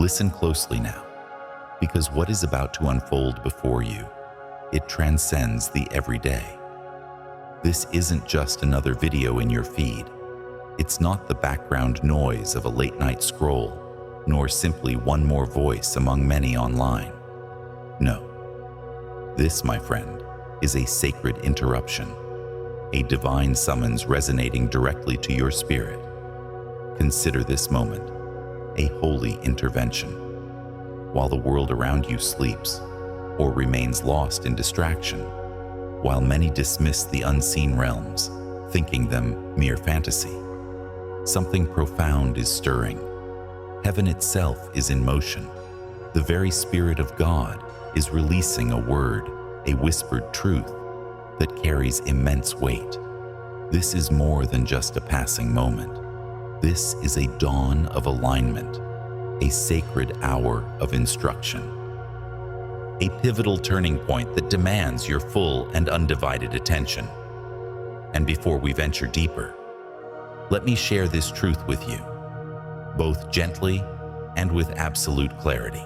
Listen closely now, because what is about to unfold before you, it transcends the everyday. This isn't just another video in your feed. It's not the background noise of a late-night scroll, nor simply one more voice among many online. No. This, my friend, is a sacred interruption, a divine summons resonating directly to your spirit. Consider this moment a holy intervention. While the world around you sleeps or remains lost in distraction, while many dismiss the unseen realms, thinking them mere fantasy, something profound is stirring. Heaven itself is in motion. The very Spirit of God is releasing a word, a whispered truth that carries immense weight. This is more than just a passing moment. This is a dawn of alignment, a sacred hour of instruction, a pivotal turning point that demands your full and undivided attention. And before we venture deeper, let me share this truth with you, both gently and with absolute clarity.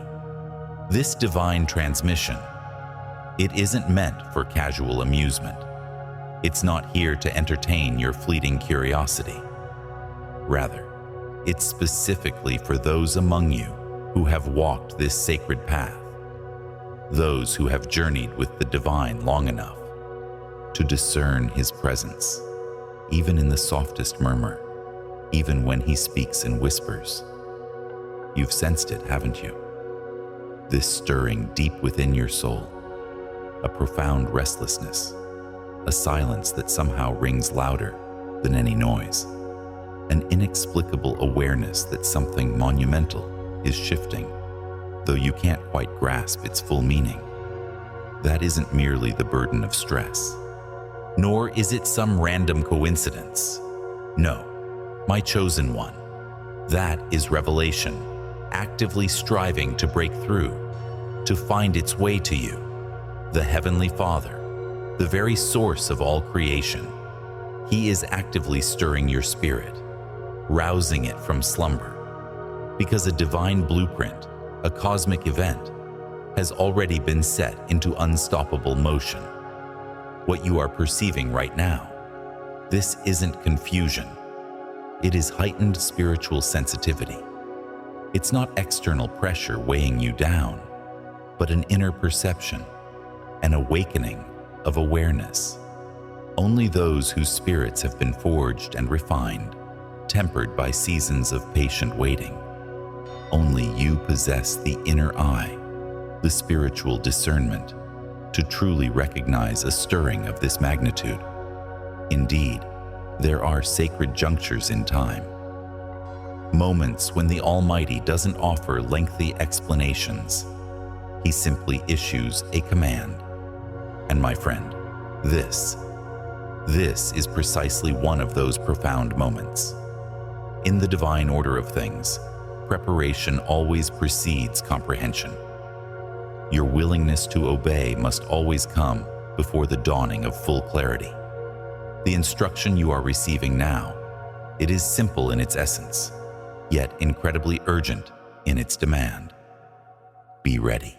This divine transmission, it isn't meant for casual amusement. It's not here to entertain your fleeting curiosity. Rather, it's specifically for those among you who have walked this sacred path, those who have journeyed with the divine long enough to discern His presence, even in the softest murmur, even when He speaks in whispers. You've sensed it, haven't you? This stirring deep within your soul, a profound restlessness, a silence that somehow rings louder than any noise, an inexplicable awareness that something monumental is shifting, though you can't quite grasp its full meaning. That isn't merely the burden of stress, nor is it some random coincidence. No, my chosen one. That is revelation, actively striving to break through, to find its way to you. The Heavenly Father, the very source of all creation. He is actively stirring your spirit, rousing it from slumber, because a divine blueprint, a cosmic event, has already been set into unstoppable motion. What you are perceiving right now, this isn't confusion. It is heightened spiritual sensitivity. It's not external pressure weighing you down, but an inner perception, an awakening of awareness. Only those whose spirits have been forged and refined, tempered by seasons of patient waiting. Only you possess the inner eye, the spiritual discernment, to truly recognize a stirring of this magnitude. Indeed, there are sacred junctures in time, moments when the Almighty doesn't offer lengthy explanations. He simply issues a command. And my friend, this is precisely one of those profound moments. In the divine order of things, preparation always precedes comprehension. Your willingness to obey must always come before the dawning of full clarity. The instruction you are receiving now, it is simple in its essence, yet incredibly urgent in its demand. Be ready.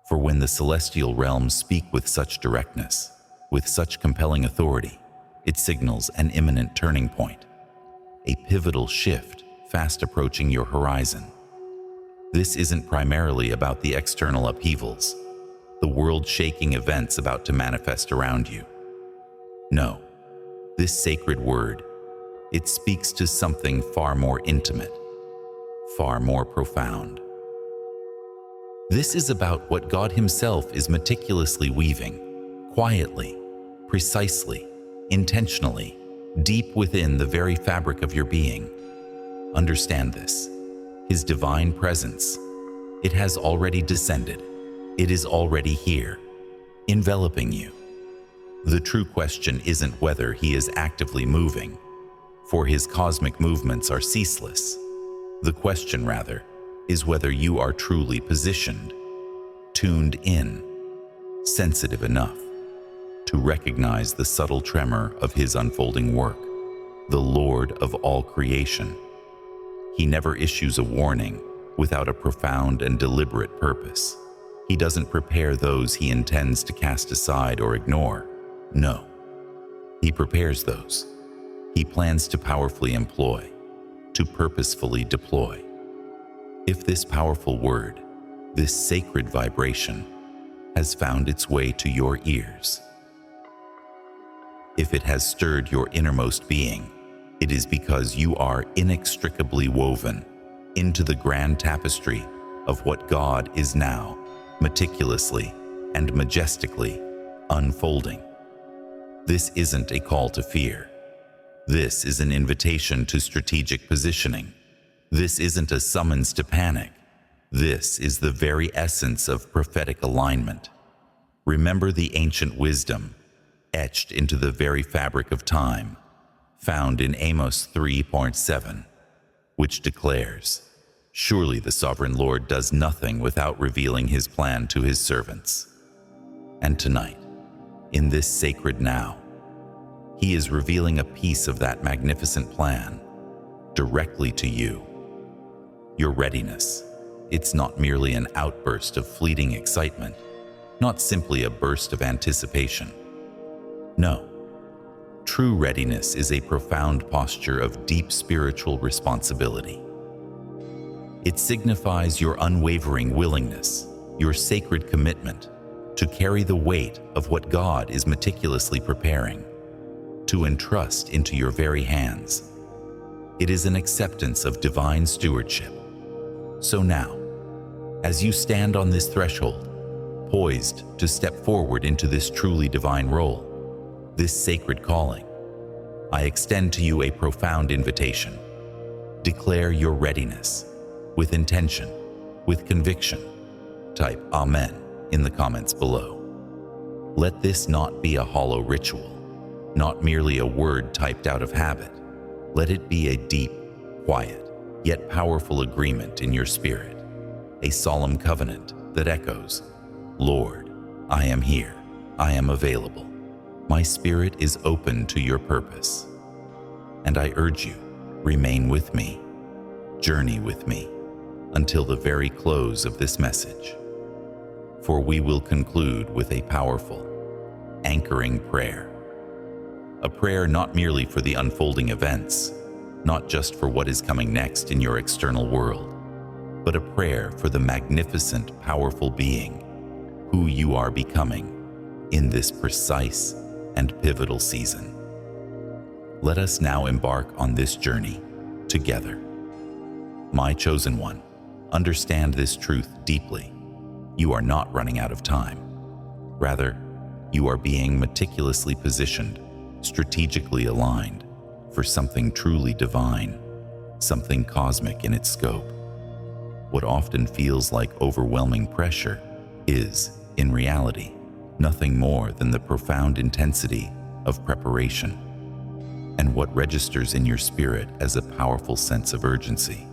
For when the celestial realms speak with such directness, with such compelling authority, it signals an imminent turning point, a pivotal shift fast approaching your horizon. This isn't primarily about the external upheavals, the world-shaking events about to manifest around you. No, this sacred word, it speaks to something far more intimate, far more profound. This is about what God Himself is meticulously weaving, quietly, precisely, intentionally, deep within the very fabric of your being. Understand this. His divine presence, it has already descended. It is already here, enveloping you. The true question isn't whether He is actively moving, for His cosmic movements are ceaseless. The question, rather, is whether you are truly positioned, tuned in, sensitive enough to recognize the subtle tremor of His unfolding work, the Lord of all creation. He never issues a warning, without a profound and deliberate purpose. He doesn't prepare those he intends to cast aside or ignore. No, he prepares those he plans to powerfully employ, to purposefully deploy. If this powerful word, this sacred vibration, has found its way to your ears, if it has stirred your innermost being, it is because you are inextricably woven into the grand tapestry of what God is now meticulously and majestically unfolding. This isn't a call to fear. This is an invitation to strategic positioning. This isn't a summons to panic. This is the very essence of prophetic alignment. Remember the ancient wisdom etched into the very fabric of time, found in Amos 3:7, which declares, "Surely the sovereign Lord does nothing without revealing his plan to his servants." And tonight, in this sacred now, he is revealing a piece of that magnificent plan directly to you. Your readiness, it's not merely an outburst of fleeting excitement, not simply a burst of anticipation. No, true readiness is a profound posture of deep spiritual responsibility. It signifies your unwavering willingness, your sacred commitment to carry the weight of what God is meticulously preparing, to entrust into your very hands. It is an acceptance of divine stewardship. So now, as you stand on this threshold, poised to step forward into this truly divine role, this sacred calling, I extend to you a profound invitation. Declare your readiness with intention, with conviction. Type Amen in the comments below. Let this not be a hollow ritual, not merely a word typed out of habit. Let it be a deep, quiet, yet powerful agreement in your spirit, a solemn covenant that echoes, "Lord, I am here, I am available. My spirit is open to your purpose. And I urge you, remain with me, journey with me, until the very close of this message. For we will conclude with a powerful, anchoring prayer. A prayer not merely for the unfolding events, not just for what is coming next in your external world, but a prayer for the magnificent, powerful being who you are becoming in this precise and pivotal season. Let us now embark on this journey together. My chosen one, understand this truth deeply. You are not running out of time. Rather, you are being meticulously positioned, strategically aligned for something truly divine, something cosmic in its scope. What often feels like overwhelming pressure is, in reality, nothing more than the profound intensity of preparation. And what registers in your spirit as a powerful sense of urgency,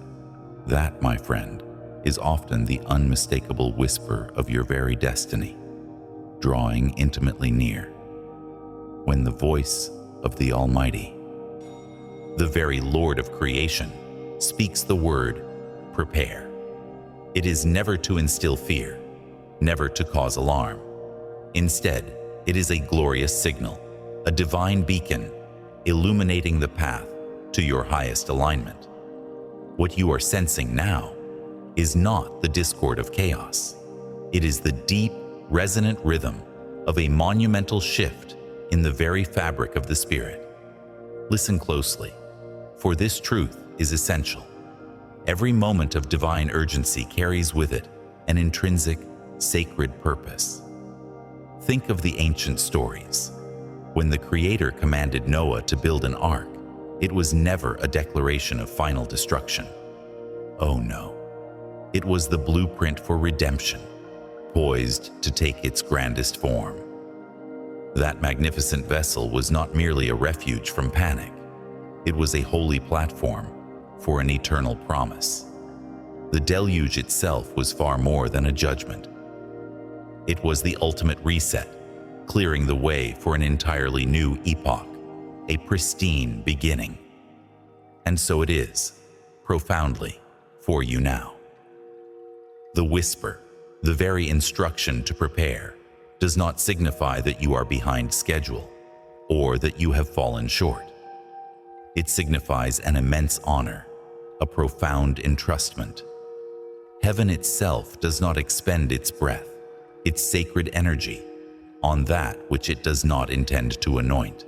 that, my friend, is often the unmistakable whisper of your very destiny, drawing intimately near. When the voice of the Almighty, the very Lord of creation, speaks the word, prepare, it is never to instill fear, never to cause alarm. Instead, it is a glorious signal, a divine beacon, illuminating the path to your highest alignment. What you are sensing now is not the discord of chaos. It is the deep, resonant rhythm of a monumental shift in the very fabric of the Spirit. Listen closely, for this truth is essential. Every moment of divine urgency carries with it an intrinsic, sacred purpose. Think of the ancient stories. When the Creator commanded Noah to build an ark, it was never a declaration of final destruction. Oh no, it was the blueprint for redemption, poised to take its grandest form. That magnificent vessel was not merely a refuge from panic. It was a holy platform for an eternal promise. The deluge itself was far more than a judgment. It was the ultimate reset, clearing the way for an entirely new epoch, a pristine beginning. And so it is, profoundly, for you now. The whisper, the very instruction to prepare, does not signify that you are behind schedule or that you have fallen short. It signifies an immense honor, a profound entrustment. Heaven itself does not expend its breath, its sacred energy, on that which it does not intend to anoint.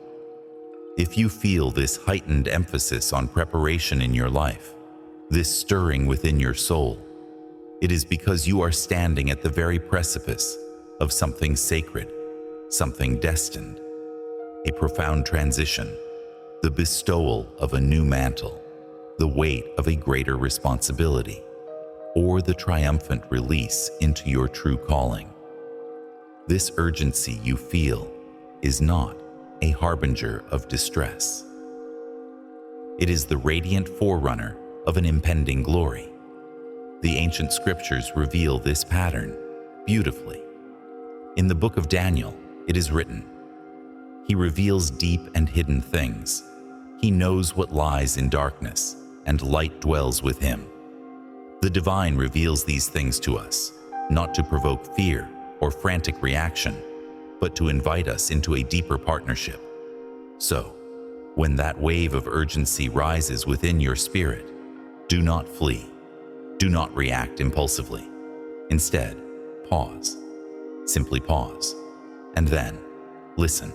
If you feel this heightened emphasis on preparation in your life, this stirring within your soul, it is because you are standing at the very precipice of something sacred, something destined, a profound transition, the bestowal of a new mantle, the weight of a greater responsibility, or the triumphant release into your true calling. This urgency you feel is not a harbinger of distress. It is the radiant forerunner of an impending glory. The ancient scriptures reveal this pattern beautifully. In the book of Daniel, it is written, "He reveals deep and hidden things. He knows what lies in darkness, and light dwells with him." The divine reveals these things to us, not to provoke fear or frantic reaction, but to invite us into a deeper partnership. So, when that wave of urgency rises within your spirit, do not flee. Do not react impulsively. Instead, pause. Simply pause. And then, listen.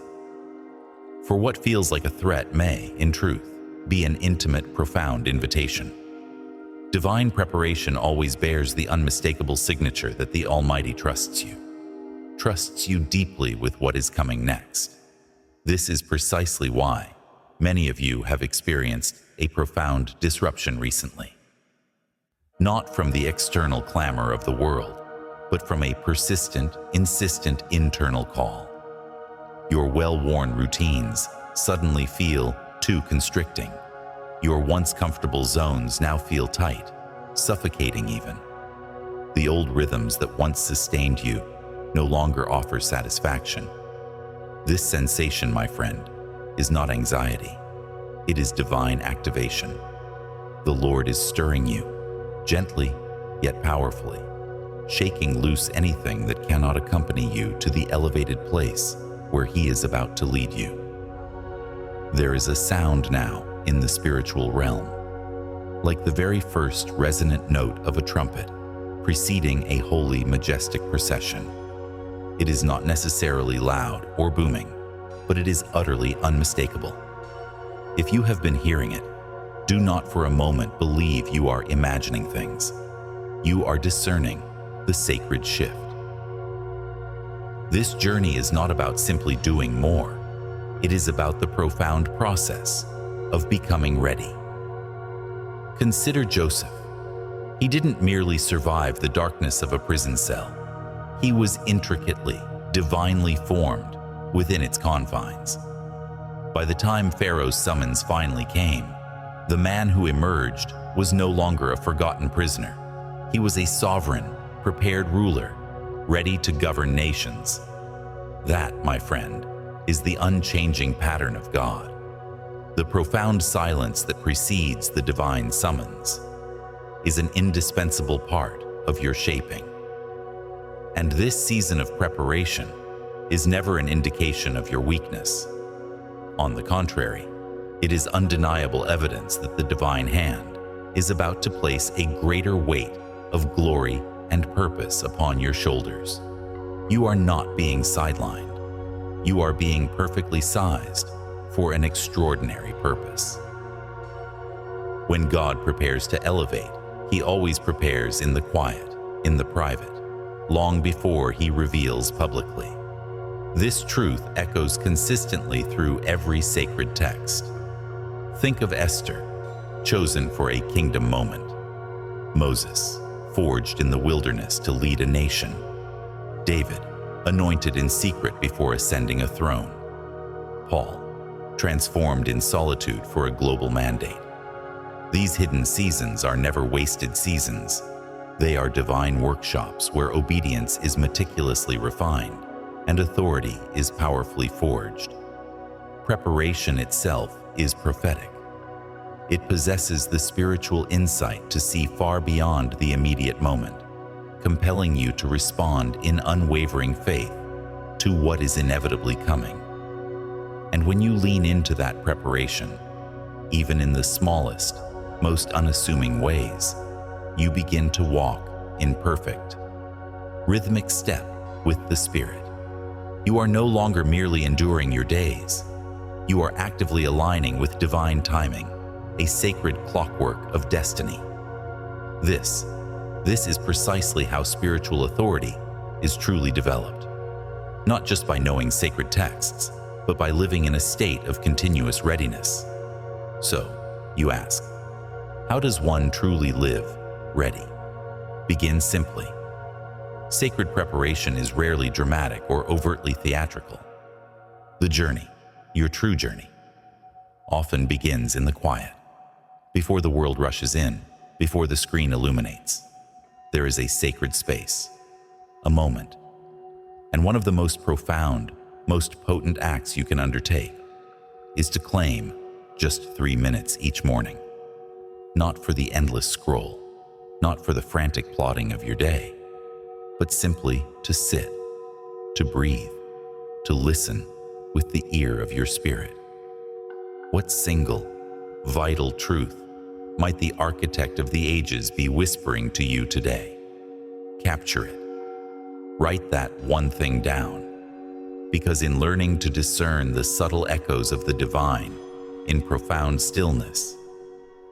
For what feels like a threat may, in truth, be an intimate, profound invitation. Divine preparation always bears the unmistakable signature that the Almighty trusts you deeply with what is coming next. This is precisely why many of you have experienced a profound disruption recently. Not from the external clamor of the world, but from a persistent, insistent internal call. Your well-worn routines suddenly feel too constricting. Your once comfortable zones now feel tight, suffocating even. The old rhythms that once sustained you no longer offer satisfaction. This sensation, my friend, is not anxiety. It is divine activation. The Lord is stirring you, gently yet powerfully, shaking loose anything that cannot accompany you to the elevated place where He is about to lead you. There is a sound now in the spiritual realm, like the very first resonant note of a trumpet, preceding a holy, majestic procession. It is not necessarily loud or booming, but it is utterly unmistakable. If you have been hearing it, do not for a moment believe you are imagining things. You are discerning the sacred shift. This journey is not about simply doing more. It is about the profound process of becoming ready. Consider Joseph. He didn't merely survive the darkness of a prison cell. He was intricately, divinely formed within its confines. By the time Pharaoh's summons finally came, the man who emerged was no longer a forgotten prisoner. He was a sovereign, prepared ruler, ready to govern nations. That, my friend, is the unchanging pattern of God. The profound silence that precedes the divine summons is an indispensable part of your shaping. And this season of preparation is never an indication of your weakness. On the contrary, it is undeniable evidence that the divine hand is about to place a greater weight of glory and purpose upon your shoulders. You are not being sidelined. You are being perfectly sized for an extraordinary purpose. When God prepares to elevate, He always prepares in the quiet, in the private, long before He reveals publicly. This truth echoes consistently through every sacred text. Think of Esther, chosen for a kingdom moment. Moses, forged in the wilderness to lead a nation. David, anointed in secret before ascending a throne. Paul, transformed in solitude for a global mandate. These hidden seasons are never wasted seasons. They are divine workshops where obedience is meticulously refined and authority is powerfully forged. Preparation itself is prophetic. It possesses the spiritual insight to see far beyond the immediate moment, compelling you to respond in unwavering faith to what is inevitably coming. And when you lean into that preparation, even in the smallest, most unassuming ways, you begin to walk in perfect, rhythmic step with the Spirit. You are no longer merely enduring your days. You are actively aligning with divine timing, a sacred clockwork of destiny. This is precisely how spiritual authority is truly developed. Not just by knowing sacred texts, but by living in a state of continuous readiness. So, you ask, how does one truly live ready? Begin simply. Sacred preparation is rarely dramatic or overtly theatrical. The journey, your true journey, often begins in the quiet. Before the world rushes in, before the screen illuminates, there is a sacred space, a moment. And one of the most profound, most potent acts you can undertake is to claim just 3 minutes each morning. Not for the endless scroll, not for the frantic plodding of your day, but simply to sit, to breathe, to listen with the ear of your spirit. What single, vital truth might the architect of the ages be whispering to you today? Capture it. Write that one thing down, because in learning to discern the subtle echoes of the divine in profound stillness,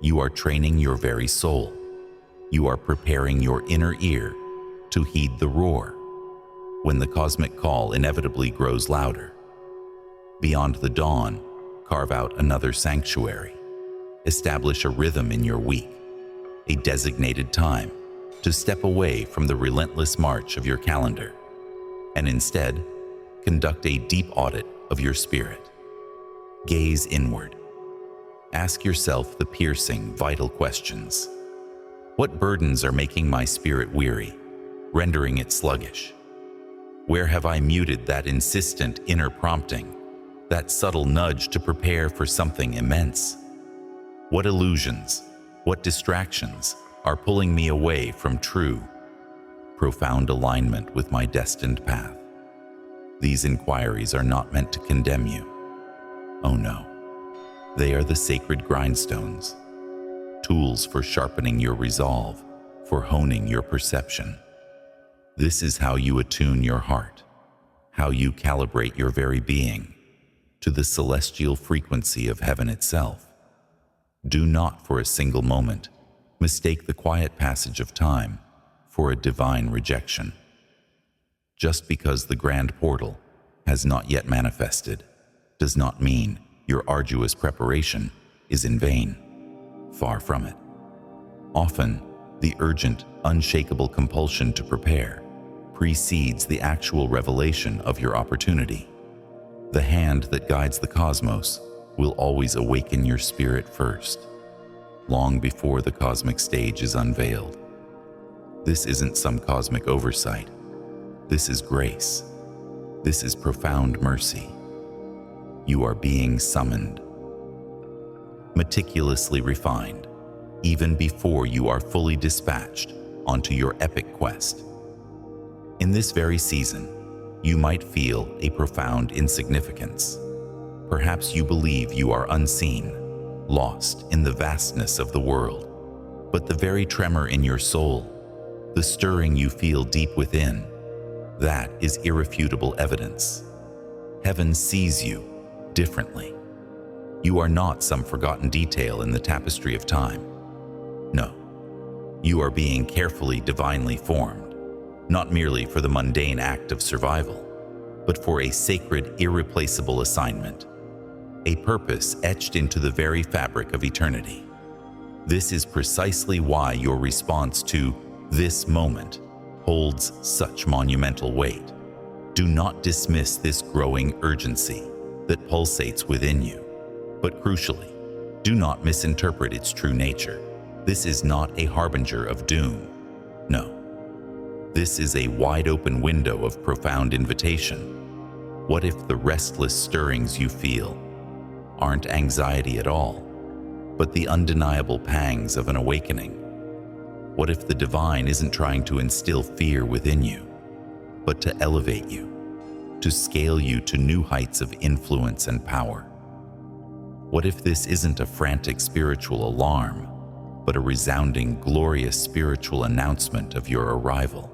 you are training your very soul. You are preparing your inner ear to heed the roar when the cosmic call inevitably grows louder. Beyond the dawn, carve out another sanctuary. Establish a rhythm in your week, a designated time to step away from the relentless march of your calendar, and instead, conduct a deep audit of your spirit. Gaze inward. Ask yourself the piercing, vital questions. What burdens are making my spirit weary, rendering it sluggish? Where have I muted that insistent inner prompting, that subtle nudge to prepare for something immense? What illusions, what distractions are pulling me away from true, profound alignment with my destined path? These inquiries are not meant to condemn you. Oh no, they are the sacred grindstones, tools for sharpening your resolve, for honing your perception. This is how you attune your heart, how you calibrate your very being to the celestial frequency of heaven itself. Do not for a single moment mistake the quiet passage of time for a divine rejection. Just because the grand portal has not yet manifested does not mean your arduous preparation is in vain. Far from it. Often, the urgent, unshakable compulsion to prepare precedes the actual revelation of your opportunity. The hand that guides the cosmos will always awaken your spirit first, long before the cosmic stage is unveiled. This isn't some cosmic oversight. This is grace. This is profound mercy. You are being summoned, meticulously refined, even before you are fully dispatched onto your epic quest. In this very season, you might feel a profound insignificance. Perhaps you believe you are unseen, lost in the vastness of the world. But the very tremor in your soul, the stirring you feel deep within, that is irrefutable evidence. Heaven sees you differently. You are not some forgotten detail in the tapestry of time. No, you are being carefully, divinely formed, not merely for the mundane act of survival, but for a sacred, irreplaceable assignment, a purpose etched into the very fabric of eternity. This is precisely why your response to this moment holds such monumental weight. Do not dismiss this growing urgency that pulsates within you. But crucially, do not misinterpret its true nature. This is not a harbinger of doom. No. This is a wide-open window of profound invitation. What if the restless stirrings you feel aren't anxiety at all, but the undeniable pangs of an awakening? What if the divine isn't trying to instill fear within you, but to elevate you, to scale you to new heights of influence and power? What if this isn't a frantic spiritual alarm, but a resounding, glorious spiritual announcement of your arrival?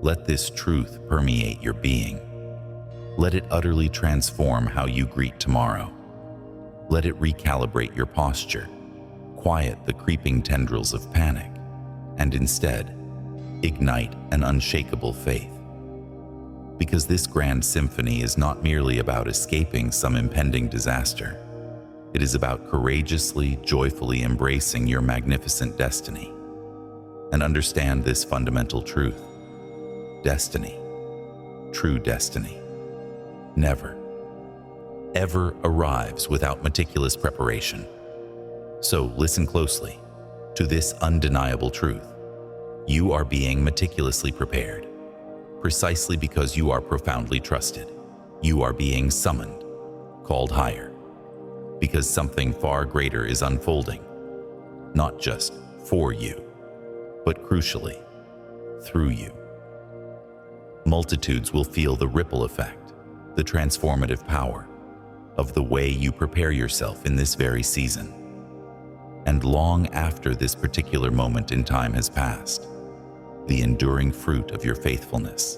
Let this truth permeate your being. Let it utterly transform how you greet tomorrow. Let it recalibrate your posture, quiet the creeping tendrils of panic, and instead, ignite an unshakable faith. Because this grand symphony is not merely about escaping some impending disaster. It is about courageously, joyfully embracing your magnificent destiny. And understand this fundamental truth. Destiny, true destiny, never, ever arrives without meticulous preparation. So listen closely to this undeniable truth. You are being meticulously prepared, precisely because you are profoundly trusted. You are being summoned, called higher, because something far greater is unfolding, not just for you, but crucially, through you. Multitudes will feel the ripple effect, the transformative power of the way you prepare yourself in this very season. And long after this particular moment in time has passed, the enduring fruit of your faithfulness,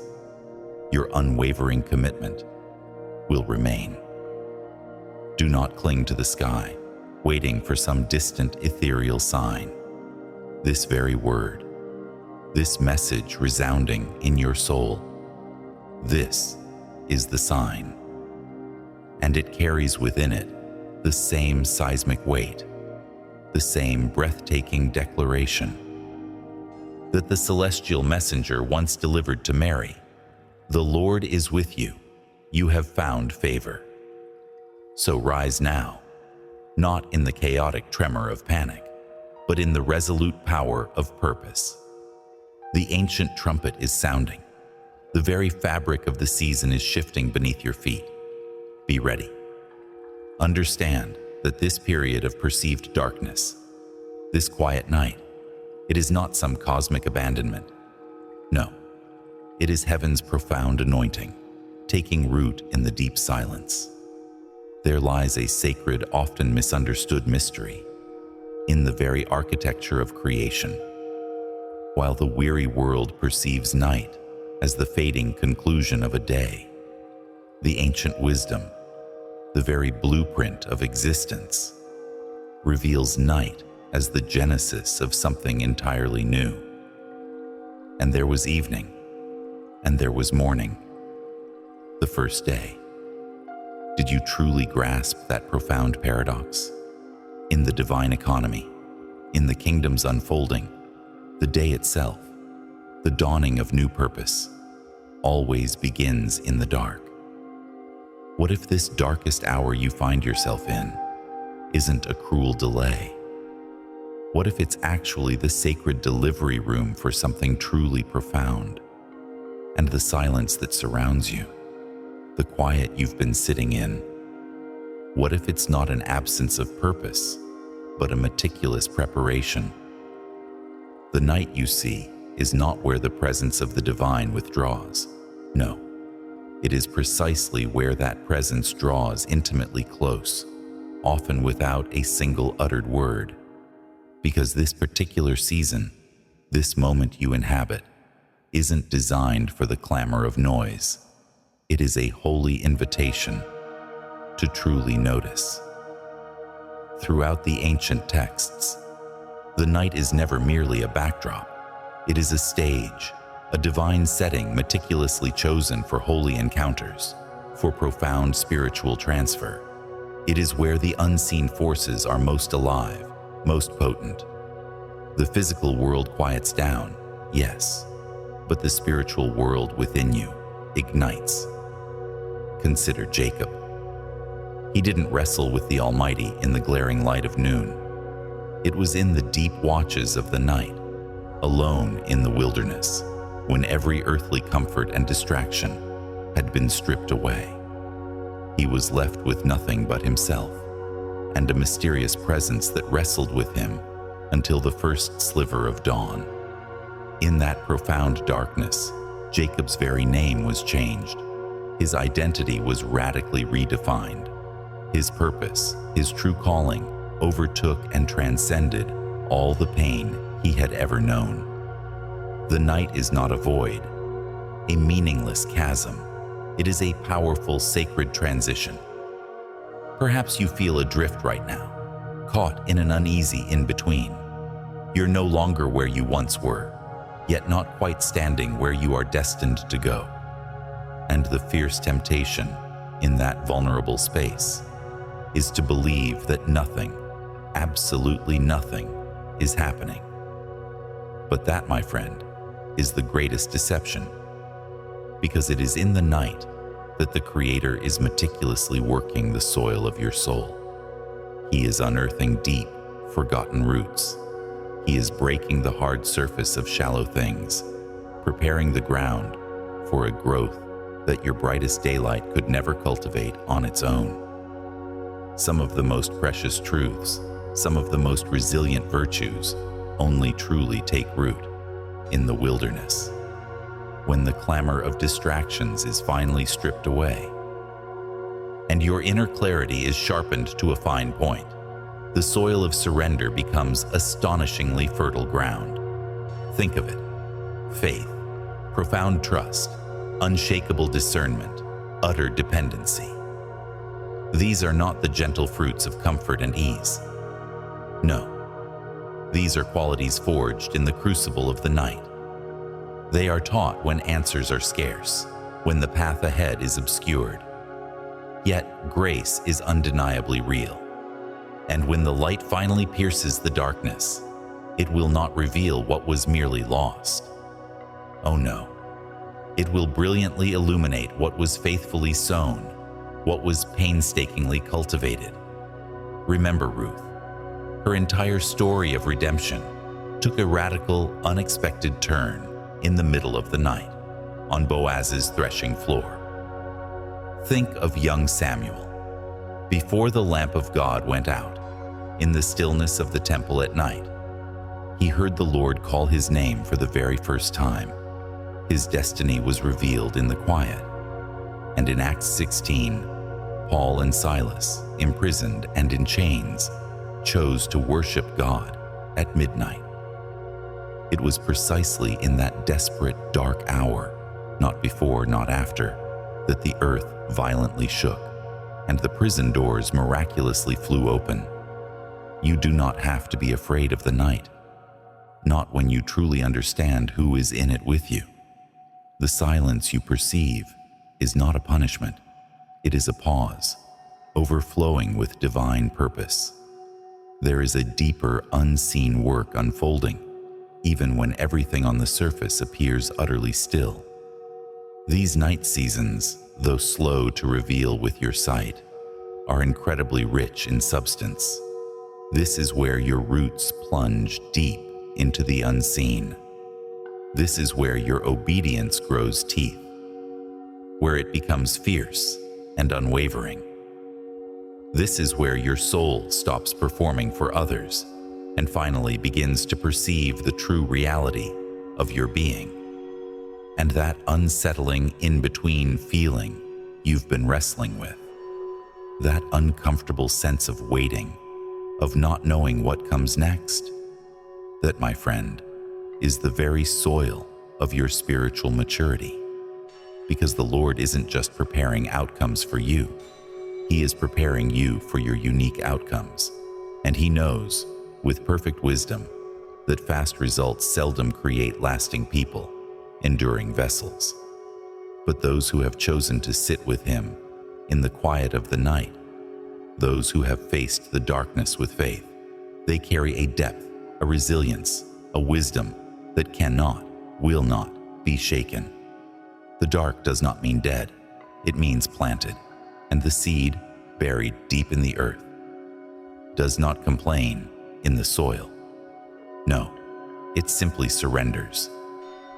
your unwavering commitment, will remain. Do not cling to the sky, waiting for some distant ethereal sign. This very word, this message resounding in your soul, this is the sign. And it carries within it the same seismic weight, the same breathtaking declaration that the celestial messenger once delivered to Mary. The Lord is with you. You have found favor. So rise now, not in the chaotic tremor of panic, but in the resolute power of purpose. The ancient trumpet is sounding. The very fabric of the season is shifting beneath your feet. Be ready. Understand that this period of perceived darkness, this quiet night, it is not some cosmic abandonment. No, it is heaven's profound anointing, taking root in the deep silence. There lies a sacred, often misunderstood mystery in the very architecture of creation. While the weary world perceives night as the fading conclusion of a day, the ancient wisdom, the very blueprint of existence, reveals night as the genesis of something entirely new. And there was evening, and there was morning, the first day. Did you truly grasp that profound paradox? In the divine economy, in the kingdom's unfolding, the day itself, the dawning of new purpose, always begins in the dark. What if this darkest hour you find yourself in isn't a cruel delay? What if it's actually the sacred delivery room for something truly profound? And the silence that surrounds you, the quiet you've been sitting in, what if it's not an absence of purpose, but a meticulous preparation? The night you see is not where the presence of the divine withdraws. No, it is precisely where that presence draws intimately close, often without a single uttered word. Because this particular season, this moment you inhabit, isn't designed for the clamor of noise. It is a holy invitation to truly notice. Throughout the ancient texts, the night is never merely a backdrop. It is a stage, a divine setting meticulously chosen for holy encounters, for profound spiritual transfer. It is where the unseen forces are most alive, most potent. The physical world quiets down, yes, but the spiritual world within you ignites. Consider Jacob. He didn't wrestle with the Almighty in the glaring light of noon. It was in the deep watches of the night, alone in the wilderness, when every earthly comfort and distraction had been stripped away. He was left with nothing but himself, and a mysterious presence that wrestled with him until the first sliver of dawn. In that profound darkness, Jacob's very name was changed. His identity was radically redefined. His purpose, his true calling, overtook and transcended all the pain he had ever known. The night is not a void, a meaningless chasm. It is a powerful, sacred transition. Perhaps you feel adrift right now, caught in an uneasy in-between. You're no longer where you once were, yet not quite standing where you are destined to go. And the fierce temptation in that vulnerable space is to believe that nothing, absolutely nothing, is happening. But that, my friend, is the greatest deception, because it is in the night that the Creator is meticulously working the soil of your soul. He is unearthing deep, forgotten roots. He is breaking the hard surface of shallow things, preparing the ground for a growth that your brightest daylight could never cultivate on its own. Some of the most precious truths, some of the most resilient virtues, only truly take root in the wilderness, when the clamor of distractions is finally stripped away, and your inner clarity is sharpened to a fine point. The soil of surrender becomes astonishingly fertile ground. Think of it: faith, profound trust, unshakable discernment, utter dependency. These are not the gentle fruits of comfort and ease. No, these are qualities forged in the crucible of the night. They are taught when answers are scarce, when the path ahead is obscured. Yet grace is undeniably real. And when the light finally pierces the darkness, it will not reveal what was merely lost. Oh no, it will brilliantly illuminate what was faithfully sown, what was painstakingly cultivated. Remember Ruth. Her entire story of redemption took a radical, unexpected turn in the middle of the night, on Boaz's threshing floor. Think of young Samuel. Before the lamp of God went out, in the stillness of the temple at night, he heard the Lord call his name for the very first time. His destiny was revealed in the quiet. And in Acts 16, Paul and Silas, imprisoned and in chains, chose to worship God at midnight. It was precisely in that desperate, dark hour, not before, not after, that the earth violently shook, and the prison doors miraculously flew open. You do not have to be afraid of the night, not when you truly understand who is in it with you. The silence you perceive is not a punishment. It is a pause, overflowing with divine purpose. There is a deeper, unseen work unfolding, even when everything on the surface appears utterly still. These night seasons, though slow to reveal with your sight, are incredibly rich in substance. This is where your roots plunge deep into the unseen. This is where your obedience grows teeth, where it becomes fierce and unwavering. This is where your soul stops performing for others and finally begins to perceive the true reality of your being. And that unsettling in-between feeling you've been wrestling with, that uncomfortable sense of waiting, of not knowing what comes next, that, my friend, is the very soil of your spiritual maturity. Because the Lord isn't just preparing outcomes for you, He is preparing you for your unique outcomes. And He knows, with perfect wisdom, that fast results seldom create lasting people, enduring vessels. But those who have chosen to sit with Him in the quiet of the night, those who have faced the darkness with faith, they carry a depth, a resilience, a wisdom that cannot, will not be shaken. The dark does not mean dead. It means planted, and the seed, buried deep in the earth, does not complain in the soil. No, it simply surrenders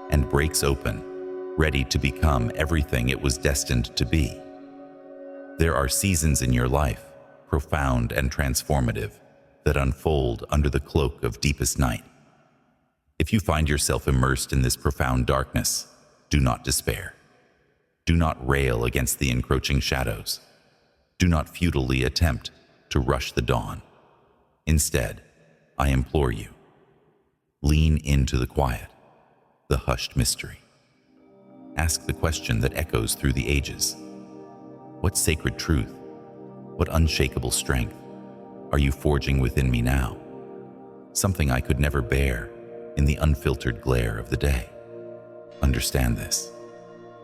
and breaks open, ready to become everything it was destined to be. There are seasons in your life, profound and transformative, that unfold under the cloak of deepest night. If you find yourself immersed in this profound darkness, do not despair. Do not rail against the encroaching shadows. Do not futilely attempt to rush the dawn. Instead, I implore you, lean into the quiet, the hushed mystery. Ask the question that echoes through the ages. What sacred truth, what unshakable strength are you forging within me now? Something I could never bear in the unfiltered glare of the day. Understand this,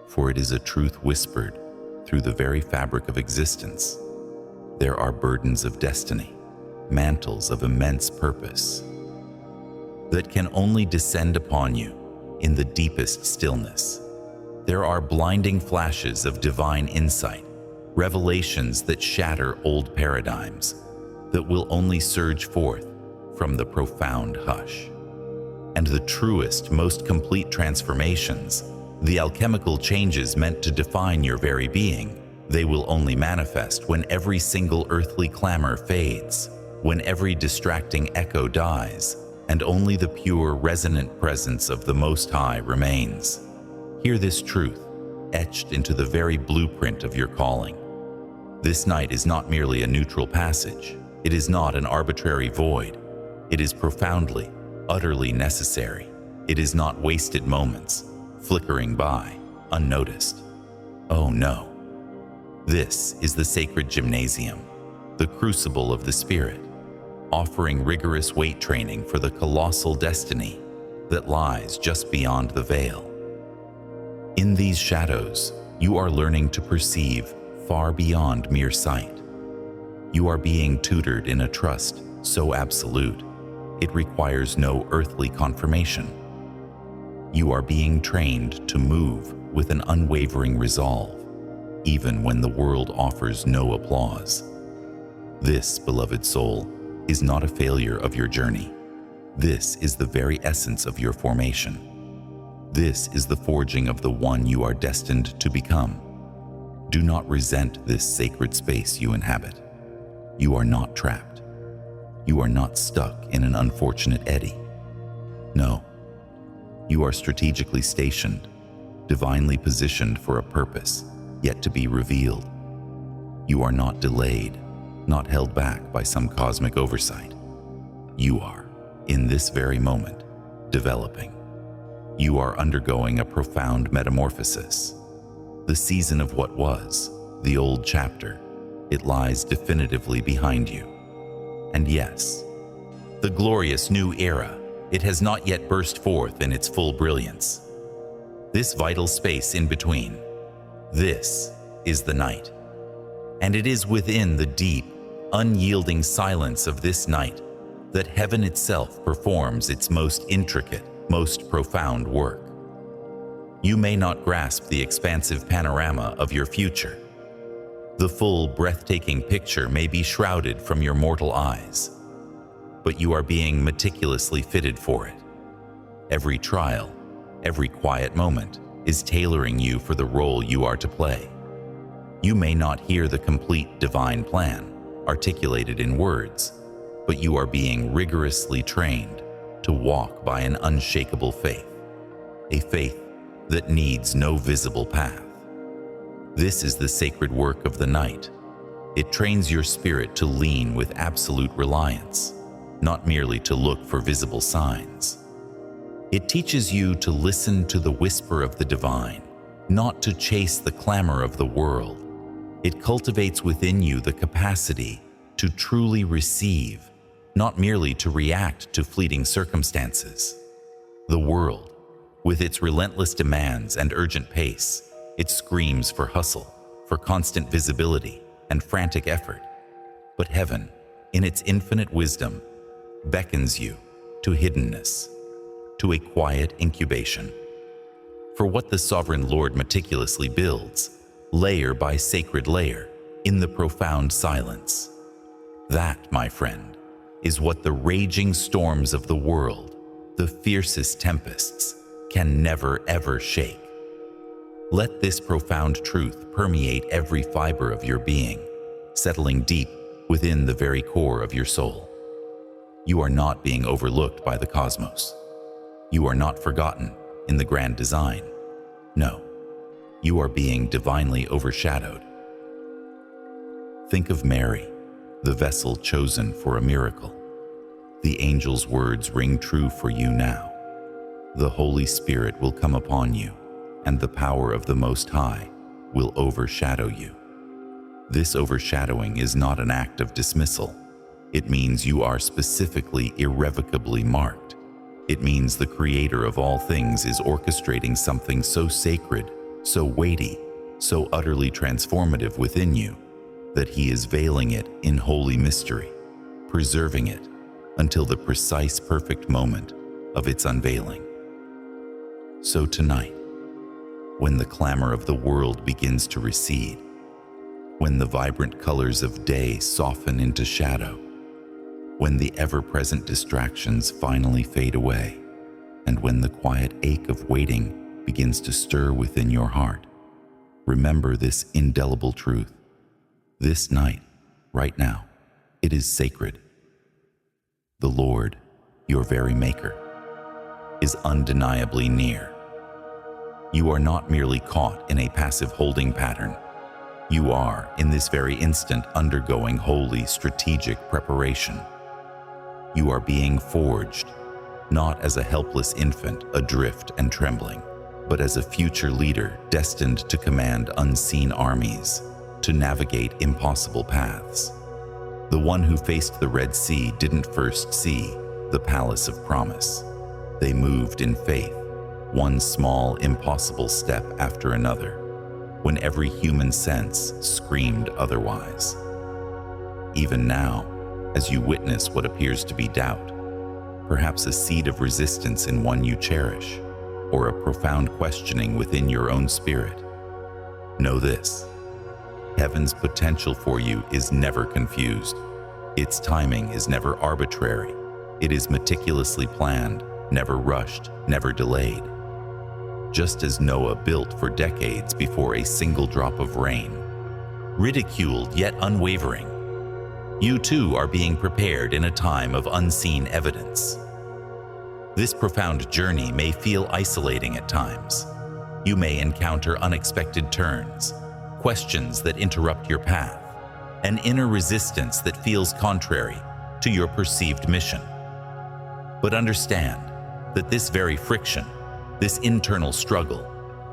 for it is a truth whispered through the very fabric of existence. There are burdens of destiny, mantles of immense purpose, that can only descend upon you in the deepest stillness. There are blinding flashes of divine insight, revelations that shatter old paradigms, that will only surge forth from the profound hush. And the truest, most complete transformations, the alchemical changes meant to define your very being, they will only manifest when every single earthly clamor fades, when every distracting echo dies, and only the pure, resonant presence of the Most High remains. Hear this truth, etched into the very blueprint of your calling. This night is not merely a neutral passage. It is not an arbitrary void. It is profoundly, utterly necessary. It is not wasted moments, flickering by, unnoticed. Oh no. This is the sacred gymnasium, the crucible of the Spirit, offering rigorous weight training for the colossal destiny that lies just beyond the veil. In these shadows, you are learning to perceive far beyond mere sight. You are being tutored in a trust so absolute, it requires no earthly confirmation. You are being trained to move with an unwavering resolve, even when the world offers no applause. This, beloved soul, is not a failure of your journey. This is the very essence of your formation. This is the forging of the one you are destined to become. Do not resent this sacred space you inhabit. You are not trapped. You are not stuck in an unfortunate eddy. No, you are strategically stationed, divinely positioned for a purpose yet to be revealed. You are not delayed, not held back by some cosmic oversight. You are, in this very moment, developing. You are undergoing a profound metamorphosis. The season of what was, the old chapter, it lies definitively behind you. And yes, the glorious new era, it has not yet burst forth in its full brilliance. This vital space in between, this is the night. And it is within the deep, unyielding silence of this night that heaven itself performs its most intricate, most profound work. You may not grasp the expansive panorama of your future. The full, breathtaking picture may be shrouded from your mortal eyes, but you are being meticulously fitted for it. Every trial, every quiet moment is tailoring you for the role you are to play. You may not hear the complete divine plan articulated in words, but you are being rigorously trained to walk by an unshakable faith, a faith that needs no visible path. This is the sacred work of the night. It trains your spirit to lean with absolute reliance, not merely to look for visible signs. It teaches you to listen to the whisper of the divine, not to chase the clamor of the world. It cultivates within you the capacity to truly receive, not merely to react to fleeting circumstances. The world, with its relentless demands and urgent pace, it screams for hustle, for constant visibility and frantic effort. But heaven, in its infinite wisdom, beckons you to hiddenness, to a quiet incubation. For what the sovereign Lord meticulously builds, layer by sacred layer, in the profound silence. That, my friend, is what the raging storms of the world, the fiercest tempests, can never ever shake. Let this profound truth permeate every fiber of your being, settling deep within the very core of your soul. You are not being overlooked by the cosmos. You are not forgotten in the grand design. No, you are being divinely overshadowed. Think of Mary, the vessel chosen for a miracle. The angel's words ring true for you now. The Holy Spirit will come upon you, and the power of the Most High will overshadow you. This overshadowing is not an act of dismissal. It means you are specifically, irrevocably marked. It means the Creator of all things is orchestrating something so sacred, so weighty, so utterly transformative within you, that He is veiling it in holy mystery, preserving it until the precise perfect moment of its unveiling. So tonight, when the clamor of the world begins to recede, when the vibrant colors of day soften into shadow, when the ever-present distractions finally fade away, and when the quiet ache of waiting begins to stir within your heart, remember this indelible truth. This night, right now, it is sacred. The Lord, your very Maker, is undeniably near. You are not merely caught in a passive holding pattern. You are, in this very instant, undergoing holy, strategic preparation. You are being forged, not as a helpless infant adrift and trembling, but as a future leader destined to command unseen armies, to navigate impossible paths. The one who faced the Red Sea didn't first see the palace of promise. They moved in faith, one small, impossible step after another, when every human sense screamed otherwise. Even now, as you witness what appears to be doubt, perhaps a seed of resistance in one you cherish, or a profound questioning within your own spirit, know this: heaven's potential for you is never confused. Its timing is never arbitrary. It is meticulously planned, never rushed, never delayed. Just as Noah built for decades before a single drop of rain, ridiculed yet unwavering, you too are being prepared in a time of unseen evidence. This profound journey may feel isolating at times. You may encounter unexpected turns, questions that interrupt your path, an inner resistance that feels contrary to your perceived mission. But understand that this very friction, this internal struggle,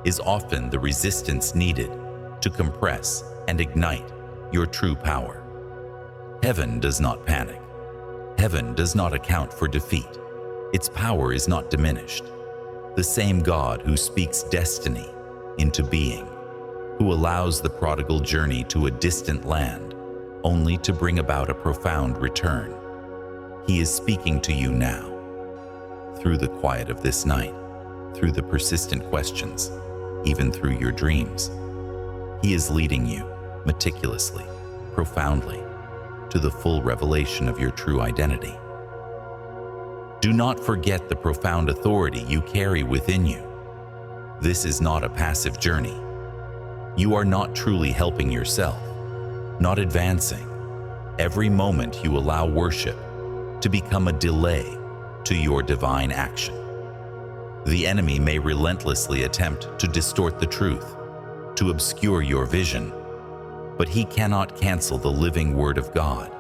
is often the resistance needed to compress and ignite your true power. Heaven does not panic. Heaven does not account for defeat. Its power is not diminished. The same God who speaks destiny into being, who allows the prodigal journey to a distant land only to bring about a profound return. He is speaking to you now, through the quiet of this night, through the persistent questions, even through your dreams. He is leading you meticulously, profoundly, to the full revelation of your true identity. Do not forget the profound authority you carry within you. This is not a passive journey. You are not truly helping yourself, not advancing. Every moment you allow worship to become a delay to your divine action. The enemy may relentlessly attempt to distort the truth, to obscure your vision, but he cannot cancel the living Word of God.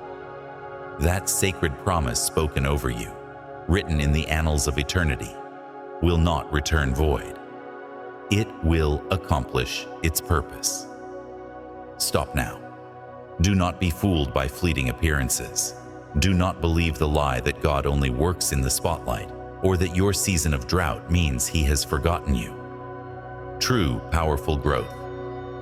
That sacred promise spoken over you, written in the annals of eternity, will not return void. It will accomplish its purpose. Stop now. Do not be fooled by fleeting appearances. Do not believe the lie that God only works in the spotlight, or that your season of drought means He has forgotten you. True, powerful growth,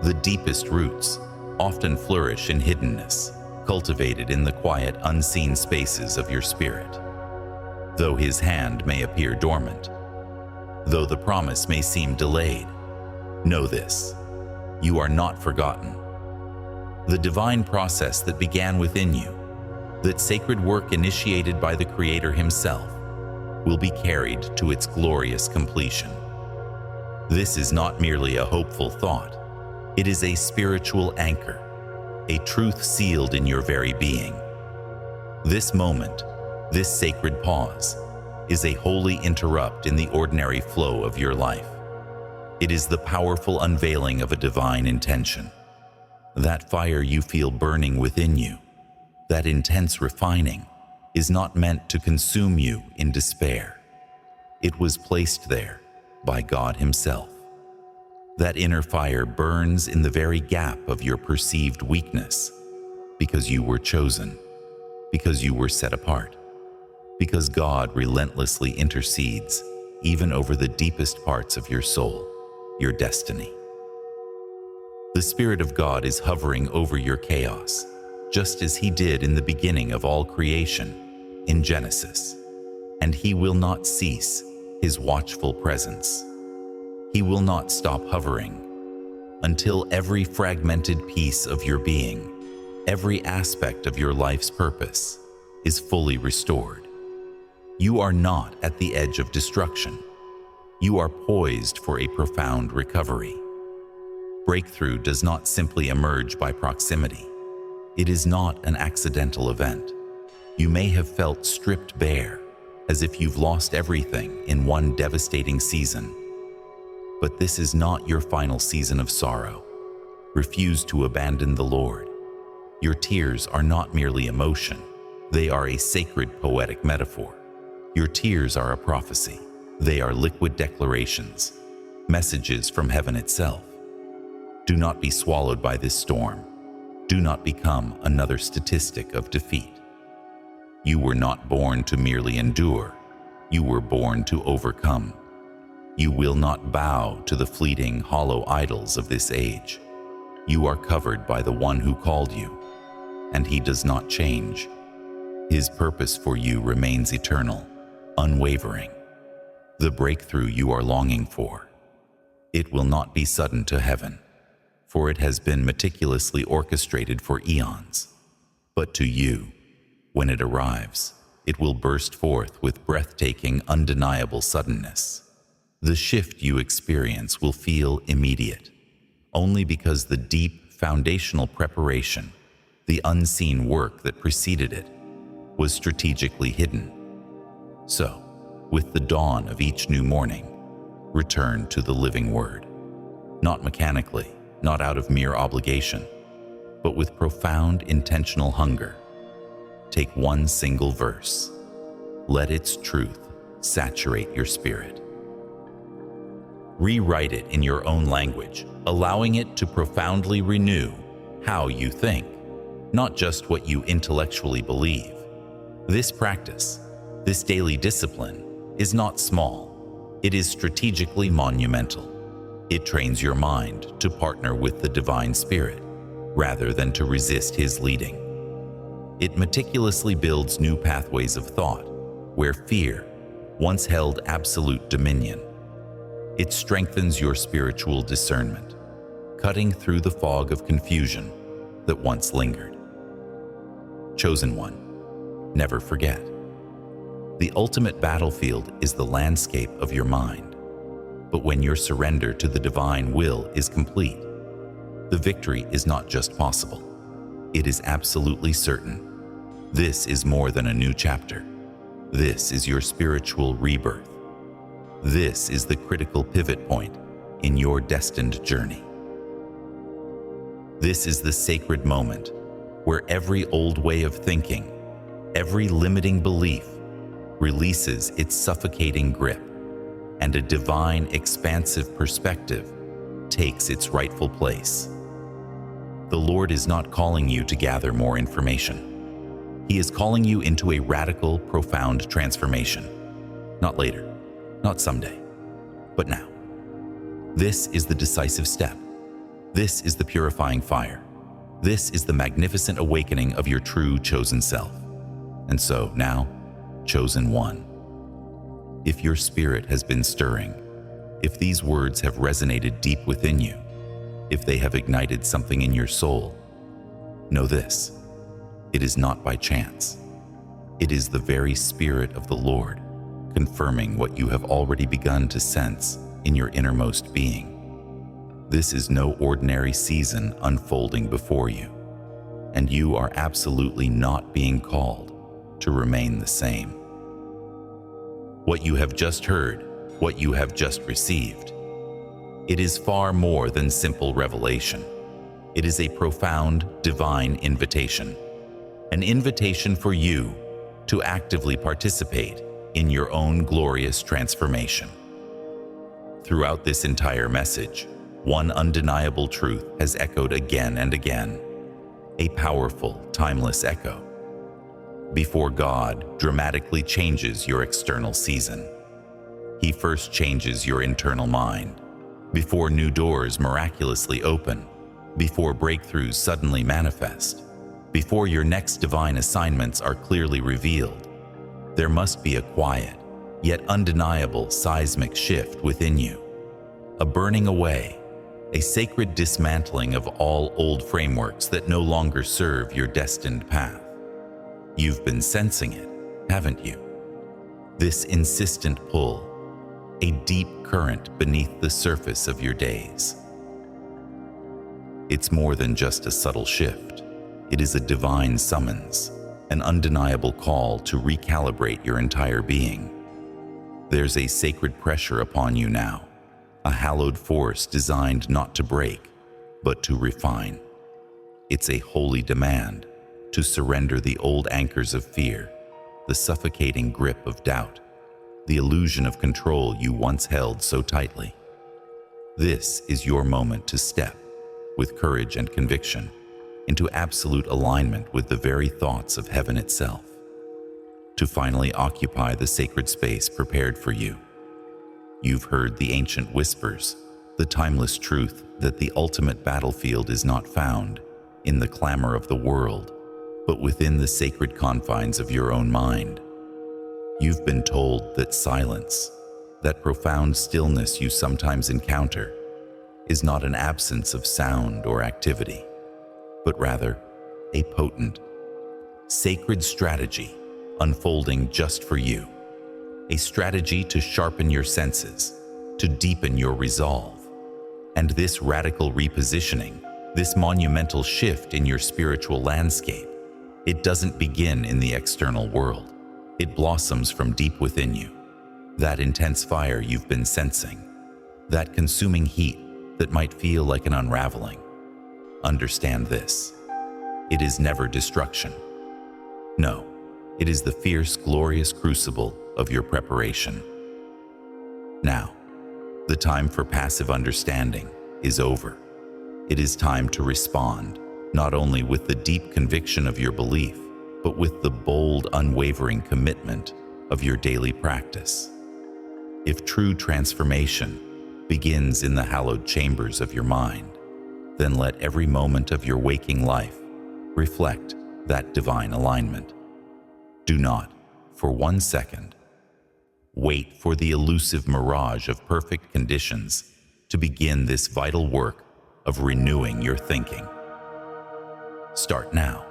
the deepest roots, often flourish in hiddenness, cultivated in the quiet, unseen spaces of your spirit. Though His hand may appear dormant, though the promise may seem delayed, know this: you are not forgotten. The divine process that began within you, that sacred work initiated by the Creator Himself, will be carried to its glorious completion. This is not merely a hopeful thought. It is a spiritual anchor, a truth sealed in your very being. This moment, This sacred pause is a holy interrupt in the ordinary flow of your life. It is the powerful unveiling of a divine intention. That fire you feel burning within you, that intense refining, is not meant to consume you in despair. It was placed there by God Himself. That inner fire burns in the very gap of your perceived weakness, because you were chosen, because you were set apart, because God relentlessly intercedes even over the deepest parts of your soul, your destiny. The Spirit of God is hovering over your chaos, just as He did in the beginning of all creation, in Genesis, and He will not cease His watchful presence. He will not stop hovering until every fragmented piece of your being, every aspect of your life's purpose, is fully restored. You are not at the edge of destruction. You are poised for a profound recovery. Breakthrough does not simply emerge by proximity. It is not an accidental event. You may have felt stripped bare, as if you've lost everything in one devastating season. But this is not your final season of sorrow. Refuse to abandon the Lord. Your tears are not merely emotion. They are a sacred poetic metaphor. Your tears are a prophecy. They are liquid declarations, messages from heaven itself. Do not be swallowed by this storm. Do not become another statistic of defeat. You were not born to merely endure. You were born to overcome. You will not bow to the fleeting, hollow idols of this age. You are covered by the one who called you, and He does not change. His purpose for you remains eternal, unwavering. The breakthrough you are longing for, it will not be sudden to heaven, for it has been meticulously orchestrated for eons. But to you, when it arrives, it will burst forth with breathtaking, undeniable suddenness. The shift you experience will feel immediate, only because the deep, foundational preparation, the unseen work that preceded it, was strategically hidden. So, with the dawn of each new morning, return to the living Word, not mechanically, not out of mere obligation, but with profound intentional hunger. Take one single verse. Let its truth saturate your spirit. Rewrite it in your own language, allowing it to profoundly renew how you think, not just what you intellectually believe. This practice, this daily discipline, is not small. It is strategically monumental. It trains your mind to partner with the Divine Spirit, rather than to resist His leading. It meticulously builds new pathways of thought, where fear once held absolute dominion. It strengthens your spiritual discernment, cutting through the fog of confusion that once lingered. Chosen one, never forget. The ultimate battlefield is the landscape of your mind. But when your surrender to the divine will is complete, the victory is not just possible. It is absolutely certain. This is more than a new chapter. This is your spiritual rebirth. This is the critical pivot point in your destined journey. This is the sacred moment where every old way of thinking, every limiting belief, releases its suffocating grip, and a divine, expansive perspective takes its rightful place. The Lord is not calling you to gather more information. He is calling you into a radical, profound transformation. Not later, not someday, but now. This is the decisive step. This is the purifying fire. This is the magnificent awakening of your true chosen self. And so now, chosen one, if your spirit has been stirring, if these words have resonated deep within you, if they have ignited something in your soul, know this: it is not by chance. It is the very Spirit of the Lord confirming what you have already begun to sense in your innermost being. This is no ordinary season unfolding before you, and you are absolutely not being called, to remain the same. What you have just heard, what you have just received, it is far more than simple revelation. It is a profound, divine invitation. An invitation for you to actively participate in your own glorious transformation. Throughout this entire message, one undeniable truth has echoed again and again, a powerful, timeless echo. Before God dramatically changes your external season, He first changes your internal mind. Before new doors miraculously open, before breakthroughs suddenly manifest, before your next divine assignments are clearly revealed, there must be a quiet, yet undeniable seismic shift within you. A burning away, a sacred dismantling of all old frameworks that no longer serve your destined path. You've been sensing it, haven't you? This insistent pull, a deep current beneath the surface of your days. It's more than just a subtle shift. It is a divine summons, an undeniable call to recalibrate your entire being. There's a sacred pressure upon you now, a hallowed force designed not to break, but to refine. It's a holy demand to surrender the old anchors of fear, the suffocating grip of doubt, the illusion of control you once held so tightly. This is your moment to step, with courage and conviction, into absolute alignment with the very thoughts of heaven itself, to finally occupy the sacred space prepared for you. You've heard the ancient whispers, the timeless truth that the ultimate battlefield is not found in the clamor of the world, but within the sacred confines of your own mind. You've been told that silence, that profound stillness you sometimes encounter, is not an absence of sound or activity, but rather a potent, sacred strategy unfolding just for you. A strategy to sharpen your senses, to deepen your resolve. And this radical repositioning, this monumental shift in your spiritual landscape, it doesn't begin in the external world. It blossoms from deep within you. That intense fire you've been sensing, that consuming heat that might feel like an unraveling. Understand this. It is never destruction. No, it is the fierce, glorious crucible of your preparation. Now, the time for passive understanding is over. It is time to respond, not only with the deep conviction of your belief, but with the bold, unwavering commitment of your daily practice. If true transformation begins in the hallowed chambers of your mind, then let every moment of your waking life reflect that divine alignment. Do not, for 1 second, wait for the elusive mirage of perfect conditions to begin this vital work of renewing your thinking. Start now.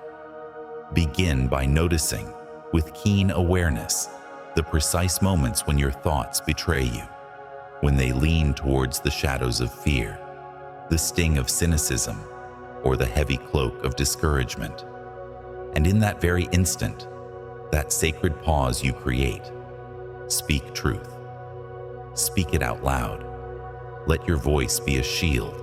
Begin by noticing, with keen awareness, the precise moments when your thoughts betray you, when they lean towards the shadows of fear, the sting of cynicism, or the heavy cloak of discouragement. And in that very instant, that sacred pause you create, speak truth. Speak it out loud. Let your voice be a shield.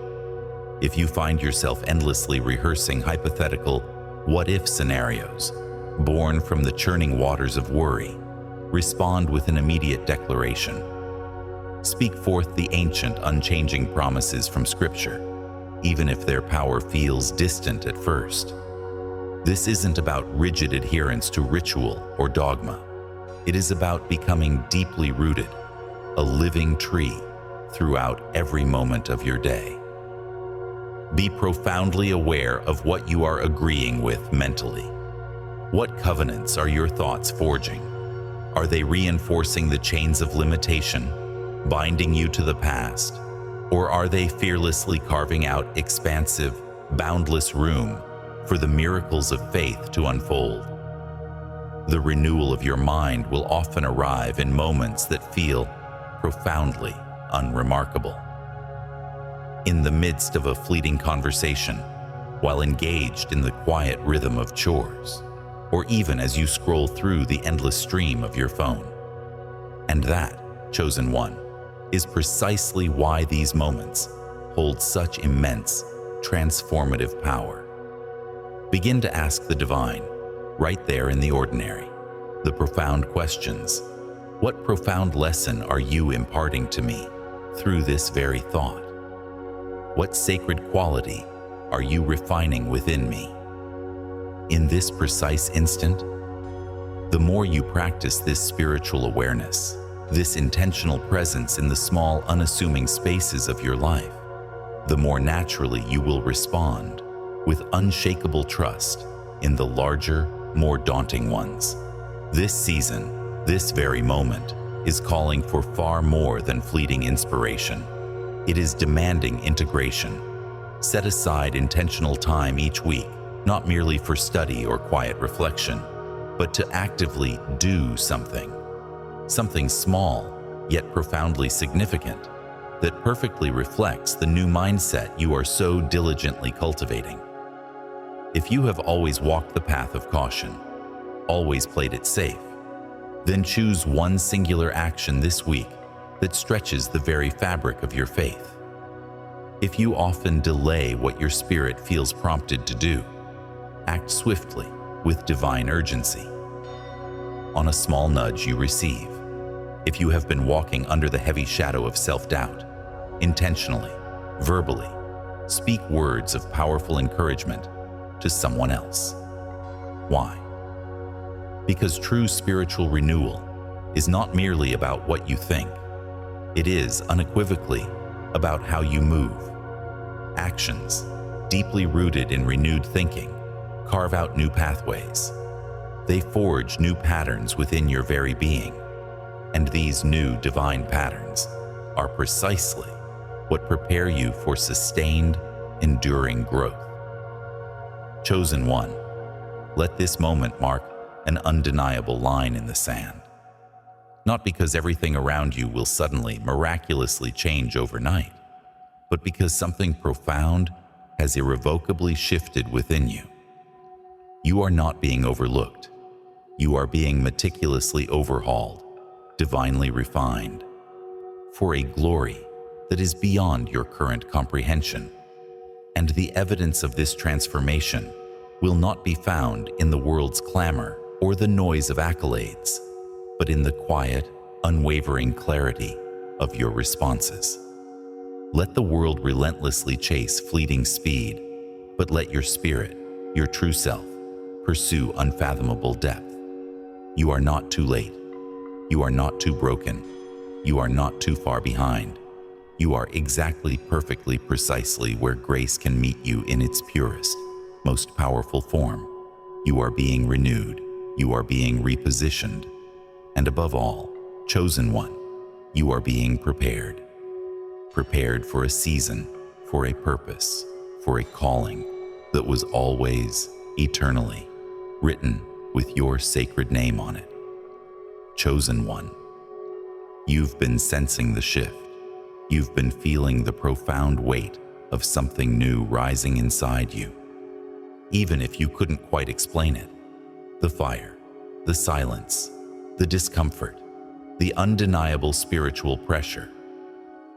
If you find yourself endlessly rehearsing hypothetical what-if scenarios, born from the churning waters of worry, respond with an immediate declaration. Speak forth the ancient, unchanging promises from Scripture, even if their power feels distant at first. This isn't about rigid adherence to ritual or dogma. It is about becoming deeply rooted, a living tree throughout every moment of your day. Be profoundly aware of what you are agreeing with mentally. What covenants are your thoughts forging? Are they reinforcing the chains of limitation, binding you to the past? Or are they fearlessly carving out expansive, boundless room for the miracles of faith to unfold? The renewal of your mind will often arrive in moments that feel profoundly unremarkable. In the midst of a fleeting conversation, while engaged in the quiet rhythm of chores, or even as you scroll through the endless stream of your phone. And that, chosen one, is precisely why these moments hold such immense, transformative power. Begin to ask the divine, right there in the ordinary, the profound questions. What profound lesson are you imparting to me through this very thought? What sacred quality are you refining within me? In this precise instant, the more you practice this spiritual awareness, this intentional presence in the small, unassuming spaces of your life, the more naturally you will respond with unshakable trust in the larger, more daunting ones. This season, this very moment, is calling for far more than fleeting inspiration. It is demanding integration. Set aside intentional time each week, not merely for study or quiet reflection, but to actively do something small, yet profoundly significant, that perfectly reflects the new mindset you are so diligently cultivating. If you have always walked the path of caution, always played it safe, then choose one singular action this week that stretches the very fabric of your faith. If you often delay what your spirit feels prompted to do, act swiftly with divine urgency. On a small nudge you receive, if you have been walking under the heavy shadow of self-doubt, intentionally, verbally, speak words of powerful encouragement to someone else. Why? Because true spiritual renewal is not merely about what you think. It is unequivocally about how you move. Actions, deeply rooted in renewed thinking, carve out new pathways. They forge new patterns within your very being. And these new divine patterns are precisely what prepare you for sustained, enduring growth. Chosen one, let this moment mark an undeniable line in the sand. Not because everything around you will suddenly, miraculously change overnight, but because something profound has irrevocably shifted within you. You are not being overlooked. You are being meticulously overhauled, divinely refined, for a glory that is beyond your current comprehension. And the evidence of this transformation will not be found in the world's clamor or the noise of accolades, but in the quiet, unwavering clarity of your responses. Let the world relentlessly chase fleeting speed, but let your spirit, your true self, pursue unfathomable depth. You are not too late. You are not too broken. You are not too far behind. You are exactly, perfectly, precisely where grace can meet you in its purest, most powerful form. You are being renewed. You are being repositioned. And above all, chosen one, you are being prepared. Prepared for a season, for a purpose, for a calling that was always, eternally, written with your sacred name on it. Chosen one. You've been sensing the shift. You've been feeling the profound weight of something new rising inside you. Even if you couldn't quite explain it, the fire, the silence, the discomfort, the undeniable spiritual pressure,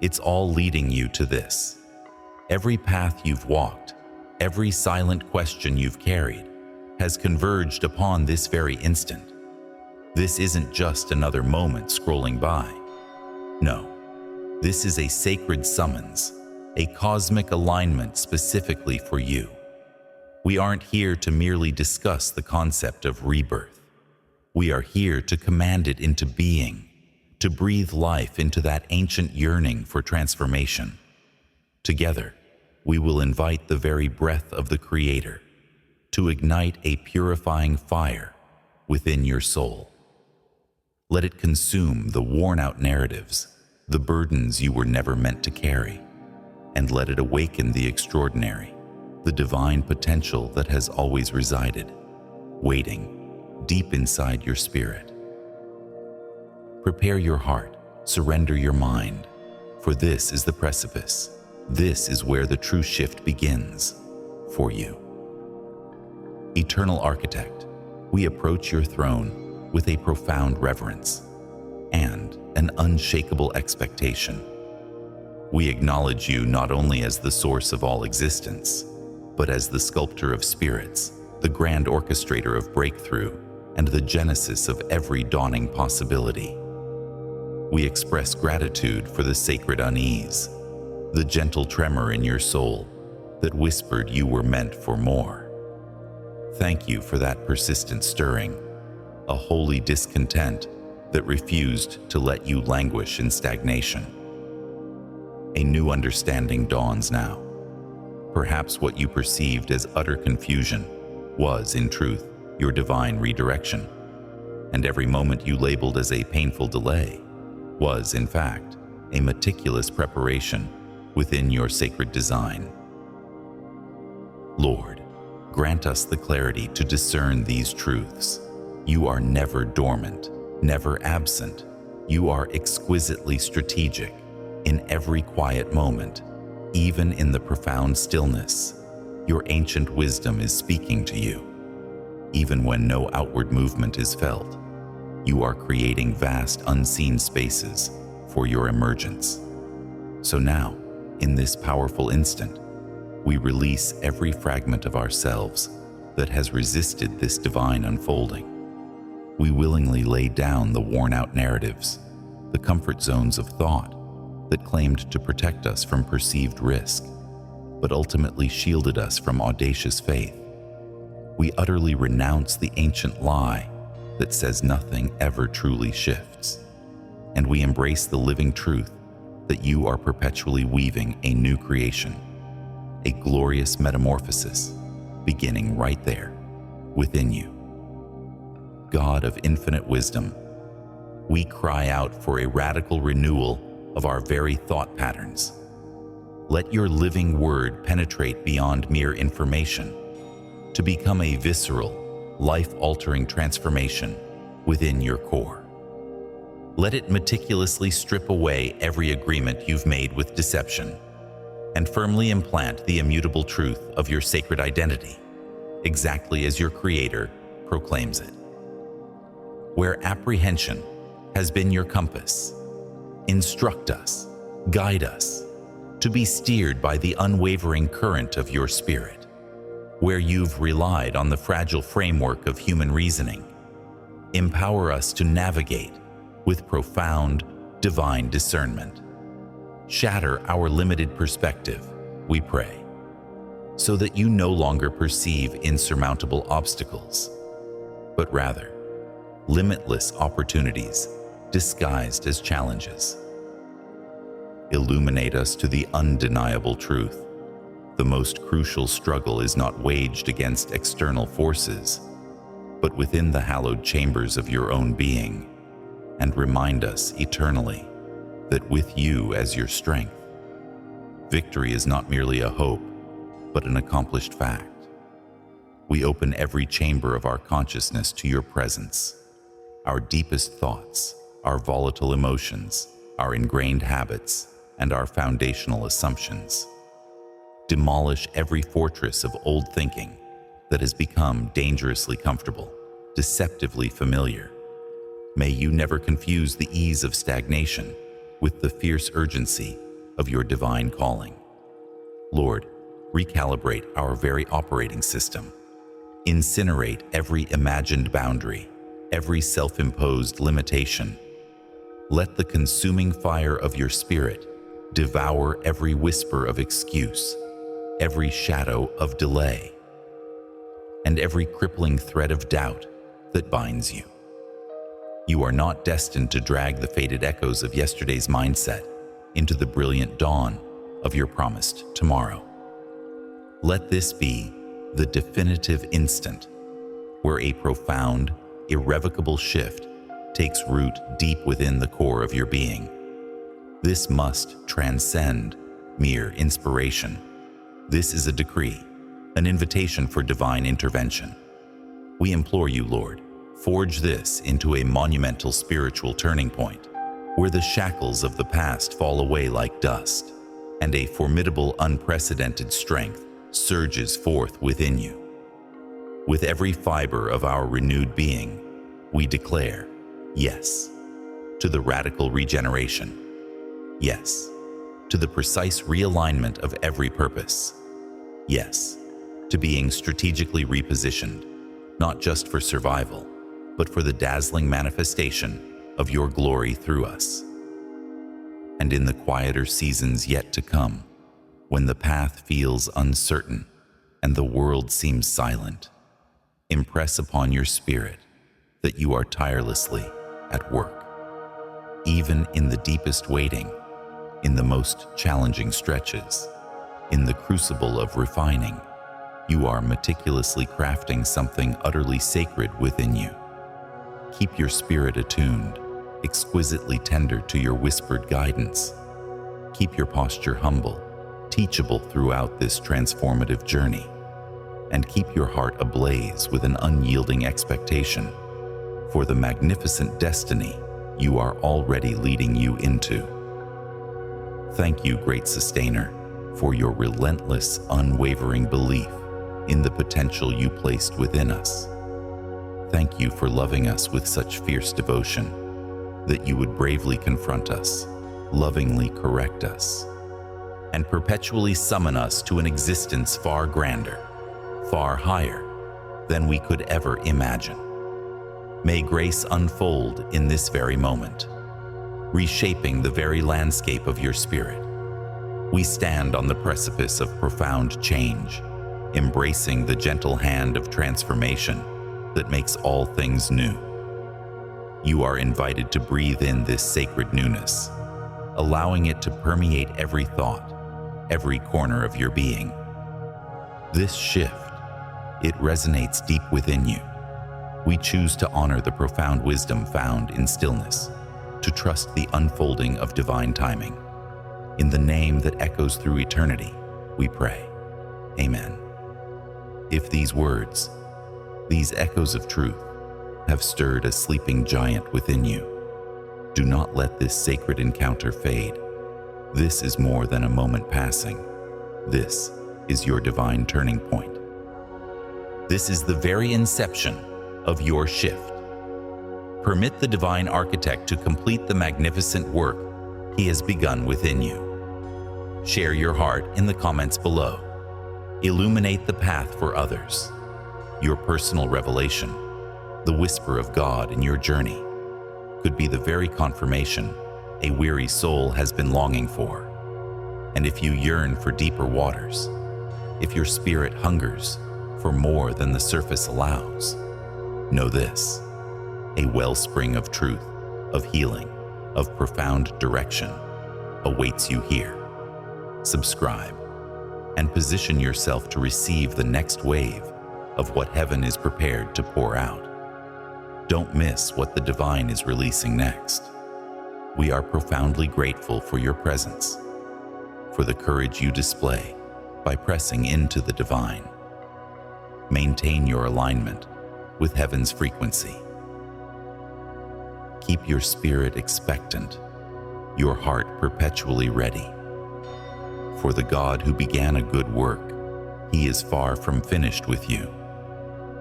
it's all leading you to this. Every path you've walked, every silent question you've carried, has converged upon this very instant. This isn't just another moment scrolling by. No, this is a sacred summons, a cosmic alignment specifically for you. We aren't here to merely discuss the concept of rebirth. We are here to command it into being, to breathe life into that ancient yearning for transformation. Together, we will invite the very breath of the Creator to ignite a purifying fire within your soul. Let it consume the worn-out narratives, the burdens you were never meant to carry, and let it awaken the extraordinary, the divine potential that has always resided, waiting deep inside your spirit. Prepare your heart, surrender your mind, for this is the precipice. This is where the true shift begins for you. Eternal Architect, we approach your throne with a profound reverence and an unshakable expectation. We acknowledge you not only as the source of all existence, but as the sculptor of spirits, the grand orchestrator of breakthrough, and the genesis of every dawning possibility. We express gratitude for the sacred unease, the gentle tremor in your soul that whispered you were meant for more. Thank you for that persistent stirring, a holy discontent that refused to let you languish in stagnation. A new understanding dawns now. Perhaps what you perceived as utter confusion was, in truth, your divine redirection, and every moment you labeled as a painful delay was, in fact, a meticulous preparation within your sacred design. Lord, grant us the clarity to discern these truths. You are never dormant, never absent. You are exquisitely strategic in every quiet moment, even in the profound stillness. Your ancient wisdom is speaking to you. Even when no outward movement is felt, you are creating vast unseen spaces for your emergence. So now, in this powerful instant, we release every fragment of ourselves that has resisted this divine unfolding. We willingly lay down the worn-out narratives, the comfort zones of thought that claimed to protect us from perceived risk, but ultimately shielded us from audacious faith. We utterly renounce the ancient lie that says nothing ever truly shifts, and we embrace the living truth that you are perpetually weaving a new creation, a glorious metamorphosis beginning right there within you. God of infinite wisdom, we cry out for a radical renewal of our very thought patterns. Let your living word penetrate beyond mere information to become a visceral, life-altering transformation within your core. Let it meticulously strip away every agreement you've made with deception and firmly implant the immutable truth of your sacred identity, exactly as your Creator proclaims it. Where apprehension has been your compass, instruct us, guide us, to be steered by the unwavering current of your spirit. Where you've relied on the fragile framework of human reasoning, empower us to navigate with profound, divine discernment. Shatter our limited perspective, we pray, so that you no longer perceive insurmountable obstacles, but rather limitless opportunities disguised as challenges. Illuminate us to the undeniable truth. The most crucial struggle is not waged against external forces, but within the hallowed chambers of your own being, and remind us eternally that with you as your strength, victory is not merely a hope, but an accomplished fact. We open every chamber of our consciousness to your presence, our deepest thoughts, our volatile emotions, our ingrained habits, and our foundational assumptions. Demolish every fortress of old thinking that has become dangerously comfortable, deceptively familiar. May you never confuse the ease of stagnation with the fierce urgency of your divine calling. Lord, recalibrate our very operating system. Incinerate every imagined boundary, every self-imposed limitation. Let the consuming fire of your spirit devour every whisper of excuse, every shadow of delay, and every crippling thread of doubt that binds you. You are not destined to drag the faded echoes of yesterday's mindset into the brilliant dawn of your promised tomorrow. Let this be the definitive instant where a profound, irrevocable shift takes root deep within the core of your being. This must transcend mere inspiration. This is a decree, an invitation for divine intervention. We implore you, Lord, forge this into a monumental spiritual turning point, where the shackles of the past fall away like dust, and a formidable, unprecedented strength surges forth within you. With every fiber of our renewed being, we declare yes to the radical regeneration. Yes to the precise realignment of every purpose. Yes to being strategically repositioned, not just for survival, but for the dazzling manifestation of your glory through us. And in the quieter seasons yet to come, when the path feels uncertain and the world seems silent, impress upon your spirit that you are tirelessly at work. Even in the deepest waiting, in the most challenging stretches, in the crucible of refining, you are meticulously crafting something utterly sacred within you. Keep your spirit attuned, exquisitely tender to your whispered guidance. Keep your posture humble, teachable throughout this transformative journey, and keep your heart ablaze with an unyielding expectation for the magnificent destiny you are already leading you into. Thank you, great Sustainer, for your relentless, unwavering belief in the potential you placed within us. Thank you for loving us with such fierce devotion that you would bravely confront us, lovingly correct us, and perpetually summon us to an existence far grander, far higher than we could ever imagine. May grace unfold in this very moment, reshaping the very landscape of your spirit. We stand on the precipice of profound change, embracing the gentle hand of transformation that makes all things new. You are invited to breathe in this sacred newness, allowing it to permeate every thought, every corner of your being. This shift, it resonates deep within you. We choose to honor the profound wisdom found in stillness, to trust the unfolding of divine timing. In the name that echoes through eternity, we pray. Amen. If these words, these echoes of truth, have stirred a sleeping giant within you, do not let this sacred encounter fade. This is more than a moment passing. This is your divine turning point. This is the very inception of your shift. Permit the divine architect to complete the magnificent work he has begun within you. Share your heart in the comments below. Illuminate the path for others. Your personal revelation, the whisper of God in your journey, could be the very confirmation a weary soul has been longing for. And if you yearn for deeper waters, if your spirit hungers for more than the surface allows, know this: a wellspring of truth, of healing, of profound direction awaits you here. Subscribe and position yourself to receive the next wave of what heaven is prepared to pour out. Don't miss what the divine is releasing next. We are profoundly grateful for your presence, for the courage you display by pressing into the divine. Maintain your alignment with heaven's frequency. Keep your spirit expectant, your heart perpetually ready. For the God who began a good work, he is far from finished with you,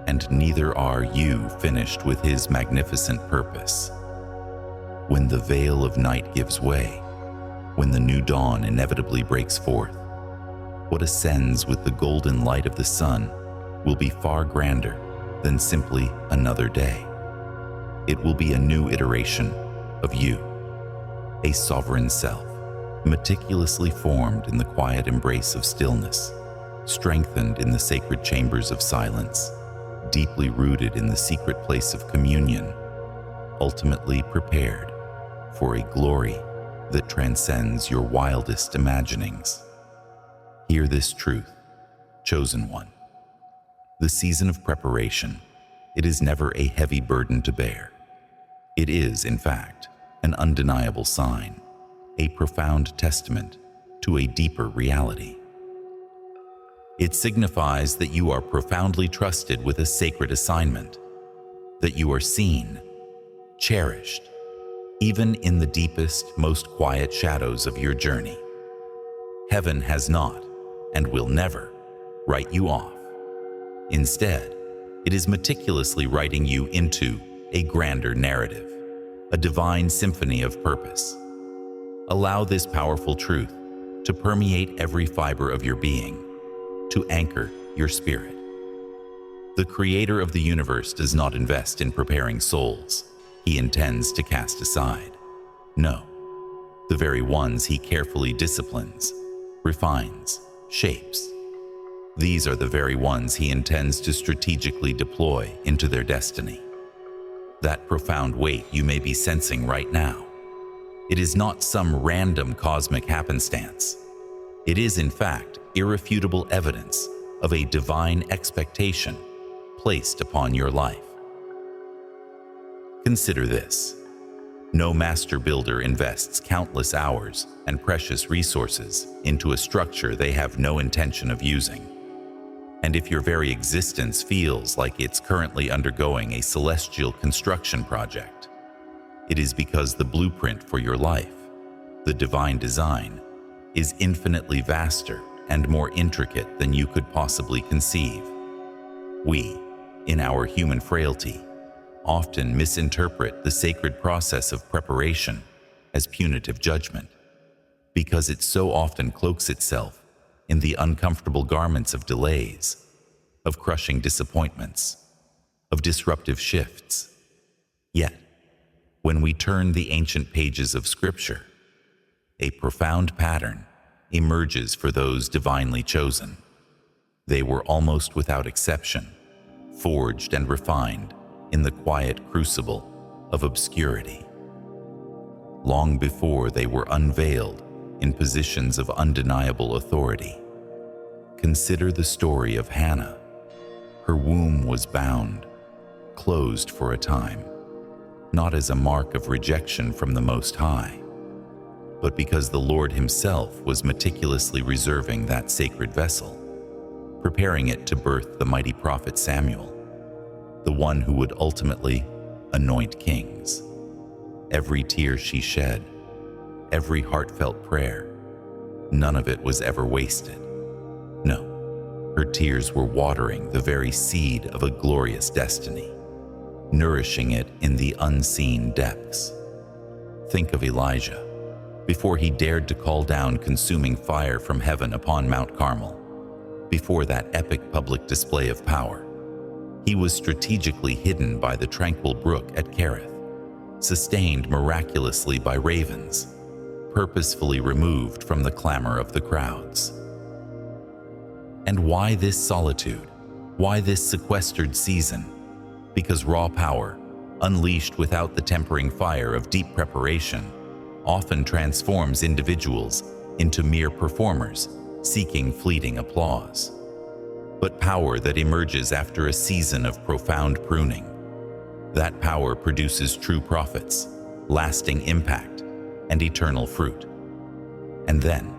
and neither are you finished with his magnificent purpose. When the veil of night gives way, when the new dawn inevitably breaks forth, what ascends with the golden light of the sun will be far grander than simply another day. It will be a new iteration of you, a sovereign self, meticulously formed in the quiet embrace of stillness, strengthened in the sacred chambers of silence, deeply rooted in the secret place of communion, ultimately prepared for a glory that transcends your wildest imaginings. Hear this truth, chosen one. The season of preparation, it is never a heavy burden to bear. It is, in fact, an undeniable sign, a profound testament to a deeper reality. It signifies that you are profoundly trusted with a sacred assignment, that you are seen, cherished, even in the deepest, most quiet shadows of your journey. Heaven has not, and will never, write you off. Instead, it is meticulously writing you into a grander narrative, a divine symphony of purpose. Allow this powerful truth to permeate every fiber of your being, to anchor your spirit. The Creator of the universe does not invest in preparing souls He intends to cast aside. No, the very ones He carefully disciplines, refines, shapes. These are the very ones He intends to strategically deploy into their destiny. That profound weight you may be sensing right now, it is not some random cosmic happenstance. It is, in fact, irrefutable evidence of a divine expectation placed upon your life. Consider this. No master builder invests countless hours and precious resources into a structure they have no intention of using. And if your very existence feels like it's currently undergoing a celestial construction project, it is because the blueprint for your life, the divine design, is infinitely vaster and more intricate than you could possibly conceive. We, in our human frailty, often misinterpret the sacred process of preparation as punitive judgment, because it so often cloaks itself in the uncomfortable garments of delays, of crushing disappointments, of disruptive shifts. Yet, when we turn the ancient pages of Scripture, a profound pattern emerges for those divinely chosen. They were almost without exception forged and refined in the quiet crucible of obscurity. Long before they were unveiled in positions of undeniable authority. Consider the story of Hannah. Her womb was bound, closed for a time, not as a mark of rejection from the Most High, but because the Lord Himself was meticulously reserving that sacred vessel, preparing it to birth the mighty prophet Samuel, the one who would ultimately anoint kings. Every tear she shed, every heartfelt prayer, none of it was ever wasted. No, her tears were watering the very seed of a glorious destiny, nourishing it in the unseen depths. Think of Elijah, before he dared to call down consuming fire from heaven upon Mount Carmel. Before that epic public display of power, he was strategically hidden by the tranquil brook at Kerith, sustained miraculously by ravens, purposefully removed from the clamor of the crowds. And why this solitude? Why this sequestered season? Because raw power, unleashed without the tempering fire of deep preparation, often transforms individuals into mere performers seeking fleeting applause. But power that emerges after a season of profound pruning, that power produces true prophets, lasting impact, and eternal fruit. And then,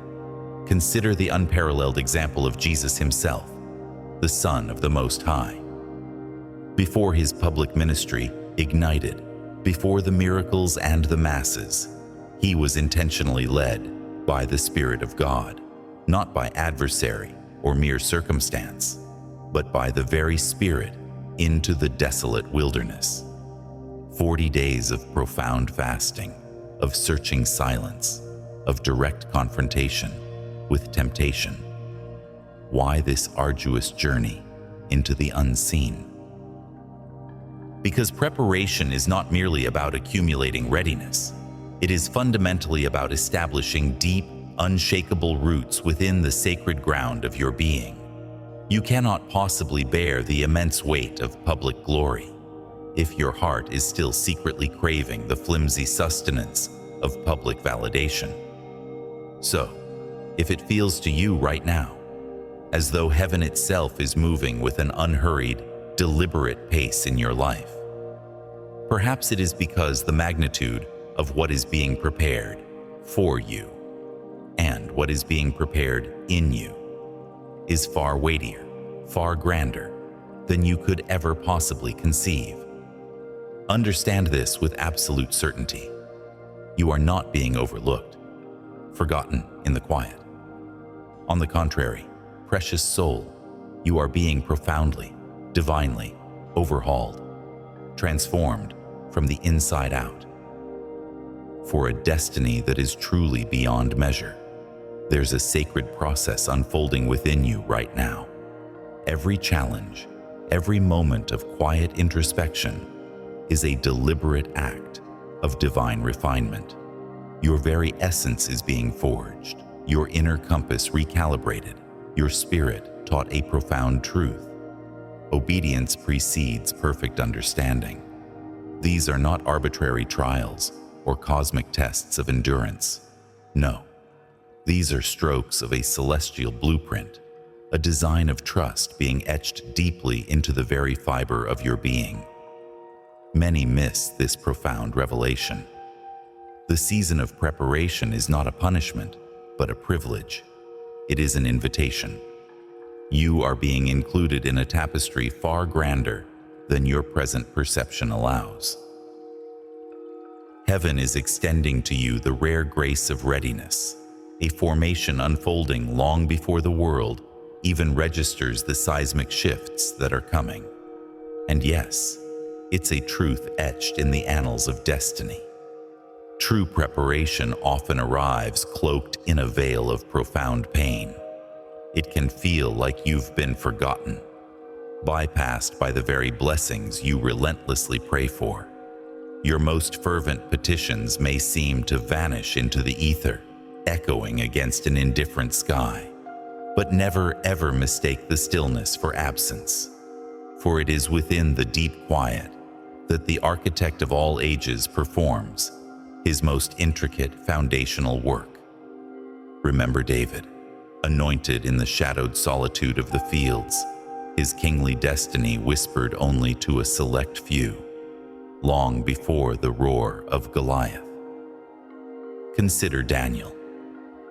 consider the unparalleled example of Jesus Himself, the Son of the Most High. Before His public ministry ignited, before the miracles and the masses, He was intentionally led by the Spirit of God, not by adversary or mere circumstance, but by the very Spirit into the desolate wilderness. 40 days of profound fasting, of searching silence, of direct confrontation with temptation. Why this arduous journey into the unseen? Because preparation is not merely about accumulating readiness. It is fundamentally about establishing deep, unshakable roots within the sacred ground of your being. You cannot possibly bear the immense weight of public glory if your heart is still secretly craving the flimsy sustenance of public validation. So, if it feels to you right now as though heaven itself is moving with an unhurried, deliberate pace in your life, perhaps it is because the magnitude of what is being prepared for you and what is being prepared in you is far weightier, far grander than you could ever possibly conceive. Understand this with absolute certainty. You are not being overlooked, forgotten in the quiet. On the contrary, precious soul, you are being profoundly, divinely, overhauled, transformed from the inside out. For a destiny that is truly beyond measure, there's a sacred process unfolding within you right now. Every challenge, every moment of quiet introspection is a deliberate act of divine refinement. Your very essence is being forged, your inner compass recalibrated, your spirit taught a profound truth. Obedience precedes perfect understanding. These are not arbitrary trials or cosmic tests of endurance. No, these are strokes of a celestial blueprint, a design of trust being etched deeply into the very fiber of your being. Many miss this profound revelation. The season of preparation is not a punishment, but a privilege. It is an invitation. You are being included in a tapestry far grander than your present perception allows. Heaven is extending to you the rare grace of readiness, a formation unfolding long before the world even registers the seismic shifts that are coming. And yes, it's a truth etched in the annals of destiny. True preparation often arrives cloaked in a veil of profound pain. It can feel like you've been forgotten, bypassed by the very blessings you relentlessly pray for. Your most fervent petitions may seem to vanish into the ether, echoing against an indifferent sky. But never ever mistake the stillness for absence, for it is within the deep quiet that the architect of all ages performs his most intricate foundational work. Remember David, anointed in the shadowed solitude of the fields, his kingly destiny whispered only to a select few, long before the roar of Goliath. Consider Daniel,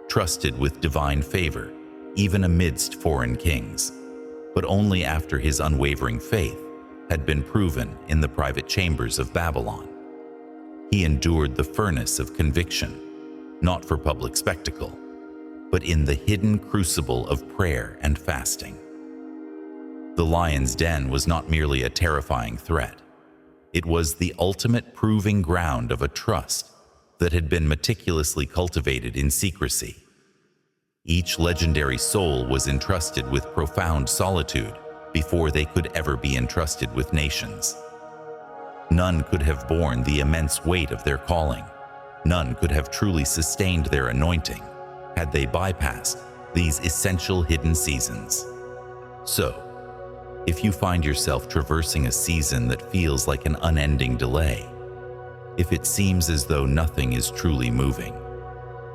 trusted with divine favor even amidst foreign kings, but only after his unwavering faith had been proven in the private chambers of Babylon. He endured the furnace of conviction, not for public spectacle, but in the hidden crucible of prayer and fasting. The lion's den was not merely a terrifying threat. It was the ultimate proving ground of a trust that had been meticulously cultivated in secrecy. Each legendary soul was entrusted with profound solitude before they could ever be entrusted with nations. None could have borne the immense weight of their calling. None could have truly sustained their anointing had they bypassed these essential hidden seasons. So, if you find yourself traversing a season that feels like an unending delay, if it seems as though nothing is truly moving,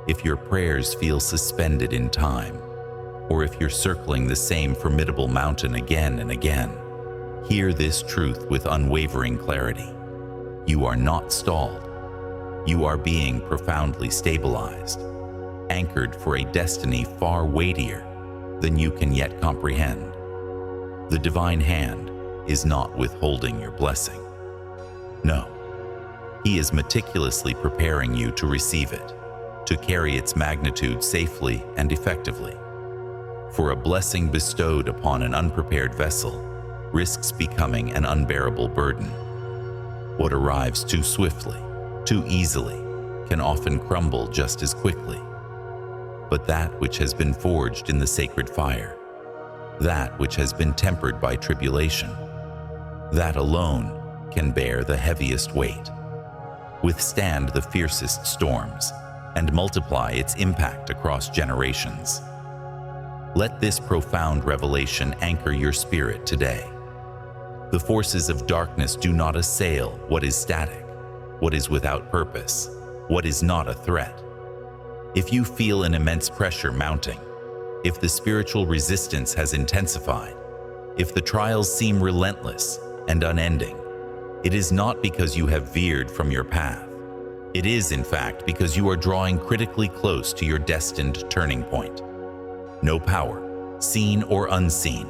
if your prayers feel suspended in time, or if you're circling the same formidable mountain again and again, hear this truth with unwavering clarity. You are not stalled. You are being profoundly stabilized, anchored for a destiny far weightier than you can yet comprehend. The divine hand is not withholding your blessing. No, He is meticulously preparing you to receive it, to carry its magnitude safely and effectively. For a blessing bestowed upon an unprepared vessel risks becoming an unbearable burden. What arrives too swiftly, too easily, can often crumble just as quickly. But that which has been forged in the sacred fire, that which has been tempered by tribulation, that alone can bear the heaviest weight, withstand the fiercest storms, and multiply its impact across generations. Let this profound revelation anchor your spirit today. The forces of darkness do not assail what is static, what is without purpose, what is not a threat. If you feel an immense pressure mounting, if the spiritual resistance has intensified, if the trials seem relentless and unending, it is not because you have veered from your path. It is, in fact, because you are drawing critically close to your destined turning point. No power, seen or unseen,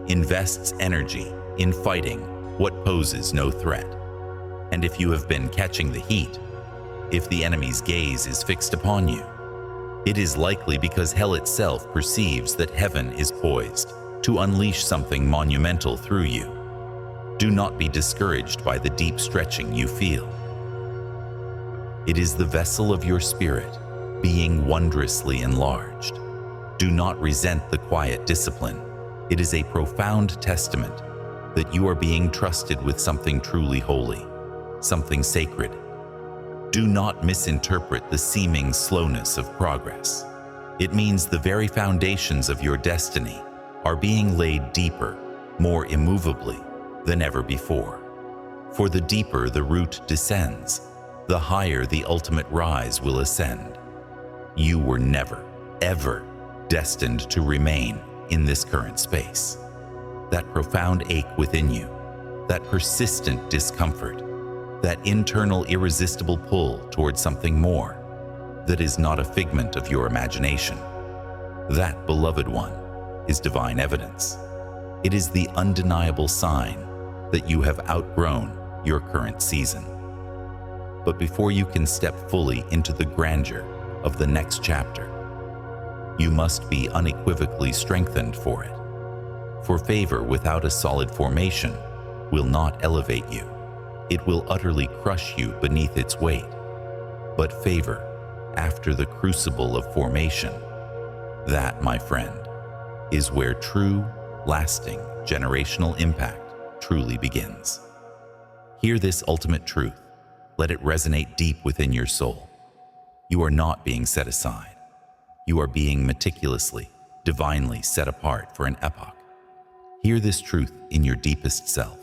invests energy in fighting what poses no threat. And if you have been catching the heat, if the enemy's gaze is fixed upon you, it is likely because hell itself perceives that heaven is poised to unleash something monumental through you. Do not be discouraged by the deep stretching you feel. It is the vessel of your spirit, being wondrously enlarged. Do not resent the quiet discipline. It is a profound testament that you are being trusted with something truly holy, something sacred. Do not misinterpret the seeming slowness of progress. It means the very foundations of your destiny are being laid deeper, more immovably than ever before. For the deeper the root descends, the higher the ultimate rise will ascend. You were never, ever destined to remain in this current space. That profound ache within you, that persistent discomfort, that internal irresistible pull towards something more, that is not a figment of your imagination. That, beloved one, is divine evidence. It is the undeniable sign that you have outgrown your current season. But before you can step fully into the grandeur of the next chapter, you must be unequivocally strengthened for it. For favor without a solid formation will not elevate you. It will utterly crush you beneath its weight. But favor, after the crucible of formation, that, my friend, is where true, lasting, generational impact truly begins. Hear this ultimate truth. Let it resonate deep within your soul. You are not being set aside. You are being meticulously, divinely set apart for an epoch. Hear this truth in your deepest self.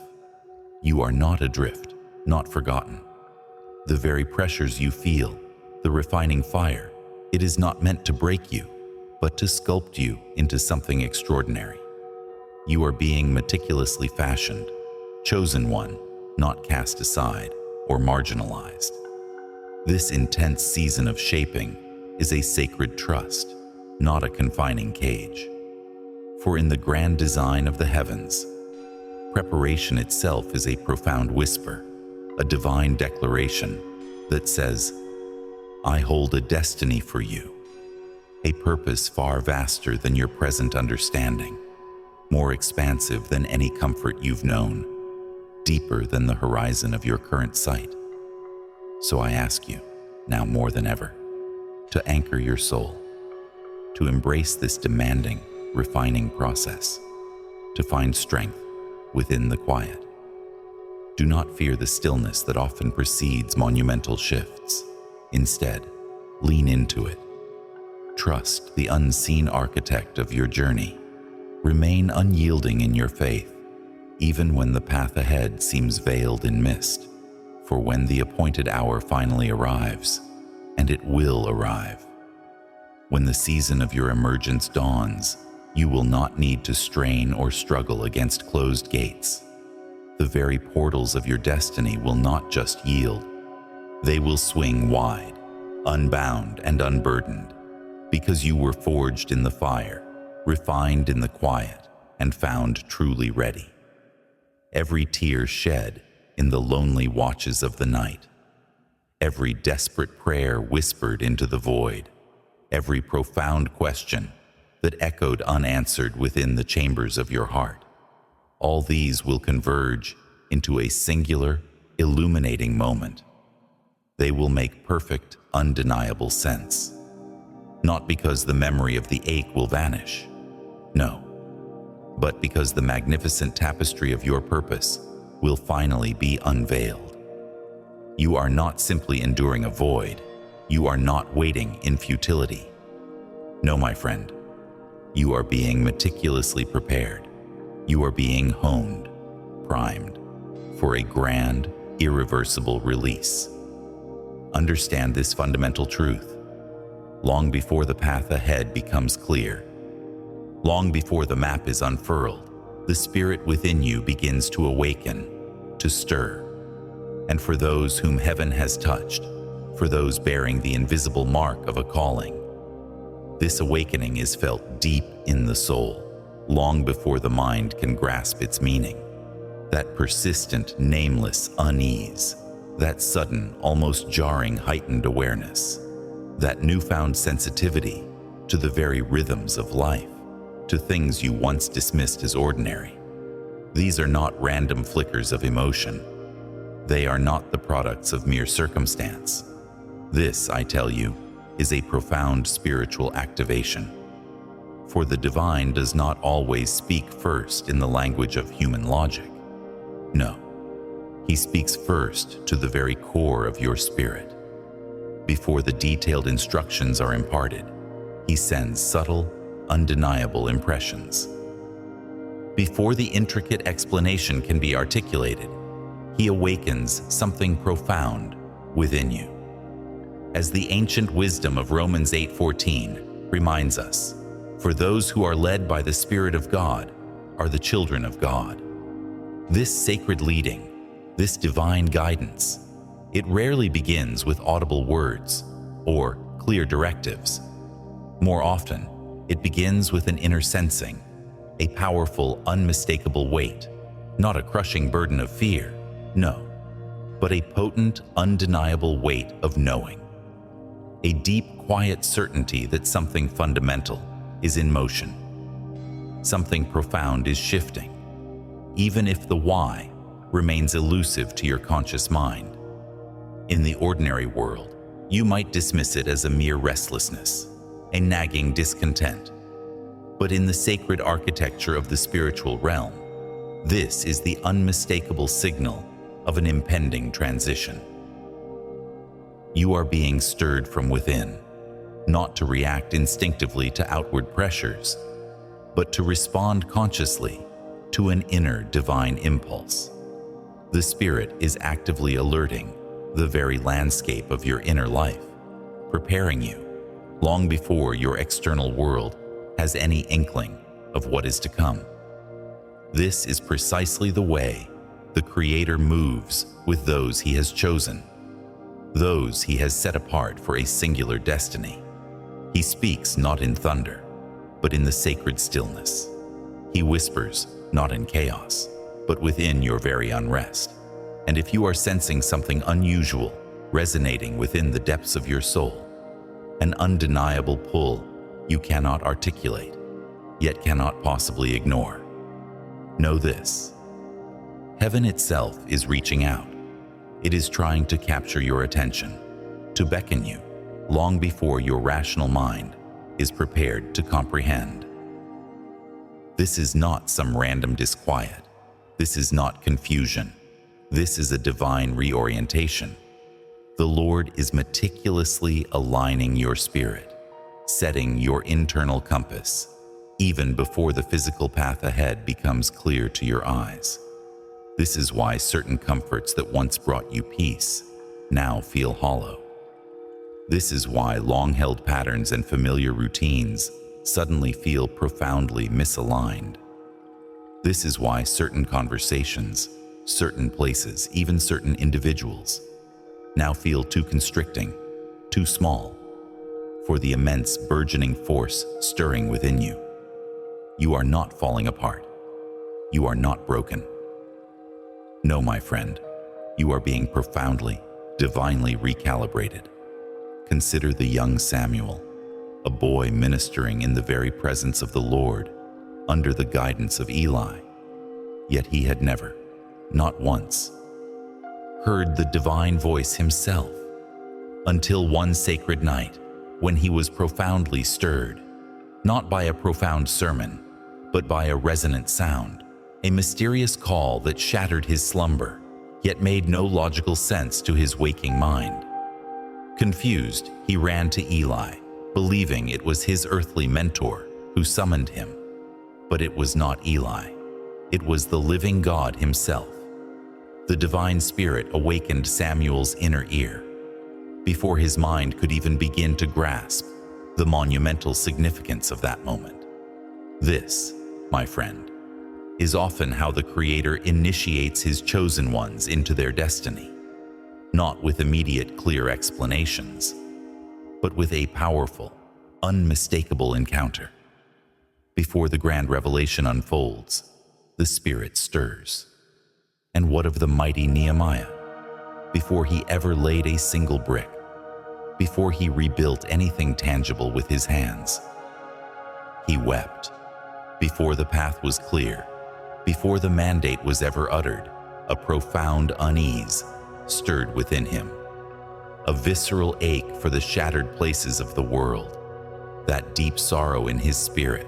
You are not adrift, not forgotten. The very pressures you feel, the refining fire, it is not meant to break you, but to sculpt you into something extraordinary. You are being meticulously fashioned, chosen one, not cast aside or marginalized. This intense season of shaping is a sacred trust, not a confining cage. For in the grand design of the heavens, preparation itself is a profound whisper, a divine declaration that says, I hold a destiny for you, a purpose far vaster than your present understanding, more expansive than any comfort you've known, deeper than the horizon of your current sight. So I ask you, now more than ever, to anchor your soul, to embrace this demanding, refining process, to find strength within the quiet. Do not fear the stillness that often precedes monumental shifts. Instead, lean into it. Trust the unseen architect of your journey. Remain unyielding in your faith, even when the path ahead seems veiled in mist. For when the appointed hour finally arrives, and it will arrive, when the season of your emergence dawns, you will not need to strain or struggle against closed gates. The very portals of your destiny will not just yield, they will swing wide, unbound and unburdened, because you were forged in the fire, refined in the quiet, and found truly ready. Every tear shed in the lonely watches of the night, every desperate prayer whispered into the void, every profound question that echoed unanswered within the chambers of your heart, all these will converge into a singular, illuminating moment. They will make perfect, undeniable sense. Not because the memory of the ache will vanish, no, but because the magnificent tapestry of your purpose will finally be unveiled. You are not simply enduring a void. You are not waiting in futility. No, my friend, you are being meticulously prepared. You are being honed, primed for a grand, irreversible release. Understand this fundamental truth. Long before the path ahead becomes clear, long before the map is unfurled, the spirit within you begins to awaken, to stir. And for those whom heaven has touched, for those bearing the invisible mark of a calling, this awakening is felt deep in the soul, long before the mind can grasp its meaning. That persistent, nameless unease, that sudden, almost jarring heightened awareness, that newfound sensitivity to the very rhythms of life, to things you once dismissed as ordinary. These are not random flickers of emotion. They are not the products of mere circumstance. This, I tell you, is a profound spiritual activation. For the divine does not always speak first in the language of human logic. No, he speaks first to the very core of your spirit. Before the detailed instructions are imparted, he sends subtle, undeniable impressions. Before the intricate explanation can be articulated, he awakens something profound within you. As the ancient wisdom of Romans 8:14 reminds us, for those who are led by the Spirit of God are the children of God. This sacred leading, this divine guidance, it rarely begins with audible words or clear directives. More often, it begins with an inner sensing, a powerful, unmistakable weight, not a crushing burden of fear, no, but a potent, undeniable weight of knowing. A deep, quiet certainty that something fundamental is in motion. Something profound is shifting, even if the why remains elusive to your conscious mind. In the ordinary world, you might dismiss it as a mere restlessness, a nagging discontent. But in the sacred architecture of the spiritual realm, this is the unmistakable signal of an impending transition. You are being stirred from within, not to react instinctively to outward pressures, but to respond consciously to an inner divine impulse. The Spirit is actively alerting the very landscape of your inner life, preparing you long before your external world has any inkling of what is to come. This is precisely the way the Creator moves with those He has chosen, those He has set apart for a singular destiny. He speaks not in thunder, but in the sacred stillness. He whispers not in chaos, but within your very unrest. And if you are sensing something unusual resonating within the depths of your soul, an undeniable pull you cannot articulate, yet cannot possibly ignore, know this: heaven itself is reaching out. It is trying to capture your attention, to beckon you long before your rational mind is prepared to comprehend. This is not some random disquiet. This is not confusion. This is a divine reorientation. The Lord is meticulously aligning your spirit, setting your internal compass, even before the physical path ahead becomes clear to your eyes. This is why certain comforts that once brought you peace now feel hollow. This is why long-held patterns and familiar routines suddenly feel profoundly misaligned. This is why certain conversations, certain places, even certain individuals now feel too constricting, too small, for the immense burgeoning force stirring within you. You are not falling apart. You are not broken. No, my friend, you are being profoundly, divinely recalibrated. Consider the young Samuel, a boy ministering in the very presence of the Lord, under the guidance of Eli. Yet he had never, not once, heard the divine voice himself, until one sacred night when he was profoundly stirred, not by a profound sermon, but by a resonant sound, a mysterious call that shattered his slumber, yet made no logical sense to his waking mind. Confused, he ran to Eli, believing it was his earthly mentor who summoned him. But it was not Eli. It was the living God himself. The divine Spirit awakened Samuel's inner ear, before his mind could even begin to grasp the monumental significance of that moment. This, my friend, is often how the Creator initiates His chosen ones into their destiny, not with immediate clear explanations, but with a powerful, unmistakable encounter. Before the grand revelation unfolds, the Spirit stirs. And what of the mighty Nehemiah? Before he ever laid a single brick, before he rebuilt anything tangible with his hands, he wept. Before the path was clear, Before the mandate was ever uttered, a profound unease stirred within him, a visceral ache for the shattered places of the world, that deep sorrow in his spirit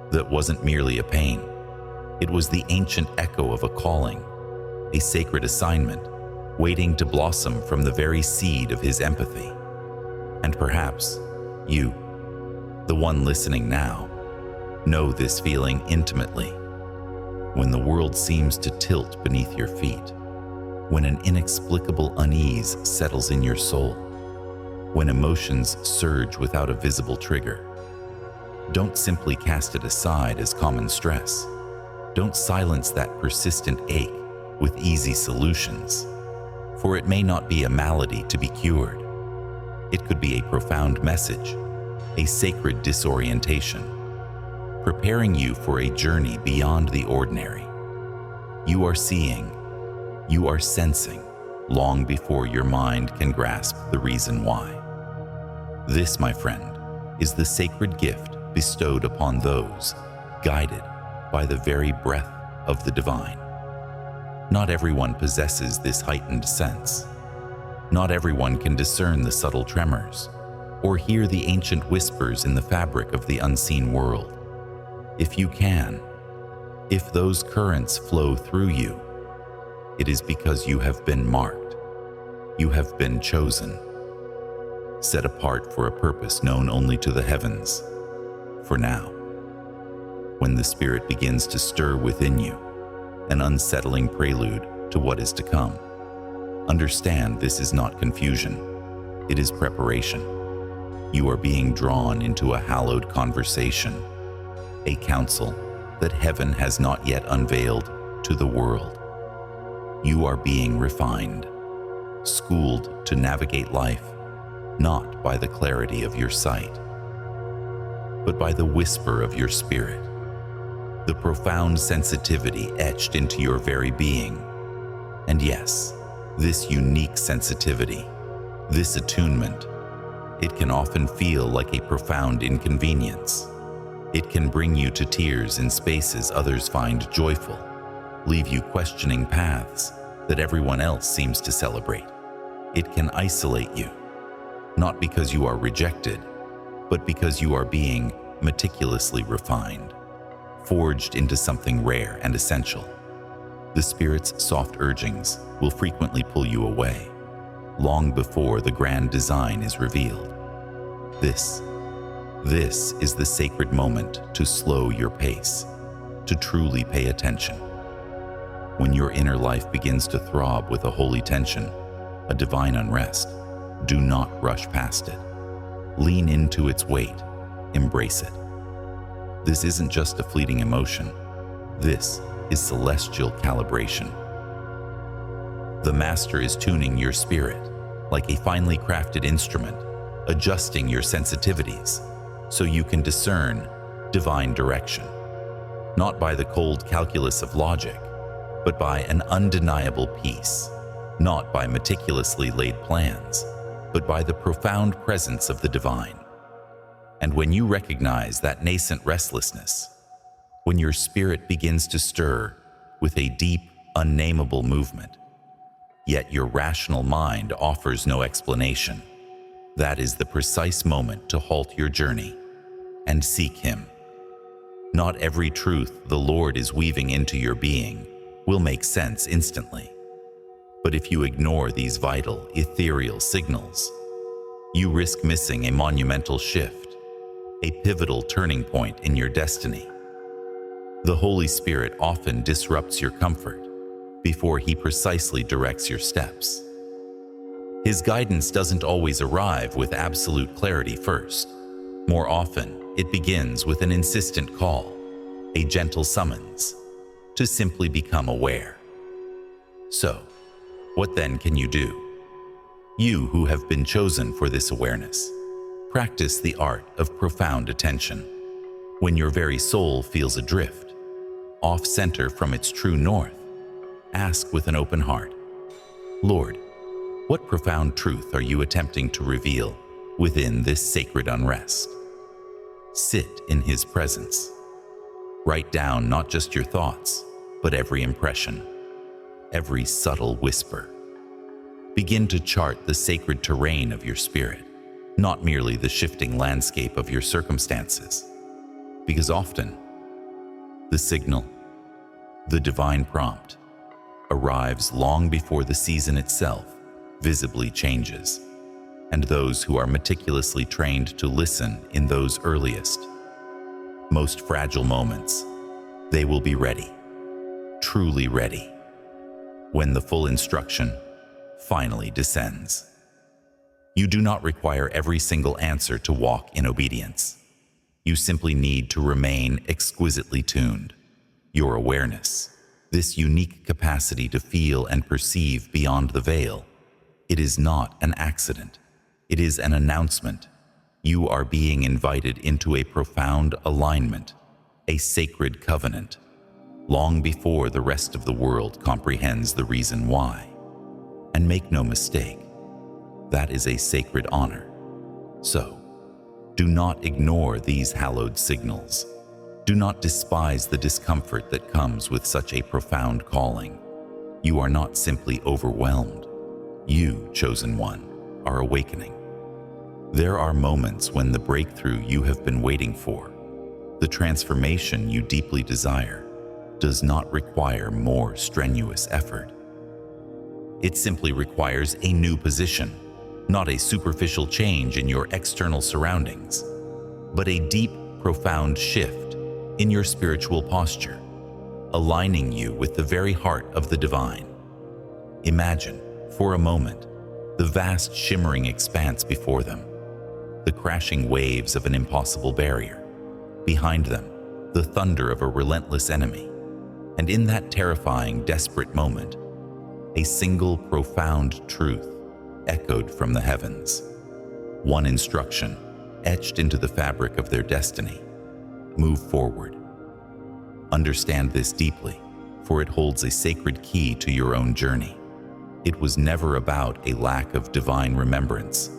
that wasn't merely a pain. It was the ancient echo of a calling, a sacred assignment, waiting to blossom from the very seed of his empathy. And perhaps you, the one listening now, know this feeling intimately. When the world seems to tilt beneath your feet, when an inexplicable unease settles in your soul, when emotions surge without a visible trigger, don't simply cast it aside as common stress. Don't silence that persistent ache with easy solutions, for it may not be a malady to be cured. It could be a profound message, a sacred disorientation, preparing you for a journey beyond the ordinary. You are seeing, you are sensing, long before your mind can grasp the reason why. This, my friend, is the sacred gift bestowed upon those guided by the very breath of the divine. Not everyone possesses this heightened sense. Not everyone can discern the subtle tremors or hear the ancient whispers in the fabric of the unseen world. If you can, if those currents flow through you, it is because you have been marked. You have been chosen, set apart for a purpose known only to the heavens. For now, when the Spirit begins to stir within you, an unsettling prelude to what is to come, understand this is not confusion, it is preparation. You are being drawn into a hallowed conversation, a counsel that heaven has not yet unveiled to the world. You are being refined, schooled to navigate life, not by the clarity of your sight, but by the whisper of your spirit, the profound sensitivity etched into your very being. And yes, this unique sensitivity, this attunement, it can often feel like a profound inconvenience. It can bring you to tears in spaces others find joyful, leave you questioning paths that everyone else seems to celebrate. It can isolate you, not because you are rejected, but because you are being meticulously refined, forged into something rare and essential. The Spirit's soft urgings will frequently pull you away, long before the grand design is revealed. This is the sacred moment to slow your pace, to truly pay attention. When your inner life begins to throb with a holy tension, a divine unrest, do not rush past it. Lean into its weight, embrace it. This isn't just a fleeting emotion. This is celestial calibration. The Master is tuning your spirit like a finely crafted instrument, adjusting your sensitivities so you can discern divine direction, not by the cold calculus of logic, but by an undeniable peace, not by meticulously laid plans, but by the profound presence of the divine. And when you recognize that nascent restlessness, when your spirit begins to stir with a deep, unnameable movement, yet your rational mind offers no explanation, that is the precise moment to halt your journey and seek Him. Not every truth the Lord is weaving into your being will make sense instantly. But if you ignore these vital, ethereal signals, you risk missing a monumental shift, a pivotal turning point in your destiny. The Holy Spirit often disrupts your comfort before He precisely directs your steps. His guidance doesn't always arrive with absolute clarity first. More often, it begins with an insistent call, a gentle summons, to simply become aware. So, what then can you do? You who have been chosen for this awareness, practice the art of profound attention. When your very soul feels adrift, off center from its true north, ask with an open heart, Lord, what profound truth are you attempting to reveal within this sacred unrest? Sit in His presence. Write down not just your thoughts, but every impression, every subtle whisper. Begin to chart the sacred terrain of your spirit, not merely the shifting landscape of your circumstances. Because often, the signal, the divine prompt, arrives long before the season itself visibly changes, and those who are meticulously trained to listen in those earliest, most fragile moments, they will be ready, truly ready, when the full instruction finally descends. You do not require every single answer to walk in obedience. You simply need to remain exquisitely tuned. Your awareness, this unique capacity to feel and perceive beyond the veil, it is not an accident. It is an announcement. You are being invited into a profound alignment, a sacred covenant, long before the rest of the world comprehends the reason why. And make no mistake, that is a sacred honor. So, do not ignore these hallowed signals. Do not despise the discomfort that comes with such a profound calling. You are not simply overwhelmed. You, chosen one, are awakening. There are moments when the breakthrough you have been waiting for, the transformation you deeply desire, does not require more strenuous effort. It simply requires a new position, not a superficial change in your external surroundings, but a deep, profound shift in your spiritual posture, aligning you with the very heart of the divine. Imagine, for a moment, the vast shimmering expanse before them, the crashing waves of an impossible barrier, behind them, the thunder of a relentless enemy, and in that terrifying, desperate moment, a single profound truth echoed from the heavens. One instruction etched into the fabric of their destiny: move forward. Understand this deeply, for it holds a sacred key to your own journey. It was never about a lack of divine remembrance,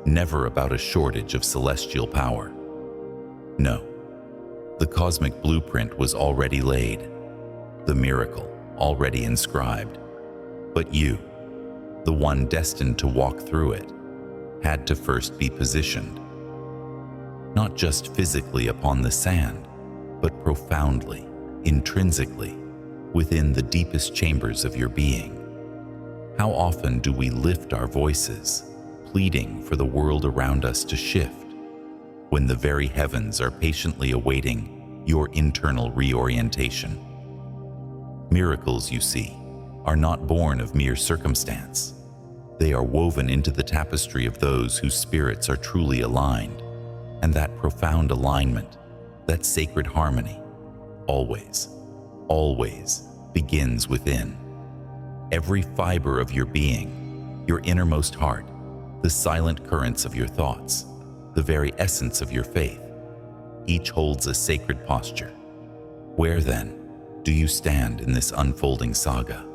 never about a shortage of celestial power. No, the cosmic blueprint was already laid, the miracle already inscribed. But you, the one destined to walk through it, had to first be positioned, not just physically upon the sand, but profoundly, intrinsically, within the deepest chambers of your being. How often do we lift our voices, pleading for the world around us to shift, when the very heavens are patiently awaiting your internal reorientation? Miracles, you see, are not born of mere circumstance. They are woven into the tapestry of those whose spirits are truly aligned, and that profound alignment, that sacred harmony, always, always begins within. Every fiber of your being, your innermost heart, the silent currents of your thoughts, the very essence of your faith, each holds a sacred posture. Where then do you stand in this unfolding saga?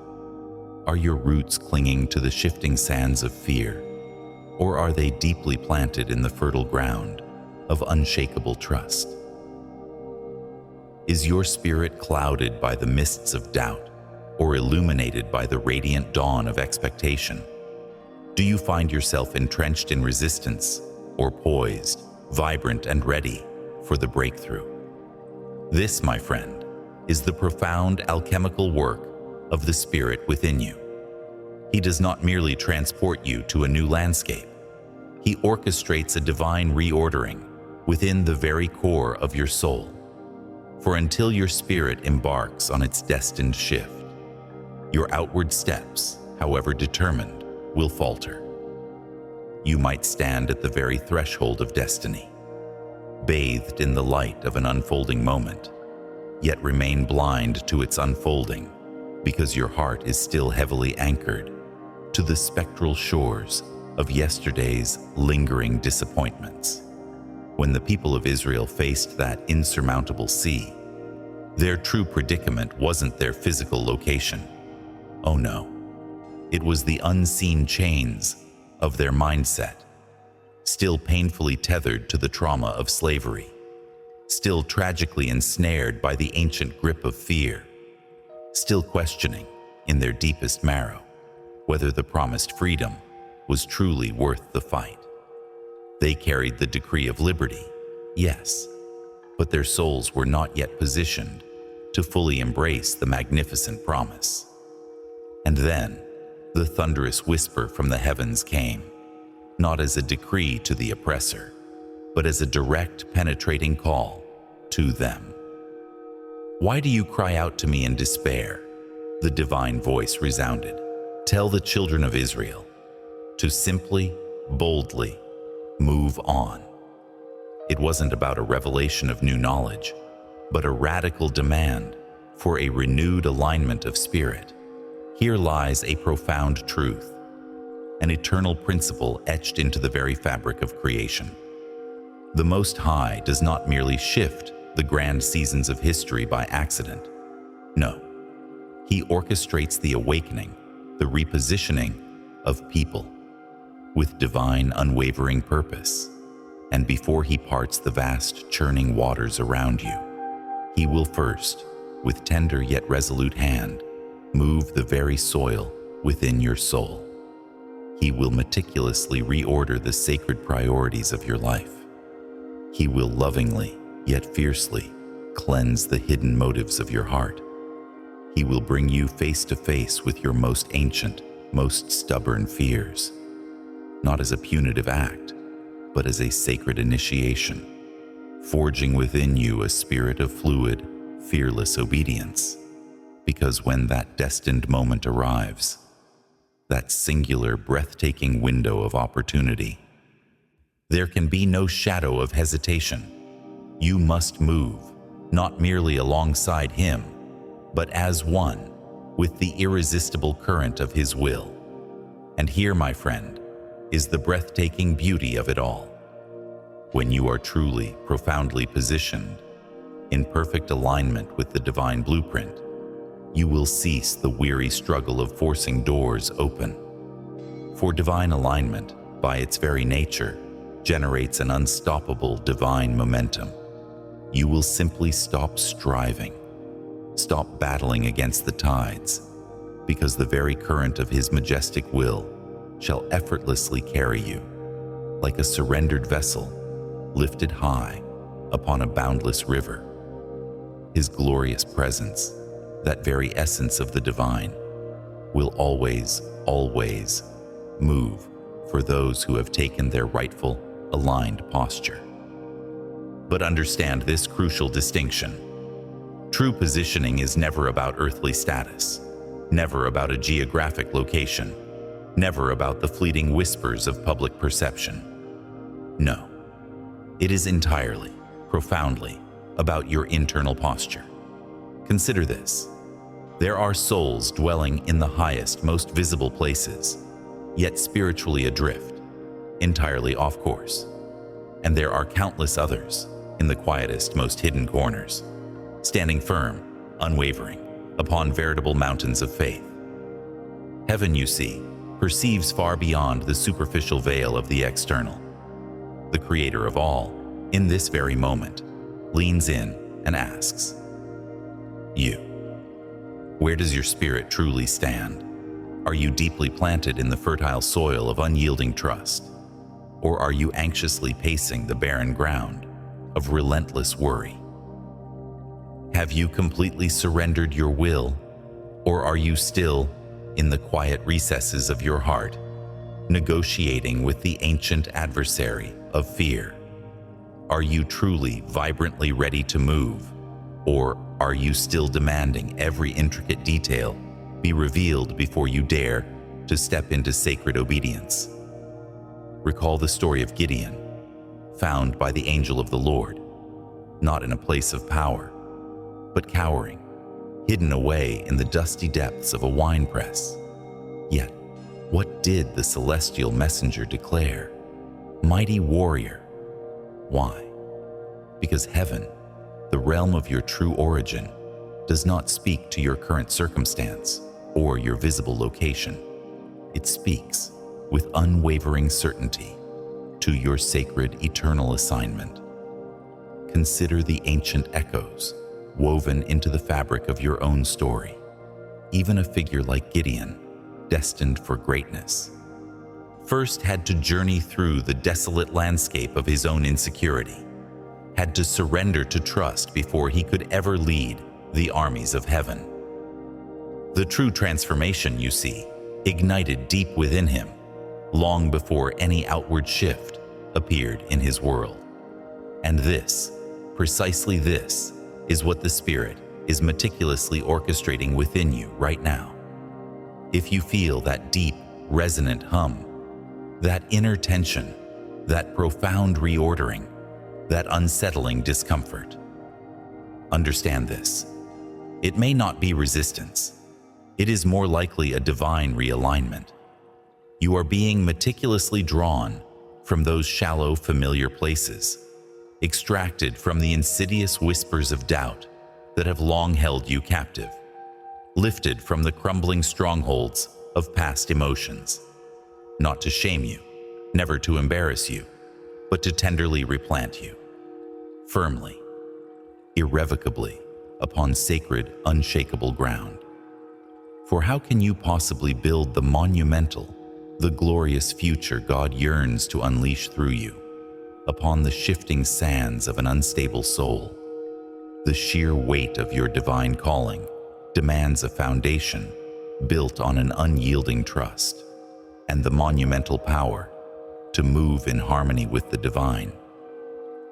Are your roots clinging to the shifting sands of fear, or are they deeply planted in the fertile ground of unshakable trust? Is your spirit clouded by the mists of doubt, or illuminated by the radiant dawn of expectation? Do you find yourself entrenched in resistance, or poised, vibrant and ready for the breakthrough? This, my friend, is the profound alchemical work of the Spirit within you. He does not merely transport you to a new landscape. He orchestrates a divine reordering within the very core of your soul. For until your spirit embarks on its destined shift, your outward steps, however determined, will falter. You might stand at the very threshold of destiny, bathed in the light of an unfolding moment, yet remain blind to its unfolding because your heart is still heavily anchored to the spectral shores of yesterday's lingering disappointments. When the people of Israel faced that insurmountable sea, their true predicament wasn't their physical location. Oh no, it was the unseen chains of their mindset, still painfully tethered to the trauma of slavery, still tragically ensnared by the ancient grip of fear. still questioning, in their deepest marrow, whether the promised freedom was truly worth the fight. They carried the decree of liberty, yes, but their souls were not yet positioned to fully embrace the magnificent promise. And then, the thunderous whisper from the heavens came, not as a decree to the oppressor, but as a direct, penetrating call to them. "Why do you cry out to me in despair?" The divine voice resounded. "Tell the children of Israel to simply, boldly move on." It wasn't about a revelation of new knowledge, but a radical demand for a renewed alignment of spirit. Here lies a profound truth, an eternal principle etched into the very fabric of creation. The Most High does not merely shift the grand seasons of history by accident. No, He orchestrates the awakening, the repositioning of people with divine, unwavering purpose. And before He parts the vast, churning waters around you, He will first, with tender yet resolute hand, move the very soil within your soul. He will meticulously reorder the sacred priorities of your life. He will lovingly, yet fiercely, cleanse the hidden motives of your heart. He will bring you face to face with your most ancient, most stubborn fears, not as a punitive act, but as a sacred initiation, forging within you a spirit of fluid, fearless obedience. Because when that destined moment arrives, that singular, breathtaking window of opportunity, there can be no shadow of hesitation. You must move, not merely alongside Him, but as one with the irresistible current of His will. And here, my friend, is the breathtaking beauty of it all. When you are truly, profoundly positioned, in perfect alignment with the divine blueprint, you will cease the weary struggle of forcing doors open. For divine alignment, by its very nature, generates an unstoppable divine momentum. You will simply stop striving, stop battling against the tides, because the very current of His majestic will shall effortlessly carry you, like a surrendered vessel, lifted high upon a boundless river. His glorious presence, that very essence of the divine, will always, always move for those who have taken their rightful, aligned posture. But understand this crucial distinction. True positioning is never about earthly status, never about a geographic location, never about the fleeting whispers of public perception. No, it is entirely, profoundly about your internal posture. Consider this. There are souls dwelling in the highest, most visible places, yet spiritually adrift, entirely off course. And there are countless others in the quietest, most hidden corners, standing firm, unwavering, upon veritable mountains of faith. Heaven, you see, perceives far beyond the superficial veil of the external. The Creator of all, in this very moment, leans in and asks, "You, where does your spirit truly stand? Are you deeply planted in the fertile soil of unyielding trust? Or are you anxiously pacing the barren ground of relentless worry? Have you completely surrendered your will, or are you still, in the quiet recesses of your heart, negotiating with the ancient adversary of fear? Are you truly, vibrantly ready to move, or are you still demanding every intricate detail be revealed before you dare to step into sacred obedience?" Recall the story of Gideon, found by the angel of the Lord, not in a place of power, but cowering, hidden away in the dusty depths of a winepress. Yet, what did the celestial messenger declare? "Mighty warrior." Why? Because heaven, the realm of your true origin, does not speak to your current circumstance or your visible location. It speaks with unwavering certainty to your sacred eternal assignment. Consider the ancient echoes woven into the fabric of your own story. Even a figure like Gideon, destined for greatness, first had to journey through the desolate landscape of his own insecurity, had to surrender to trust before he could ever lead the armies of heaven. The true transformation, you see, ignited deep within him, long before any outward shift appeared in his world. And this, precisely this, is what the Spirit is meticulously orchestrating within you right now. If you feel that deep, resonant hum, that inner tension, that profound reordering, that unsettling discomfort, understand this. It may not be resistance. It is more likely a divine realignment. You are being meticulously drawn from those shallow, familiar places, extracted from the insidious whispers of doubt that have long held you captive, lifted from the crumbling strongholds of past emotions, not to shame you, never to embarrass you, but to tenderly replant you, firmly, irrevocably, upon sacred, unshakable ground. For how can you possibly build the monumental, the glorious future God yearns to unleash through you, upon the shifting sands of an unstable soul? The sheer weight of your divine calling demands a foundation built on an unyielding trust, and the monumental power to move in harmony with the divine.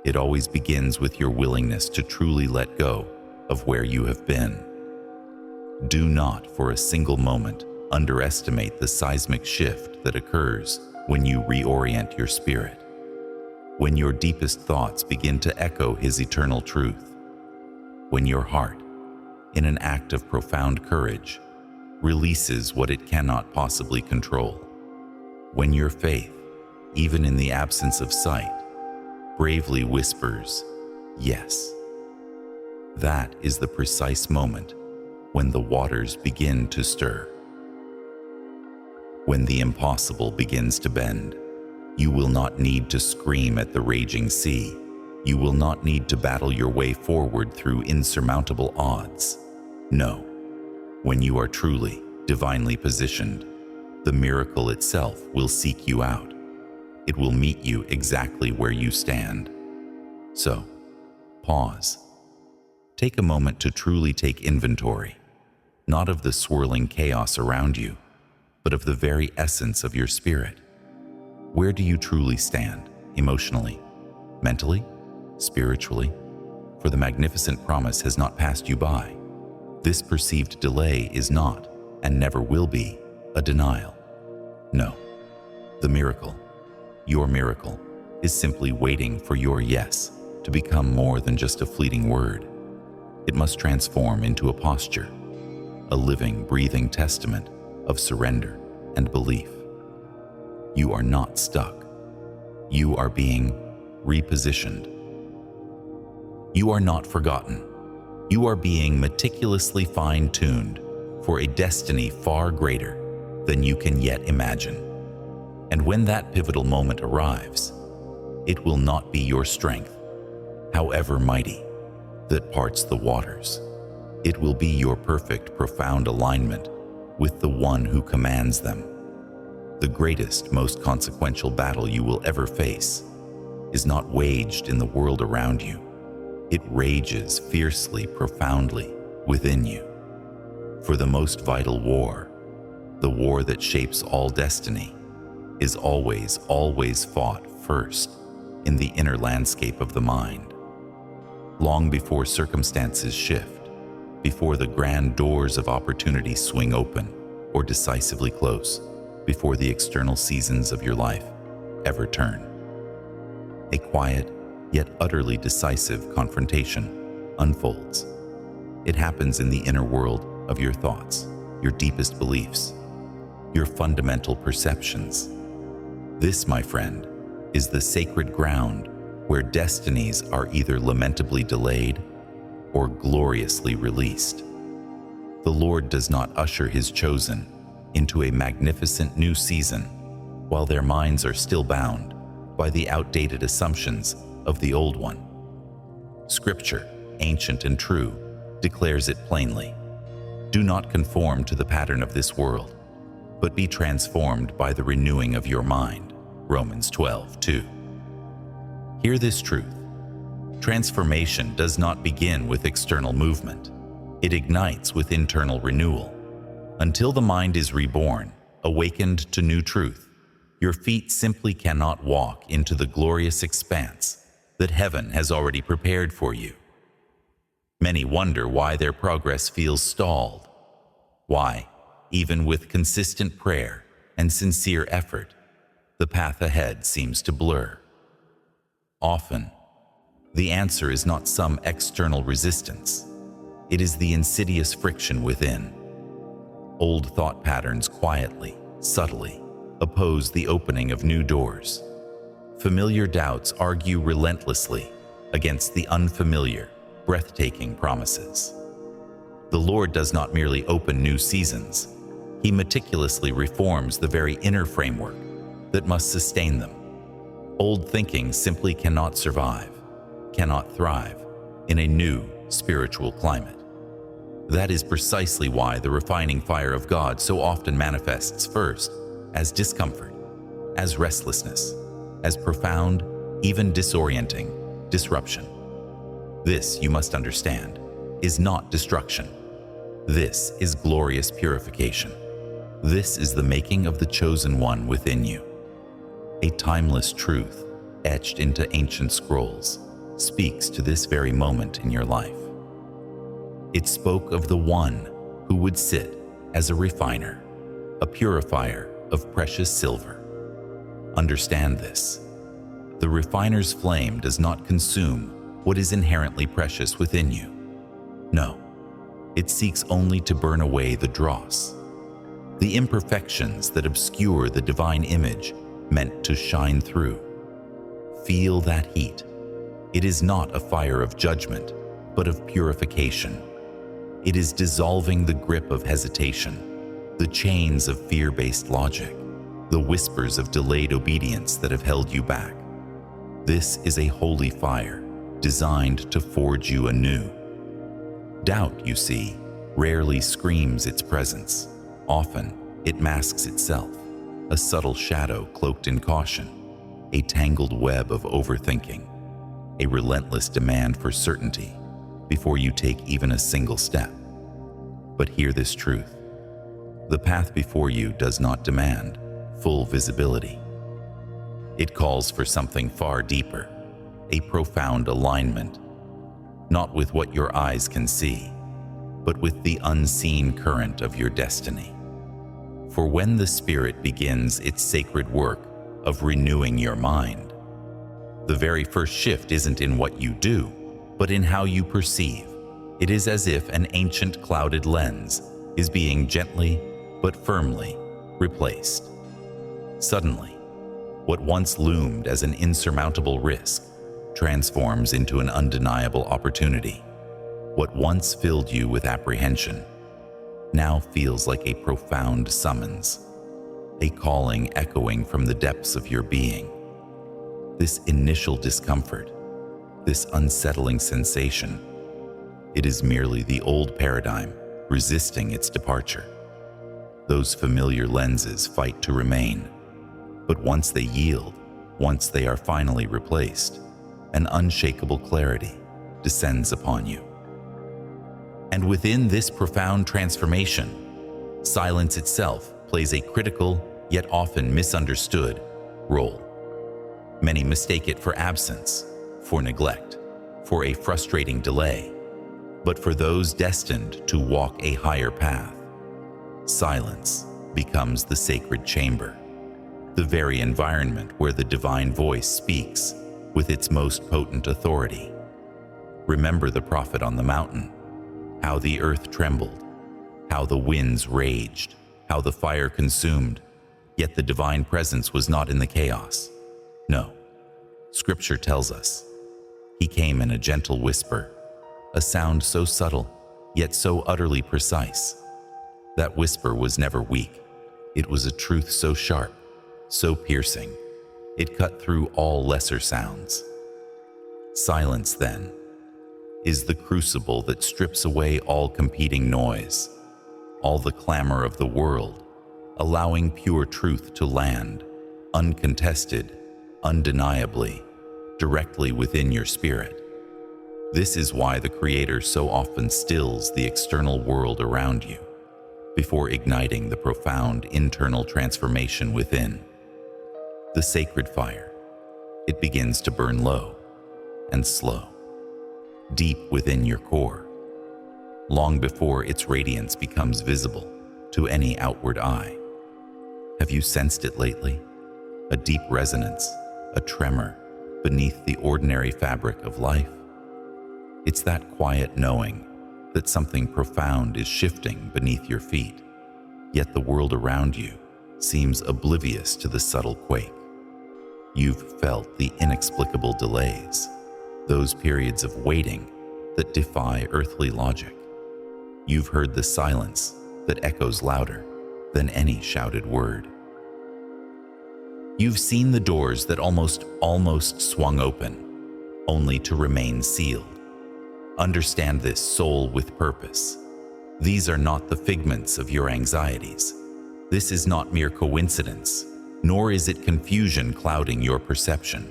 It always begins with your willingness to truly let go of where you have been. Do not for a single moment underestimate the seismic shift that occurs when you reorient your spirit, when your deepest thoughts begin to echo His eternal truth, when your heart, in an act of profound courage, releases what it cannot possibly control, when your faith, even in the absence of sight, bravely whispers, yes. That is the precise moment when the waters begin to stir. When the impossible begins to bend, you will not need to scream at the raging sea. You will not need to battle your way forward through insurmountable odds. No, when you are truly, divinely positioned, the miracle itself will seek you out. It will meet you exactly where you stand. So, pause. Take a moment to truly take inventory, not of the swirling chaos around you, but of the very essence of your spirit. Where do you truly stand, emotionally, mentally, spiritually? For the magnificent promise has not passed you by. This perceived delay is not, and never will be, a denial. No, the miracle, your miracle, is simply waiting for your yes to become more than just a fleeting word. It must transform into a posture, a living, breathing testament of surrender and belief. You are not stuck. You are being repositioned. You are not forgotten. You are being meticulously fine-tuned for a destiny far greater than you can yet imagine. And when that pivotal moment arrives, it will not be your strength, however mighty, that parts the waters. It will be your perfect, profound alignment with the one who commands them. The greatest, most consequential battle you will ever face is not waged in the world around you. It rages fiercely, profoundly within you. For the most vital war, the war that shapes all destiny, is always, always fought first in the inner landscape of the mind. Long before circumstances shift, before the grand doors of opportunity swing open or decisively close, before the external seasons of your life ever turn. A quiet, yet utterly decisive confrontation unfolds. It happens in the inner world of your thoughts, your deepest beliefs, your fundamental perceptions. This, my friend, is the sacred ground where destinies are either lamentably delayed or gloriously released. The Lord does not usher His chosen into a magnificent new season while their minds are still bound by the outdated assumptions of the old one. Scripture, ancient and true, declares it plainly. Do not conform to the pattern of this world, but be transformed by the renewing of your mind. Romans 12:2. Hear this truth. Transformation does not begin with external movement. It ignites with internal renewal. Until the mind is reborn, awakened to new truth, your feet simply cannot walk into the glorious expanse that heaven has already prepared for you. Many wonder why their progress feels stalled. Why, even with consistent prayer and sincere effort, the path ahead seems to blur. Often, the answer is not some external resistance. It is the insidious friction within. Old thought patterns quietly, subtly, oppose the opening of new doors. Familiar doubts argue relentlessly against the unfamiliar, breathtaking promises. The Lord does not merely open new seasons. He meticulously reforms the very inner framework that must sustain them. Old thinking simply cannot survive, cannot thrive in a new spiritual climate. That is precisely why the refining fire of God so often manifests first as discomfort, as restlessness, as profound, even disorienting, disruption. This, you must understand, is not destruction. This is glorious purification. This is the making of the chosen one within you. A timeless truth, etched into ancient scrolls, speaks to this very moment in your life. It spoke of the one who would sit as a refiner, a purifier of precious silver. Understand this. The refiner's flame does not consume what is inherently precious within you. No, it seeks only to burn away the dross, the imperfections that obscure the divine image meant to shine through. Feel that heat. It is not a fire of judgment, but of purification. It is dissolving the grip of hesitation, the chains of fear-based logic, the whispers of delayed obedience that have held you back. This is a holy fire designed to forge you anew. Doubt, you see, rarely screams its presence. Often, it masks itself, a subtle shadow cloaked in caution, a tangled web of overthinking, a relentless demand for certainty before you take even a single step. But hear this truth. The path before you does not demand full visibility. It calls for something far deeper, a profound alignment, not with what your eyes can see, but with the unseen current of your destiny. For when the Spirit begins its sacred work of renewing your mind, the very first shift isn't in what you do, but in how you perceive. It is as if an ancient clouded lens is being gently but firmly replaced. Suddenly, what once loomed as an insurmountable risk transforms into an undeniable opportunity. What once filled you with apprehension now feels like a profound summons, a calling echoing from the depths of your being. This initial discomfort, this unsettling sensation, it is merely the old paradigm resisting its departure. Those familiar lenses fight to remain, but once they yield, once they are finally replaced, an unshakable clarity descends upon you. And within this profound transformation, silence itself plays a critical, yet often misunderstood, role. Many mistake it for absence, for neglect, for a frustrating delay. But for those destined to walk a higher path, silence becomes the sacred chamber, the very environment where the divine voice speaks with its most potent authority. Remember the prophet on the mountain, how the earth trembled, how the winds raged, how the fire consumed, yet the divine presence was not in the chaos. No, Scripture tells us, he came in a gentle whisper, a sound so subtle, yet so utterly precise. That whisper was never weak. It was a truth so sharp, so piercing, it cut through all lesser sounds. Silence, then, is the crucible that strips away all competing noise, all the clamor of the world, allowing pure truth to land, uncontested, undeniably, directly within your spirit. This is why the Creator so often stills the external world around you before igniting the profound internal transformation within. The sacred fire, it begins to burn low and slow, deep within your core, long before its radiance becomes visible to any outward eye. Have you sensed it lately? A deep resonance, a tremor beneath the ordinary fabric of life? It's that quiet knowing that something profound is shifting beneath your feet, yet the world around you seems oblivious to the subtle quake. You've felt the inexplicable delays, those periods of waiting that defy earthly logic. You've heard the silence that echoes louder than any shouted word. You've seen the doors that almost swung open, only to remain sealed. Understand this, soul with purpose. These are not the figments of your anxieties. This is not mere coincidence, nor is it confusion clouding your perception.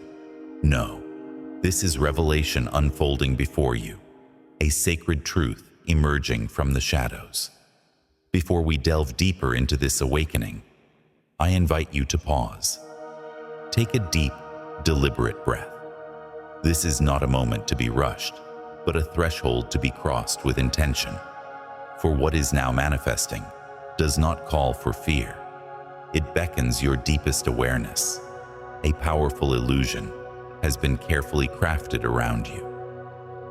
No, this is revelation unfolding before you, a sacred truth emerging from the shadows. Before we delve deeper into this awakening, I invite you to pause. Take a deep, deliberate breath. This is not a moment to be rushed, but a threshold to be crossed with intention. For what is now manifesting does not call for fear. It beckons your deepest awareness. A powerful illusion has been carefully crafted around you.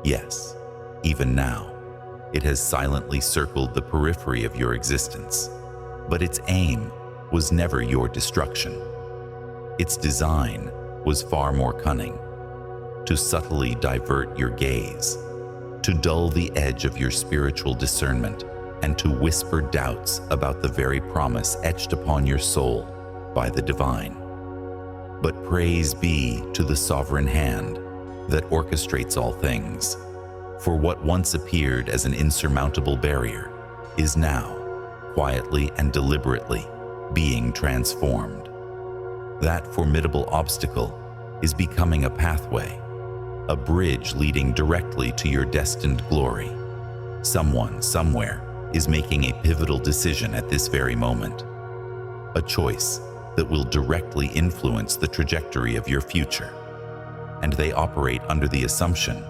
Yes, even now, it has silently circled the periphery of your existence, but its aim was never your destruction. Its design was far more cunning, to subtly divert your gaze, to dull the edge of your spiritual discernment, and to whisper doubts about the very promise etched upon your soul by the divine. But praise be to the sovereign hand that orchestrates all things, for what once appeared as an insurmountable barrier is now, quietly and deliberately, being transformed. That formidable obstacle is becoming a pathway, a bridge leading directly to your destined glory. Someone, somewhere, is making a pivotal decision at this very moment. A choice that will directly influence the trajectory of your future. And they operate under the assumption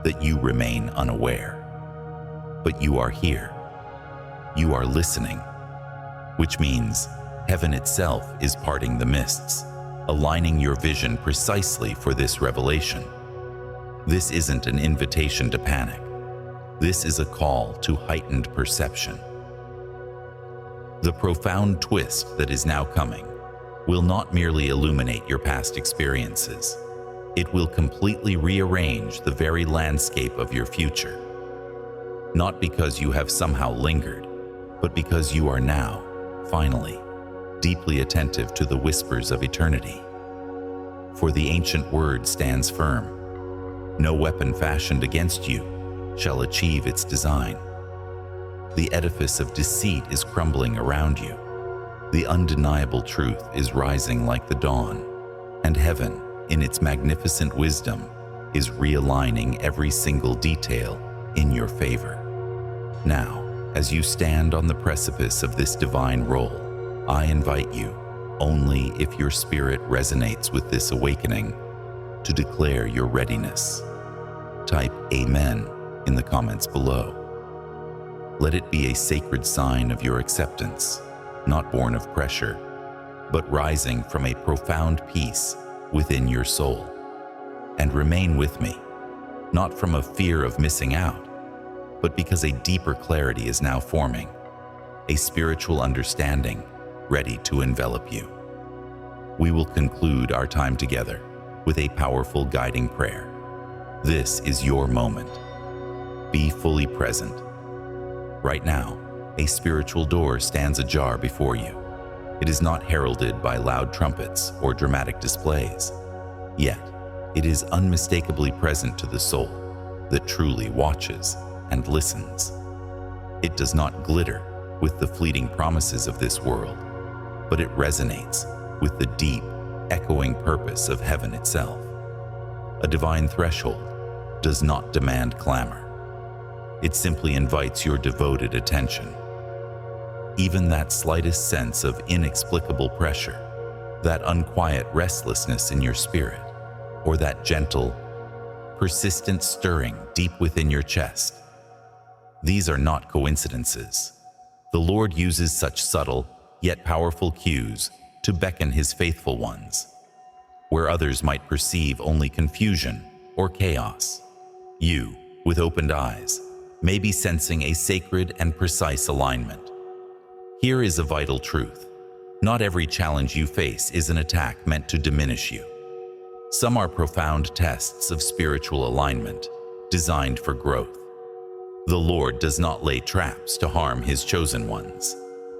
that you remain unaware. But you are here. You are listening, which means heaven itself is parting the mists, aligning your vision precisely for this revelation. This isn't an invitation to panic. This is a call to heightened perception. The profound twist that is now coming will not merely illuminate your past experiences. It will completely rearrange the very landscape of your future. Not because you have somehow lingered, but because you are now, finally, deeply attentive to the whispers of eternity. For the ancient word stands firm. No weapon fashioned against you shall achieve its design. The edifice of deceit is crumbling around you. The undeniable truth is rising like the dawn, and heaven, in its magnificent wisdom, is realigning every single detail in your favor. Now, as you stand on the precipice of this divine role, I invite you, only if your spirit resonates with this awakening, to declare your readiness. Type Amen in the comments below. Let it be a sacred sign of your acceptance, not born of pressure, but rising from a profound peace within your soul. And remain with me, not from a fear of missing out, but because a deeper clarity is now forming, a spiritual understanding ready to envelop you. We will conclude our time together with a powerful guiding prayer. This is your moment. Be fully present. Right now, a spiritual door stands ajar before you. It is not heralded by loud trumpets or dramatic displays. Yet, it is unmistakably present to the soul that truly watches and listens. It does not glitter with the fleeting promises of this world, but it resonates with the deep, echoing purpose of heaven itself. A divine threshold does not demand clamor. It simply invites your devoted attention. Even that slightest sense of inexplicable pressure, that unquiet restlessness in your spirit, or that gentle, persistent stirring deep within your chest, these are not coincidences. The Lord uses such subtle, yet powerful cues to beckon His faithful ones. Where others might perceive only confusion or chaos, you, with opened eyes, may be sensing a sacred and precise alignment. Here is a vital truth. Not every challenge you face is an attack meant to diminish you. Some are profound tests of spiritual alignment, designed for growth. The Lord does not lay traps to harm His chosen ones,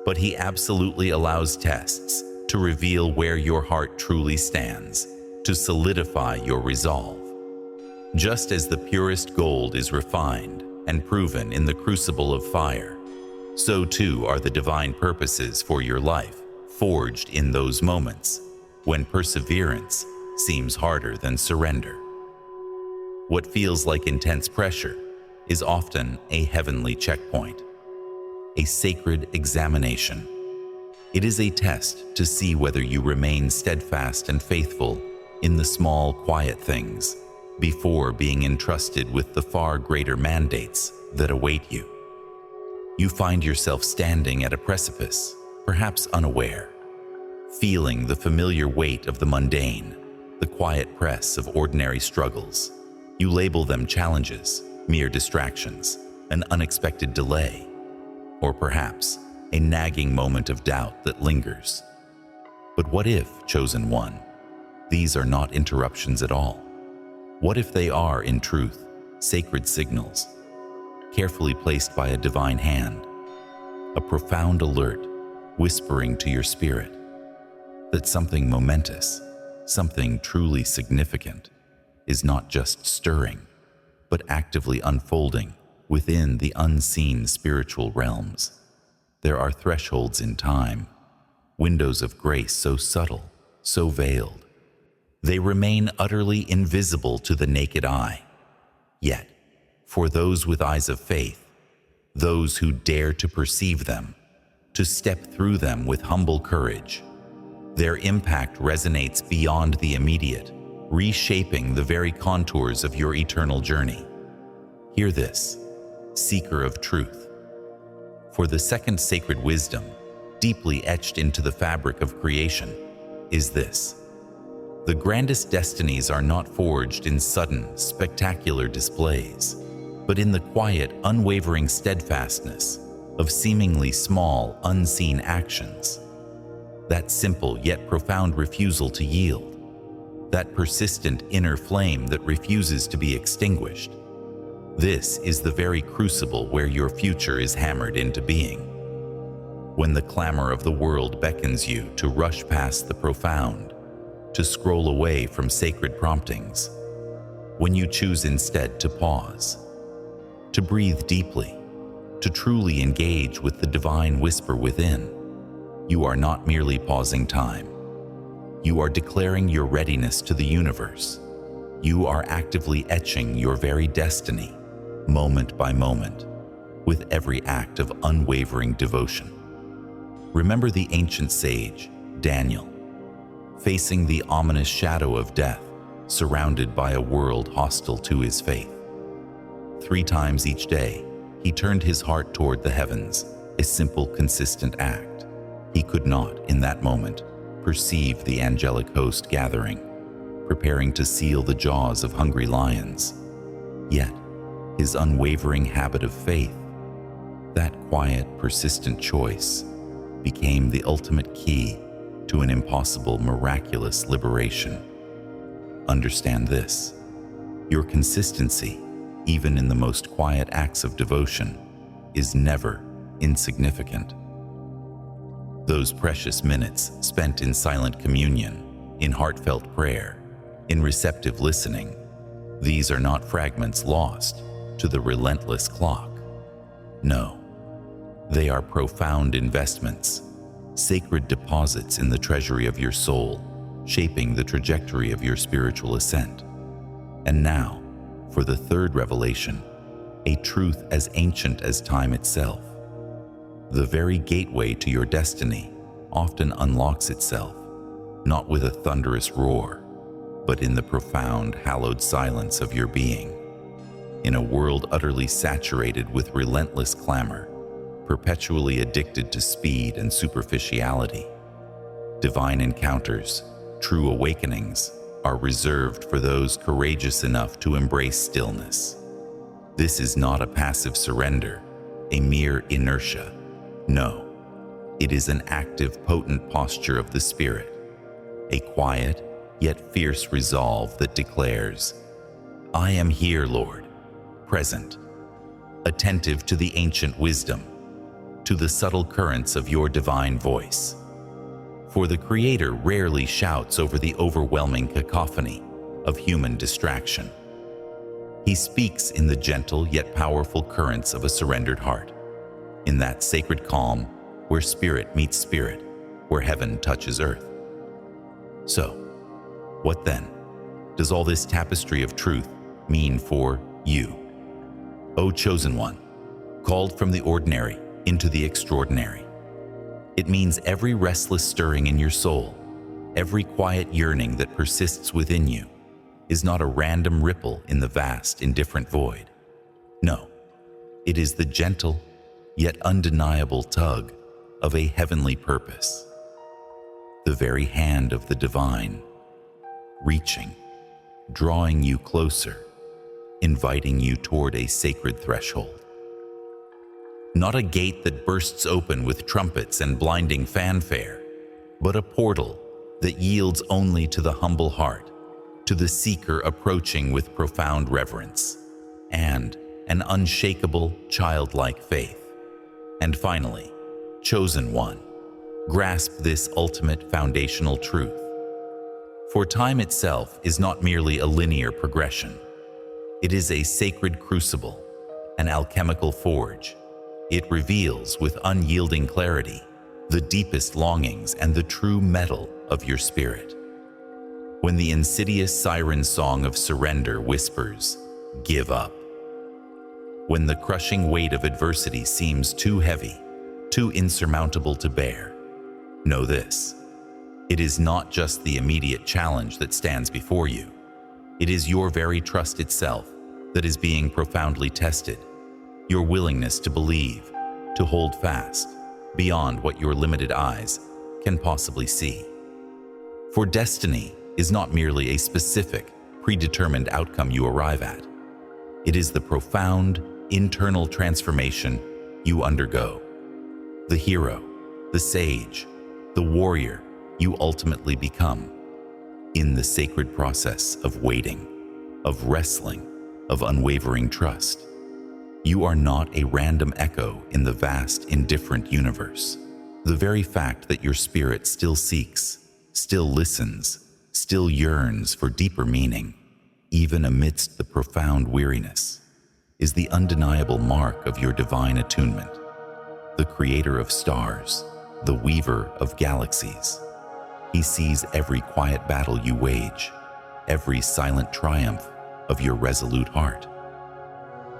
but He absolutely allows tests to reveal where your heart truly stands, to solidify your resolve. Just as the purest gold is refined and proven in the crucible of fire, so too are the divine purposes for your life forged in those moments when perseverance seems harder than surrender. What feels like intense pressure is often a heavenly checkpoint, a sacred examination. It is a test to see whether you remain steadfast and faithful in the small, quiet things before being entrusted with the far greater mandates that await you. You find yourself standing at a precipice, perhaps unaware, feeling the familiar weight of the mundane, the quiet press of ordinary struggles. You label them challenges, mere distractions, an unexpected delay, or perhaps a nagging moment of doubt that lingers. But what if, chosen one, these are not interruptions at all? What if they are, in truth, sacred signals, carefully placed by a divine hand, a profound alert whispering to your spirit that something momentous, something truly significant, is not just stirring, but actively unfolding within the unseen spiritual realms? There are thresholds in time, windows of grace so subtle, so veiled. They remain utterly invisible to the naked eye. Yet, for those with eyes of faith, those who dare to perceive them, to step through them with humble courage, their impact resonates beyond the immediate, reshaping the very contours of your eternal journey. Hear this, seeker of truth. For the second sacred wisdom, deeply etched into the fabric of creation, is this: the grandest destinies are not forged in sudden, spectacular displays, but in the quiet, unwavering steadfastness of seemingly small, unseen actions. That simple yet profound refusal to yield, that persistent inner flame that refuses to be extinguished. This is the very crucible where your future is hammered into being. When the clamor of the world beckons you to rush past the profound, to scroll away from sacred promptings, when you choose instead to pause, to breathe deeply, to truly engage with the divine whisper within, you are not merely pausing time. You are declaring your readiness to the universe. You are actively etching your very destiny, moment by moment, with every act of unwavering devotion. Remember the ancient sage, Daniel, facing the ominous shadow of death, surrounded by a world hostile to his faith. 3 times each day, he turned his heart toward the heavens, a simple, consistent act. He could not, in that moment, perceive the angelic host gathering, preparing to seal the jaws of hungry lions. Yet, his unwavering habit of faith, that quiet, persistent choice, became the ultimate key to an impossible, miraculous liberation. Understand this: your consistency, even in the most quiet acts of devotion, is never insignificant. Those precious minutes spent in silent communion, in heartfelt prayer, in receptive listening, these are not fragments lost to the relentless clock. No, They are profound investments, sacred deposits in the treasury of your soul, shaping the trajectory of your spiritual ascent. And now, for the third revelation, a truth as ancient as time itself. The very gateway to your destiny often unlocks itself, not with a thunderous roar, but in the profound, hallowed silence of your being. In a world utterly saturated with relentless clamor, perpetually addicted to speed and superficiality, divine encounters, true awakenings, are reserved for those courageous enough to embrace stillness. This is not a passive surrender, a mere inertia. No, it is an active, potent posture of the spirit, a quiet yet fierce resolve that declares, "I am here, Lord, present, attentive to the ancient wisdom, to the subtle currents of your divine voice." For the Creator rarely shouts over the overwhelming cacophony of human distraction. He speaks in the gentle yet powerful currents of a surrendered heart, in that sacred calm where spirit meets spirit, where heaven touches earth. So, what then does all this tapestry of truth mean for you? O chosen one, called from the ordinary into the extraordinary. It means every restless stirring in your soul, every quiet yearning that persists within you, is not a random ripple in the vast, indifferent void. No, it is the gentle, yet undeniable tug of a heavenly purpose. The very hand of the divine, reaching, drawing you closer, inviting you toward a sacred threshold. Not a gate that bursts open with trumpets and blinding fanfare, but a portal that yields only to the humble heart, to the seeker approaching with profound reverence, and an unshakable, childlike faith. And finally, chosen one, grasp this ultimate foundational truth. For time itself is not merely a linear progression. It is a sacred crucible, an alchemical forge. It reveals with unyielding clarity the deepest longings and the true metal of your spirit. When the insidious siren song of surrender whispers, "Give up." When the crushing weight of adversity seems too heavy, too insurmountable to bear, know this: it is not just the immediate challenge that stands before you. It is your very trust itself that is being profoundly tested. Your willingness to believe, to hold fast, beyond what your limited eyes can possibly see. For destiny is not merely a specific, predetermined outcome you arrive at. It is the profound, internal transformation you undergo. The hero, the sage, the warrior you ultimately become in the sacred process of waiting, of wrestling, of unwavering trust. You are not a random echo in the vast, indifferent universe. The very fact that your spirit still seeks, still listens, still yearns for deeper meaning, even amidst the profound weariness, is the undeniable mark of your divine attunement. The creator of stars, the weaver of galaxies. He sees every quiet battle you wage, every silent triumph of your resolute heart.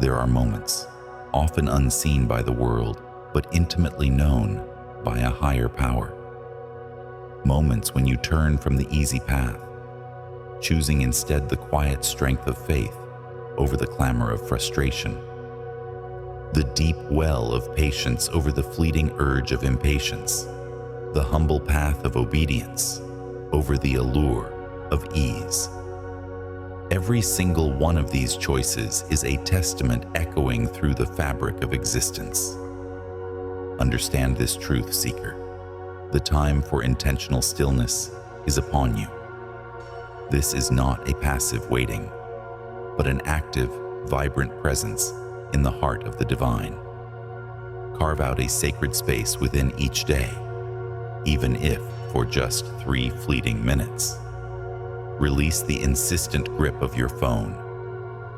There are moments, often unseen by the world, but intimately known by a higher power. Moments when you turn from the easy path, choosing instead the quiet strength of faith over the clamor of frustration. The deep well of patience over the fleeting urge of impatience. The humble path of obedience over the allure of ease. Every single one of these choices is a testament echoing through the fabric of existence. Understand this truth, seeker. The time for intentional stillness is upon you. This is not a passive waiting, but an active, vibrant presence in the heart of the divine. Carve out a sacred space within each day, even if for just 3 fleeting minutes. Release the insistent grip of your phone.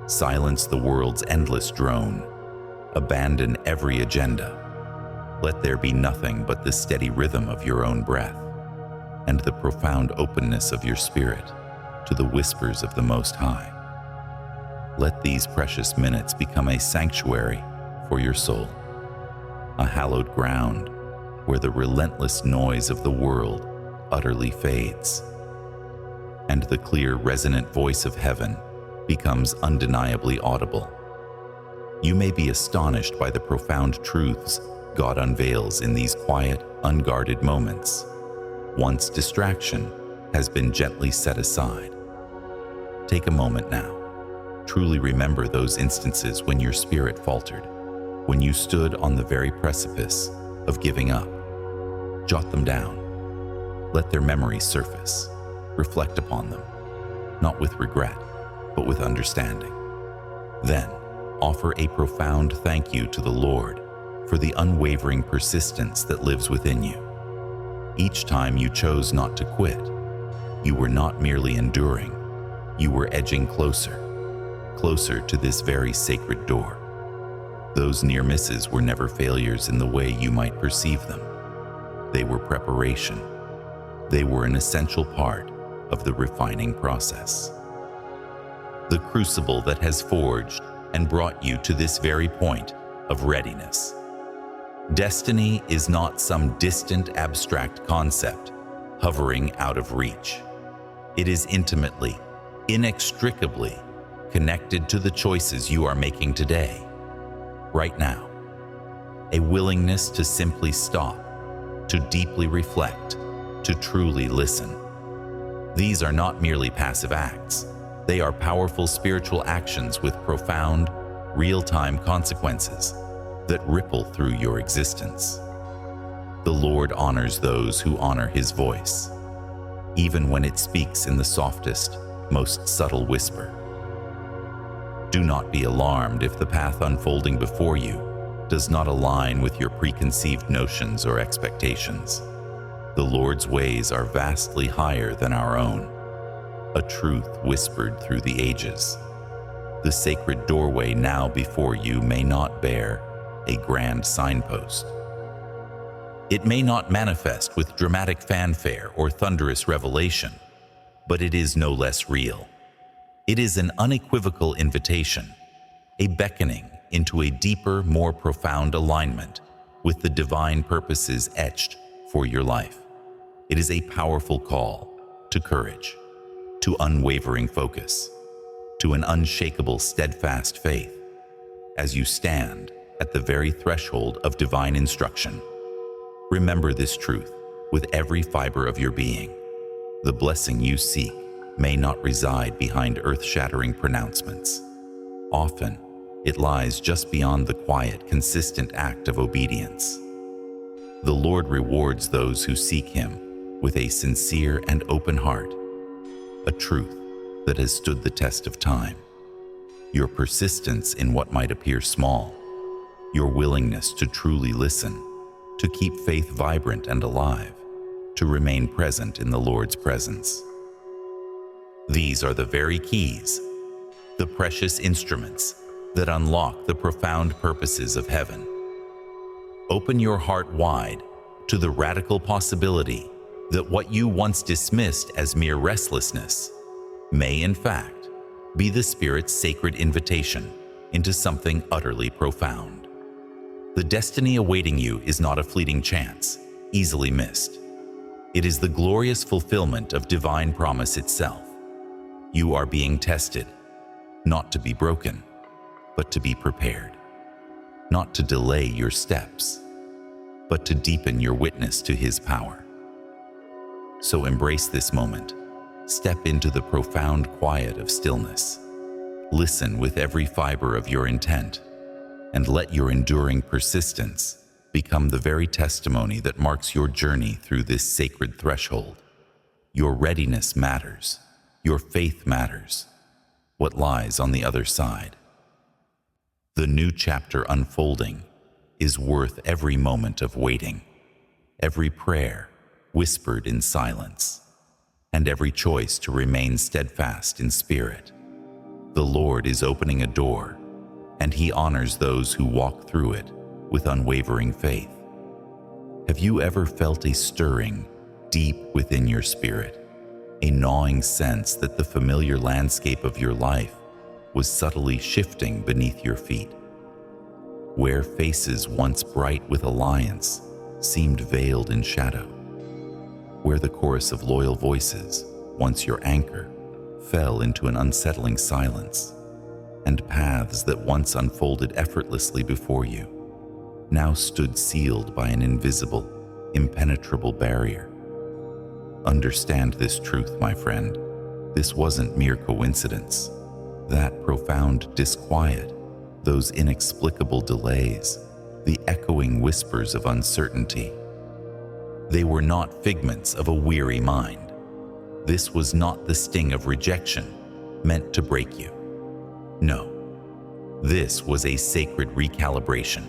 Silence the world's endless drone. Abandon every agenda. Let there be nothing but the steady rhythm of your own breath and the profound openness of your spirit to the whispers of the Most High. Let these precious minutes become a sanctuary for your soul, a hallowed ground where the relentless noise of the world utterly fades, and the clear, resonant voice of heaven becomes undeniably audible. You may be astonished by the profound truths God unveils in these quiet, unguarded moments, once distraction has been gently set aside. Take a moment now. Truly remember those instances when your spirit faltered, when you stood on the very precipice of giving up. Jot them down. Let their memories surface. Reflect upon them, not with regret, but with understanding. Then, offer a profound thank you to the Lord for the unwavering persistence that lives within you. Each time you chose not to quit, you were not merely enduring, you were edging closer to this very sacred door. Those near misses were never failures in the way you might perceive them. They were preparation. They were an essential part of the refining process. The crucible that has forged and brought you to this very point of readiness. Destiny is not some distant, abstract concept hovering out of reach. It is intimately, inextricably connected to the choices you are making today, right now. A willingness to simply stop, to deeply reflect, to truly listen. These are not merely passive acts. They are powerful spiritual actions with profound, real-time consequences that ripple through your existence. The Lord honors those who honor His voice, even when it speaks in the softest, most subtle whisper. Do not be alarmed if the path unfolding before you does not align with your preconceived notions or expectations. The Lord's ways are vastly higher than our own, a truth whispered through the ages. The sacred doorway now before you may not bear a grand signpost. It may not manifest with dramatic fanfare or thunderous revelation, but it is no less real. It is an unequivocal invitation, a beckoning into a deeper, more profound alignment with the divine purposes etched for your life. It is a powerful call to courage, to unwavering focus, to an unshakable, steadfast faith as you stand at the very threshold of divine instruction. Remember this truth with every fiber of your being. The blessing you seek may not reside behind earth-shattering pronouncements. Often, it lies just beyond the quiet, consistent act of obedience. The Lord rewards those who seek Him with a sincere and open heart, a truth that has stood the test of time. Your persistence in what might appear small, your willingness to truly listen, to keep faith vibrant and alive, to remain present in the Lord's presence. These are the very keys, the precious instruments that unlock the profound purposes of heaven. Open your heart wide to the radical possibility that what you once dismissed as mere restlessness may, in fact, be the Spirit's sacred invitation into something utterly profound. The destiny awaiting you is not a fleeting chance, easily missed. It is the glorious fulfillment of divine promise itself. You are being tested, not to be broken, but to be prepared. Not to delay your steps, but to deepen your witness to His power. So embrace this moment. Step into the profound quiet of stillness. Listen with every fiber of your intent, and let your enduring persistence become the very testimony that marks your journey through this sacred threshold. Your readiness matters. Your faith matters. What lies on the other side? The new chapter unfolding is worth every moment of waiting, every prayer whispered in silence, and every choice to remain steadfast in spirit. The Lord is opening a door, and He honors those who walk through it with unwavering faith. Have you ever felt a stirring deep within your spirit, a gnawing sense that the familiar landscape of your life was subtly shifting beneath your feet? Where faces once bright with alliance seemed veiled in shadow, where the chorus of loyal voices, once your anchor, fell into an unsettling silence, and paths that once unfolded effortlessly before you now stood sealed by an invisible, impenetrable barrier. Understand this truth, my friend. This wasn't mere coincidence. That profound disquiet, those inexplicable delays, the echoing whispers of uncertainty, they were not figments of a weary mind. This was not the sting of rejection meant to break you. No, this was a sacred recalibration,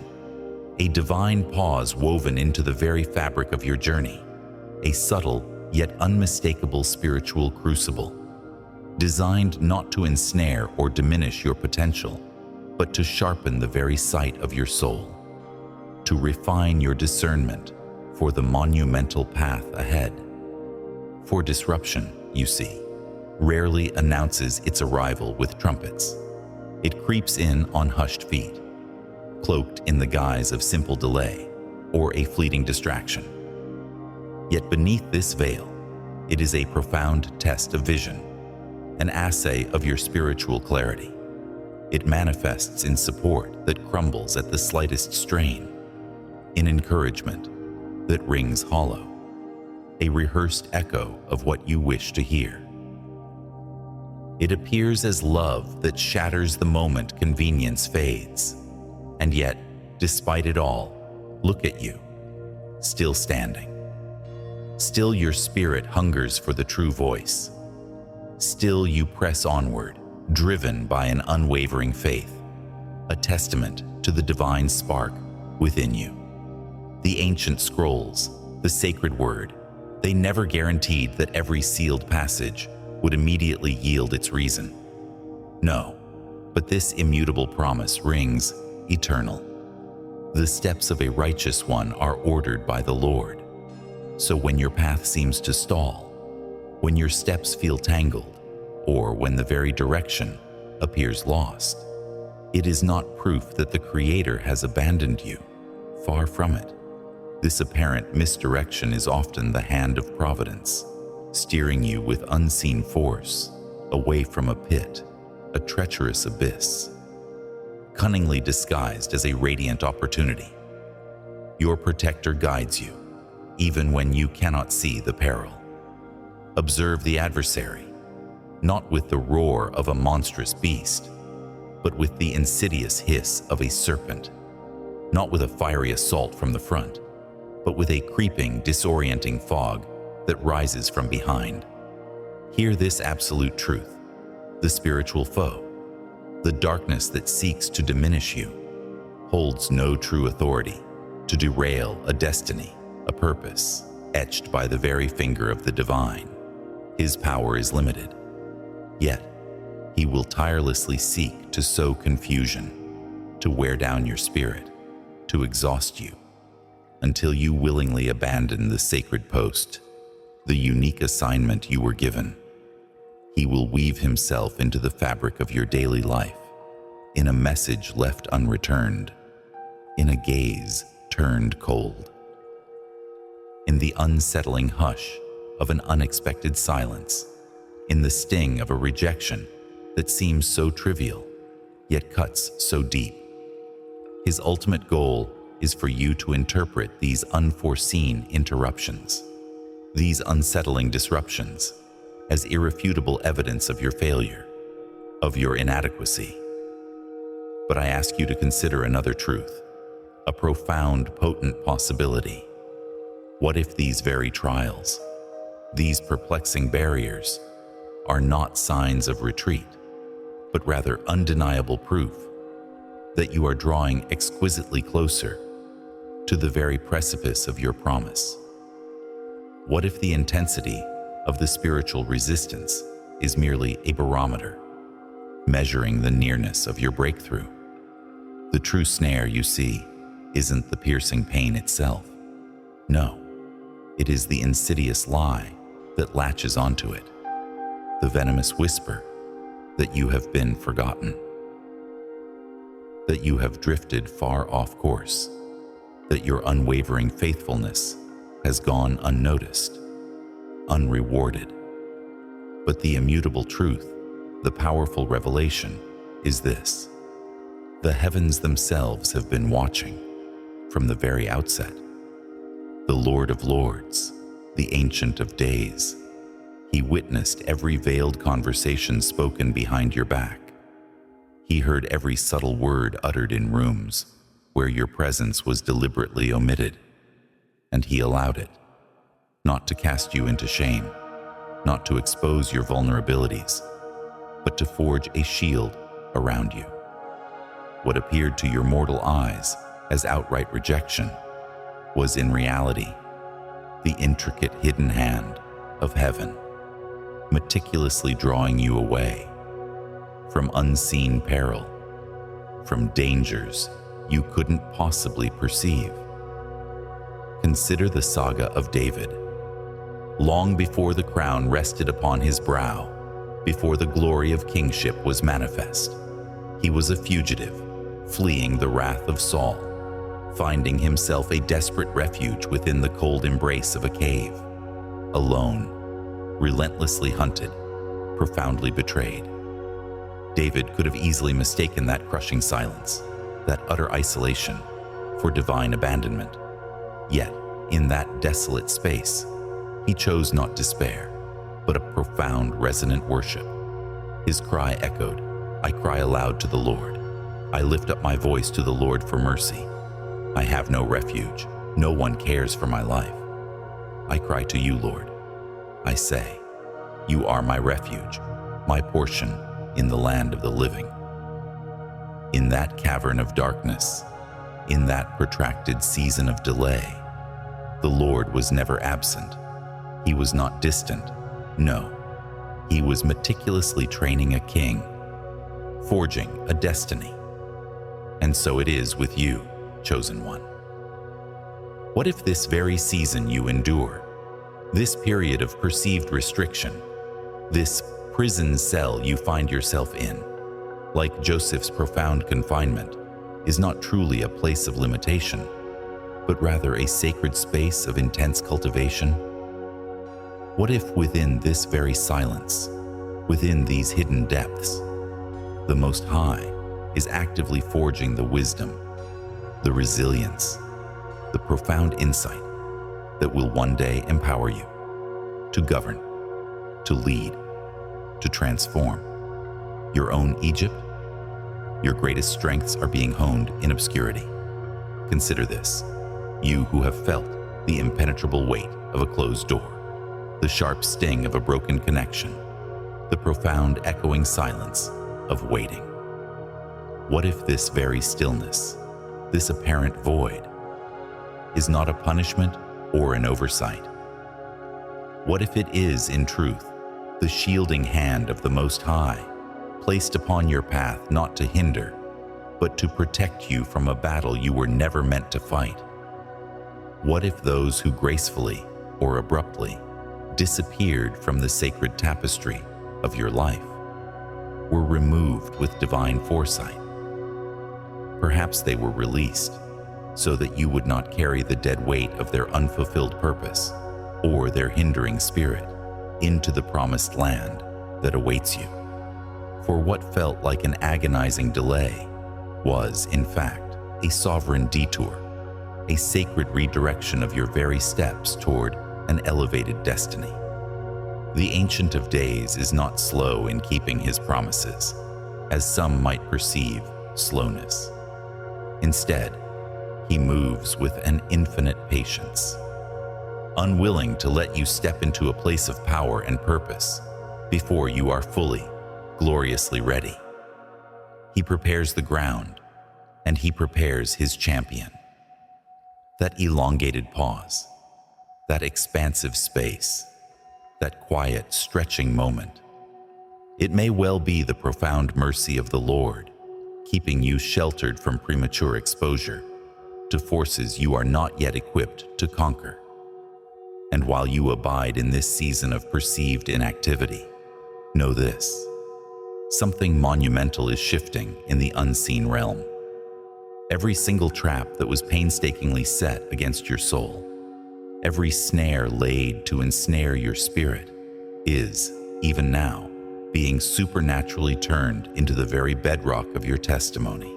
a divine pause woven into the very fabric of your journey, a subtle yet unmistakable spiritual crucible, designed not to ensnare or diminish your potential, but to sharpen the very sight of your soul, to refine your discernment for the monumental path ahead. For disruption, you see, rarely announces its arrival with trumpets. It creeps in on hushed feet, cloaked in the guise of simple delay or a fleeting distraction. Yet beneath this veil, it is a profound test of vision, an assay of your spiritual clarity. It manifests in support that crumbles at the slightest strain, in encouragement that rings hollow, a rehearsed echo of what you wish to hear. It appears as love that shatters the moment convenience fades. And yet, despite it all, look at you, still standing. Still your spirit hungers for the true voice. Still you press onward, driven by an unwavering faith, a testament to the divine spark within you. The ancient scrolls, the sacred word, they never guaranteed that every sealed passage would immediately yield its reason. No, but this immutable promise rings eternal. The steps of a righteous one are ordered by the Lord. So when your path seems to stall, when your steps feel tangled, or when the very direction appears lost, it is not proof that the Creator has abandoned you. Far from it. This apparent misdirection is often the hand of providence, steering you with unseen force away from a pit, a treacherous abyss, cunningly disguised as a radiant opportunity. Your protector guides you, even when you cannot see the peril. Observe the adversary, not with the roar of a monstrous beast, but with the insidious hiss of a serpent, not with a fiery assault from the front, but with a creeping, disorienting fog that rises from behind. Hear this absolute truth: the spiritual foe, the darkness that seeks to diminish you, holds no true authority to derail a destiny, a purpose, etched by the very finger of the divine. His power is limited, yet he will tirelessly seek to sow confusion, to wear down your spirit, to exhaust you, until you willingly abandon the sacred post, the unique assignment you were given. He will weave himself into the fabric of your daily life, in a message left unreturned, in a gaze turned cold, in the unsettling hush of an unexpected silence, in the sting of a rejection that seems so trivial, yet cuts so deep. His ultimate goal is for you to interpret these unforeseen interruptions, these unsettling disruptions, as irrefutable evidence of your failure, of your inadequacy. But I ask you to consider another truth, a profound, potent possibility. What if these very trials, these perplexing barriers, are not signs of retreat, but rather undeniable proof that you are drawing exquisitely closer to the very precipice of your promise? What if the intensity of the spiritual resistance is merely a barometer, measuring the nearness of your breakthrough? The true snare, you see, isn't the piercing pain itself. No, it is the insidious lie that latches onto it, the venomous whisper that you have been forgotten, that you have drifted far off course, that your unwavering faithfulness has gone unnoticed, unrewarded. But the immutable truth, the powerful revelation, is this: the heavens themselves have been watching from the very outset. The Lord of Lords, the Ancient of Days, He witnessed every veiled conversation spoken behind your back. He heard every subtle word uttered in rooms where your presence was deliberately omitted, and He allowed it, not to cast you into shame, not to expose your vulnerabilities, but to forge a shield around you. What appeared to your mortal eyes as outright rejection was in reality the intricate hidden hand of heaven, meticulously drawing you away from unseen peril, from dangers you couldn't possibly perceive. Consider the saga of David. Long before the crown rested upon his brow, before the glory of kingship was manifest, he was a fugitive, fleeing the wrath of Saul, finding himself a desperate refuge within the cold embrace of a cave, alone, relentlessly hunted, profoundly betrayed. David could have easily mistaken that crushing silence, that utter isolation, for divine abandonment. Yet, in that desolate space, he chose not despair, but a profound, resonant worship. His cry echoed, "I cry aloud to the Lord. I lift up my voice to the Lord for mercy. I have no refuge. No one cares for my life. I cry to you, Lord. I say, you are my refuge, my portion in the land of the living." In that cavern of darkness, in that protracted season of delay, the Lord was never absent. He was not distant. No, He was meticulously training a king, forging a destiny. And so it is with you, chosen one. What if this very season you endure, this period of perceived restriction, this prison cell you find yourself in, like Joseph's profound confinement, is not truly a place of limitation, but rather a sacred space of intense cultivation? What if within this very silence, within these hidden depths, the Most High is actively forging the wisdom, the resilience, the profound insight that will one day empower you to govern, to lead, to transform your own Egypt? Your greatest strengths are being honed in obscurity. Consider this, you who have felt the impenetrable weight of a closed door, the sharp sting of a broken connection, the profound echoing silence of waiting. What if this very stillness, this apparent void, is not a punishment or an oversight? What if it is, in truth, the shielding hand of the Most High, placed upon your path not to hinder, but to protect you from a battle you were never meant to fight? What if those who gracefully or abruptly disappeared from the sacred tapestry of your life were removed with divine foresight? Perhaps they were released so that you would not carry the dead weight of their unfulfilled purpose or their hindering spirit into the promised land that awaits you. For what felt like an agonizing delay was, in fact, a sovereign detour, a sacred redirection of your very steps toward an elevated destiny. The Ancient of Days is not slow in keeping His promises, as some might perceive slowness. Instead, He moves with an infinite patience, unwilling to let you step into a place of power and purpose before you are fully, gloriously ready. He prepares the ground, and He prepares His champion. That elongated pause, that expansive space, that quiet, stretching moment, it may well be the profound mercy of the Lord, keeping you sheltered from premature exposure to forces you are not yet equipped to conquer. And while you abide in this season of perceived inactivity, know this: something monumental is shifting in the unseen realm. Every single trap that was painstakingly set against your soul, every snare laid to ensnare your spirit, is, even now, being supernaturally turned into the very bedrock of your testimony.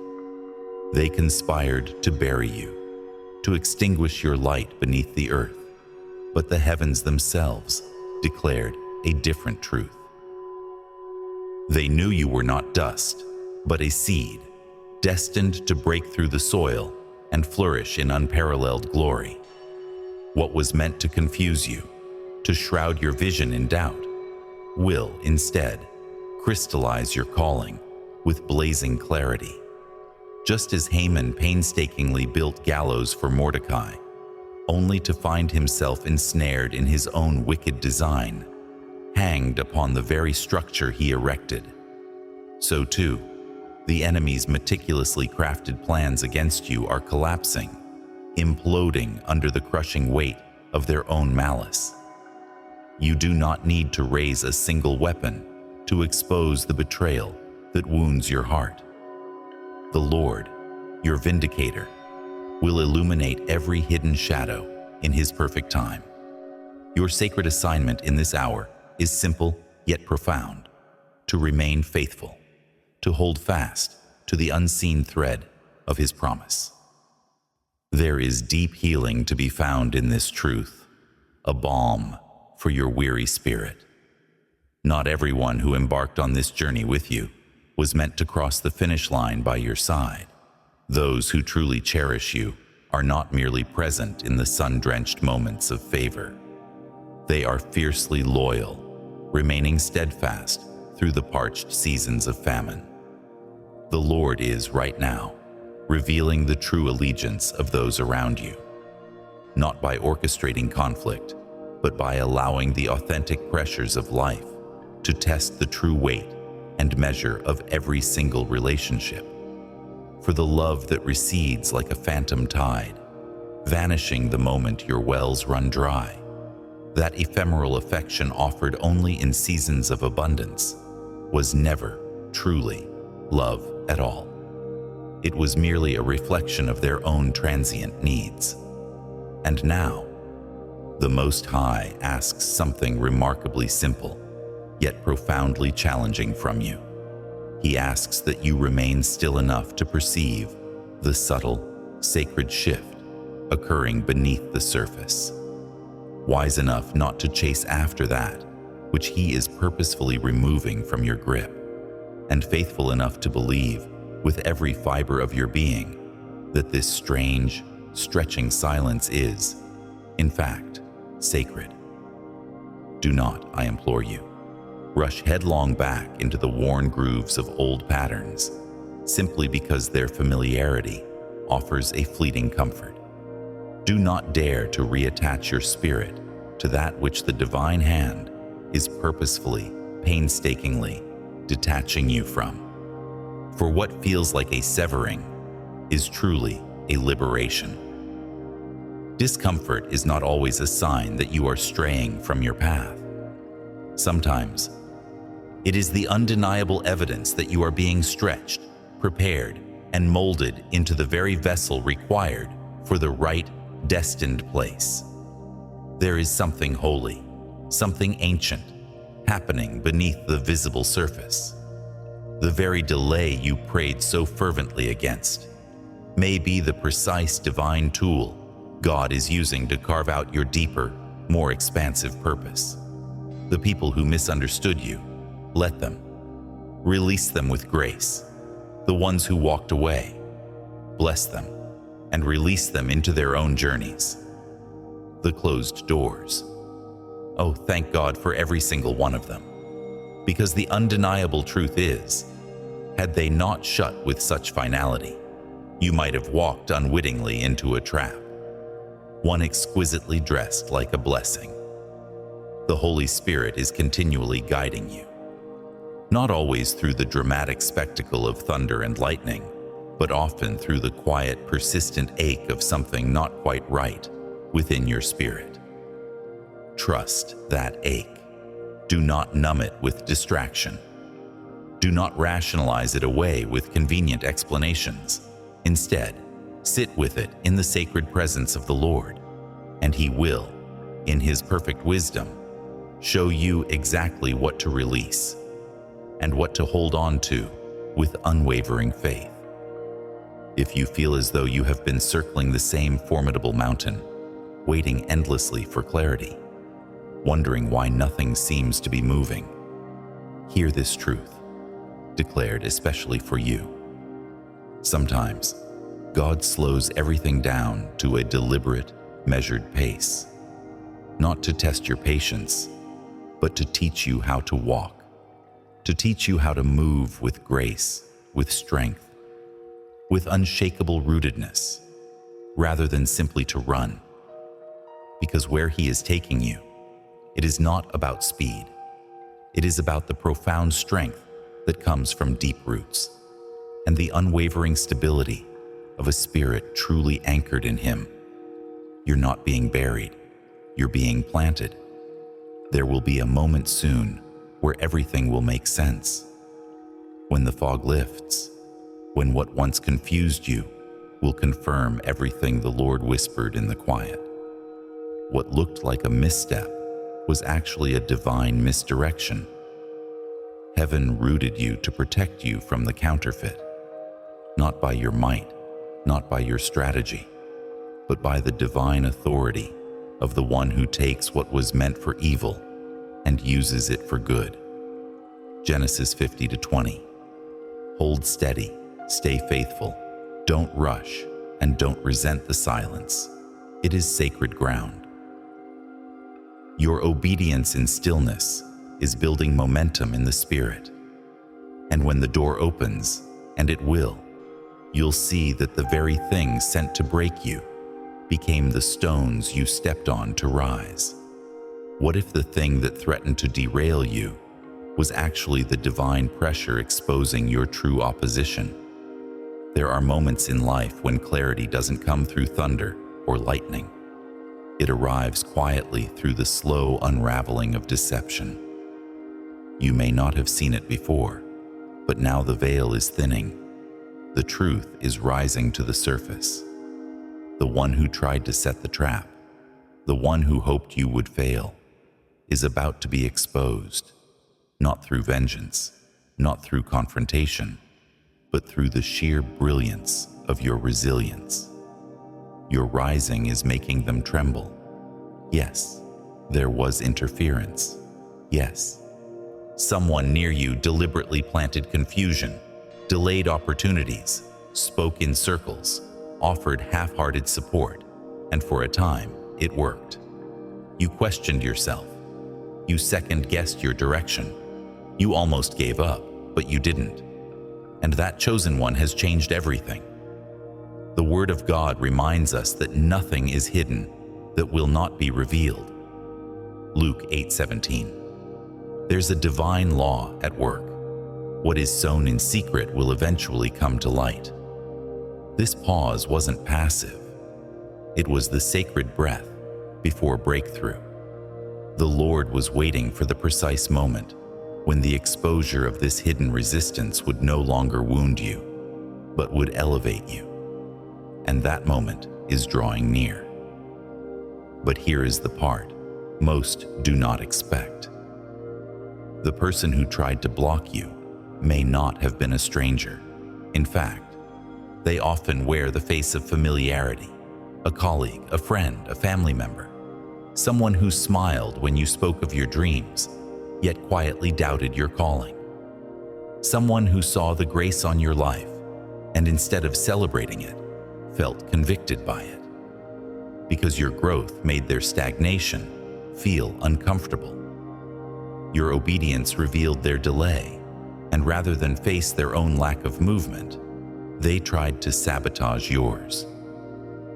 They conspired to bury you, to extinguish your light beneath the earth, but the heavens themselves declared a different truth. They knew you were not dust, but a seed, destined to break through the soil and flourish in unparalleled glory. What was meant to confuse you, to shroud your vision in doubt, will instead crystallize your calling with blazing clarity. Just as Haman painstakingly built gallows for Mordecai, only to find himself ensnared in his own wicked design, hanged upon the very structure he erected, so too, the enemy's meticulously crafted plans against you are collapsing, imploding under the crushing weight of their own malice. You do not need to raise a single weapon to expose the betrayal that wounds your heart. The Lord, your vindicator, will illuminate every hidden shadow in His perfect time. Your sacred assignment in this hour is simple yet profound: to remain faithful, to hold fast to the unseen thread of His promise. There is deep healing to be found in this truth, a balm for your weary spirit. Not everyone who embarked on this journey with you was meant to cross the finish line by your side. Those who truly cherish you are not merely present in the sun-drenched moments of favor. They are fiercely loyal, remaining steadfast through the parched seasons of famine. The Lord is, right now, revealing the true allegiance of those around you, not by orchestrating conflict, but by allowing the authentic pressures of life to test the true weight and measure of every single relationship. For the love that recedes like a phantom tide, vanishing the moment your wells run dry, that ephemeral affection offered only in seasons of abundance, was never truly love at all. It was merely a reflection of their own transient needs. And now, the Most High asks something remarkably simple, yet profoundly challenging from you. He asks that you remain still enough to perceive the subtle, sacred shift occurring beneath the surface, wise enough not to chase after that which He is purposefully removing from your grip, and faithful enough to believe with every fiber of your being that this strange, stretching silence is, in fact, sacred. Do not, I implore you, rush headlong back into the worn grooves of old patterns simply because their familiarity offers a fleeting comfort. Do not dare to reattach your spirit to that which the divine hand is purposefully, painstakingly detaching you from. For what feels like a severing is truly a liberation. Discomfort is not always a sign that you are straying from your path. Sometimes, it is the undeniable evidence that you are being stretched, prepared, and molded into the very vessel required for the right, destined place. There is something holy, something ancient, happening beneath the visible surface. The very delay you prayed so fervently against may be the precise divine tool God is using to carve out your deeper, more expansive purpose. The people who misunderstood you, let them. Release them with grace. The ones who walked away, bless them and release them into their own journeys. The closed doors. Oh, thank God for every single one of them. Because the undeniable truth is, had they not shut with such finality, you might have walked unwittingly into a trap, one exquisitely dressed like a blessing. The Holy Spirit is continually guiding you, not always through the dramatic spectacle of thunder and lightning, but often through the quiet, persistent ache of something not quite right within your spirit. trust that ache. Do not numb it with distraction. Do not rationalize it away with convenient explanations. Instead, sit with it in the sacred presence of the Lord, and He will, in His perfect wisdom, show you exactly what to release and what to hold on to with unwavering faith. If you feel as though you have been circling the same formidable mountain, waiting endlessly for clarity, wondering why nothing seems to be moving, hear this truth, declared especially for you. Sometimes, God slows everything down to a deliberate, measured pace, not to test your patience, but to teach you how to walk, to teach you how to move with grace, with strength, with unshakable rootedness, rather than simply to run. Because where He is taking you, it is not about speed. It is about the profound strength that comes from deep roots and the unwavering stability of a spirit truly anchored in Him. You're not being buried, you're being planted. There will be a moment soon where everything will make sense. When the fog lifts, when what once confused you will confirm everything the Lord whispered in the quiet. What looked like a misstep was actually a divine misdirection. Heaven rooted you to protect you from the counterfeit, not by your might, not by your strategy, but by the divine authority of the one who takes what was meant for evil and uses it for good. Genesis 50-20. Hold steady, stay faithful, don't rush, and don't resent the silence. It is sacred ground. Your obedience in stillness is building momentum in the spirit. And when the door opens, and it will, you'll see that the very things sent to break you became the stones you stepped on to rise. What if the thing that threatened to derail you was actually the divine pressure exposing your true opposition? There are moments in life when clarity doesn't come through thunder or lightning. It arrives quietly through the slow unraveling of deception. You may not have seen it before, but now the veil is thinning. The truth is rising to the surface. The one who tried to set the trap, the one who hoped you would fail, is about to be exposed, not through vengeance, not through confrontation, but through the sheer brilliance of your resilience. Your rising is making them tremble. Yes, there was interference. Yes, someone near you deliberately planted confusion, delayed opportunities, spoke in circles, offered half-hearted support, and for a time, it worked. You questioned yourself. You second-guessed your direction. You almost gave up, but you didn't. And that chosen one has changed everything. The Word of God reminds us that nothing is hidden that will not be revealed. Luke 8:17. There's a divine law at work. What is sown in secret will eventually come to light. This pause wasn't passive. It was the sacred breath before breakthrough. The Lord was waiting for the precise moment when the exposure of this hidden resistance would no longer wound you, but would elevate you. And that moment is drawing near. But here is the part most do not expect. The person who tried to block you may not have been a stranger. In fact, they often wear the face of familiarity, a colleague, a friend, a family member, someone who smiled when you spoke of your dreams, yet quietly doubted your calling, someone who saw the grace on your life and instead of celebrating it, felt convicted by it, because your growth made their stagnation feel uncomfortable. Your obedience revealed their delay, and rather than face their own lack of movement, they tried to sabotage yours.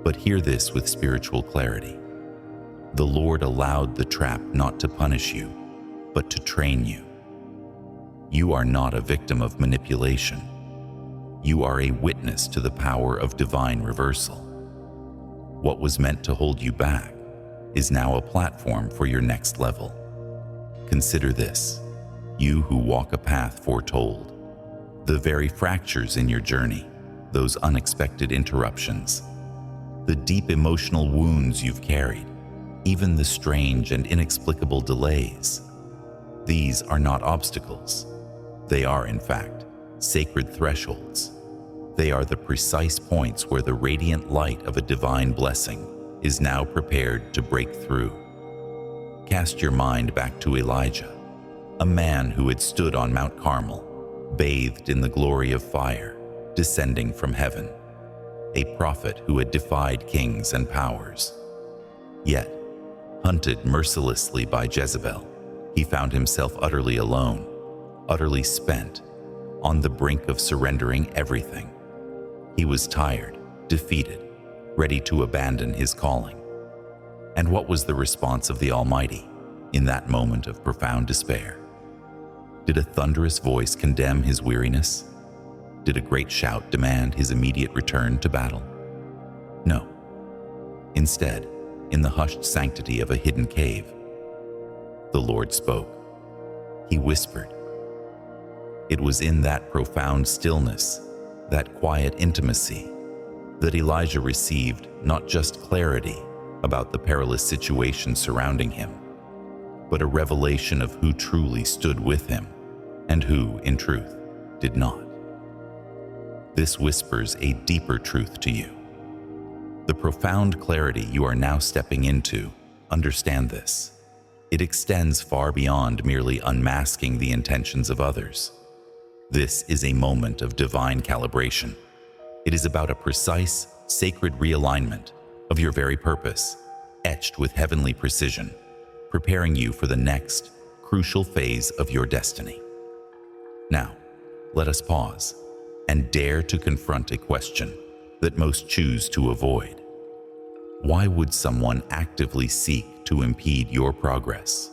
But hear this with spiritual clarity. The Lord allowed the trap not to punish you, but to train you. You are not a victim of manipulation. You are a witness to the power of divine reversal. What was meant to hold you back is now a platform for your next level. Consider this, you who walk a path foretold. The very fractures in your journey, those unexpected interruptions, the deep emotional wounds you've carried, even the strange and inexplicable delays. These are not obstacles. They are, in fact, sacred thresholds. They are the precise points where the radiant light of a divine blessing is now prepared to break through. Cast your mind back to Elijah, a man who had stood on Mount Carmel, bathed in the glory of fire descending from heaven, a prophet who had defied kings and powers. Yet, hunted mercilessly by Jezebel, he found himself utterly alone, utterly spent, on the brink of surrendering everything. He was tired, defeated, ready to abandon his calling. And what was the response of the Almighty in that moment of profound despair? Did a thunderous voice condemn his weariness? Did a great shout demand his immediate return to battle? No. Instead, in the hushed sanctity of a hidden cave, the Lord spoke. He whispered. It was in that profound stillness, that quiet intimacy, that Elijah received not just clarity about the perilous situation surrounding him, but a revelation of who truly stood with him and who, in truth, did not. This whispers a deeper truth to you. The profound clarity you are now stepping into, understand this. It extends far beyond merely unmasking the intentions of others. This is a moment of divine calibration. It is about a precise, sacred realignment of your very purpose, etched with heavenly precision, preparing you for the next crucial phase of your destiny. Now, let us pause and dare to confront a question that most choose to avoid. Why would someone actively seek to impede your progress?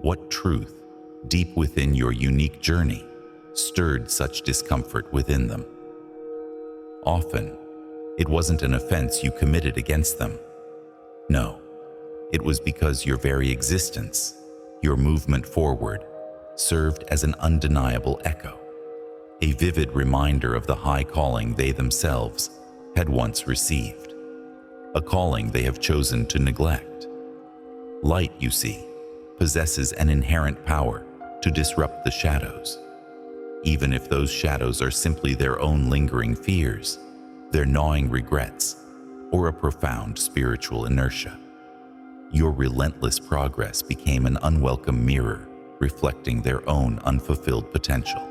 What truth, deep within your unique journey, stirred such discomfort within them? Often, it wasn't an offense you committed against them. No, it was because your very existence, your movement forward, served as an undeniable echo, a vivid reminder of the high calling they themselves had once received, a calling they have chosen to neglect. Light, you see, possesses an inherent power to disrupt the shadows, even if those shadows are simply their own lingering fears, their gnawing regrets, or a profound spiritual inertia. Your relentless progress became an unwelcome mirror reflecting their own unfulfilled potential.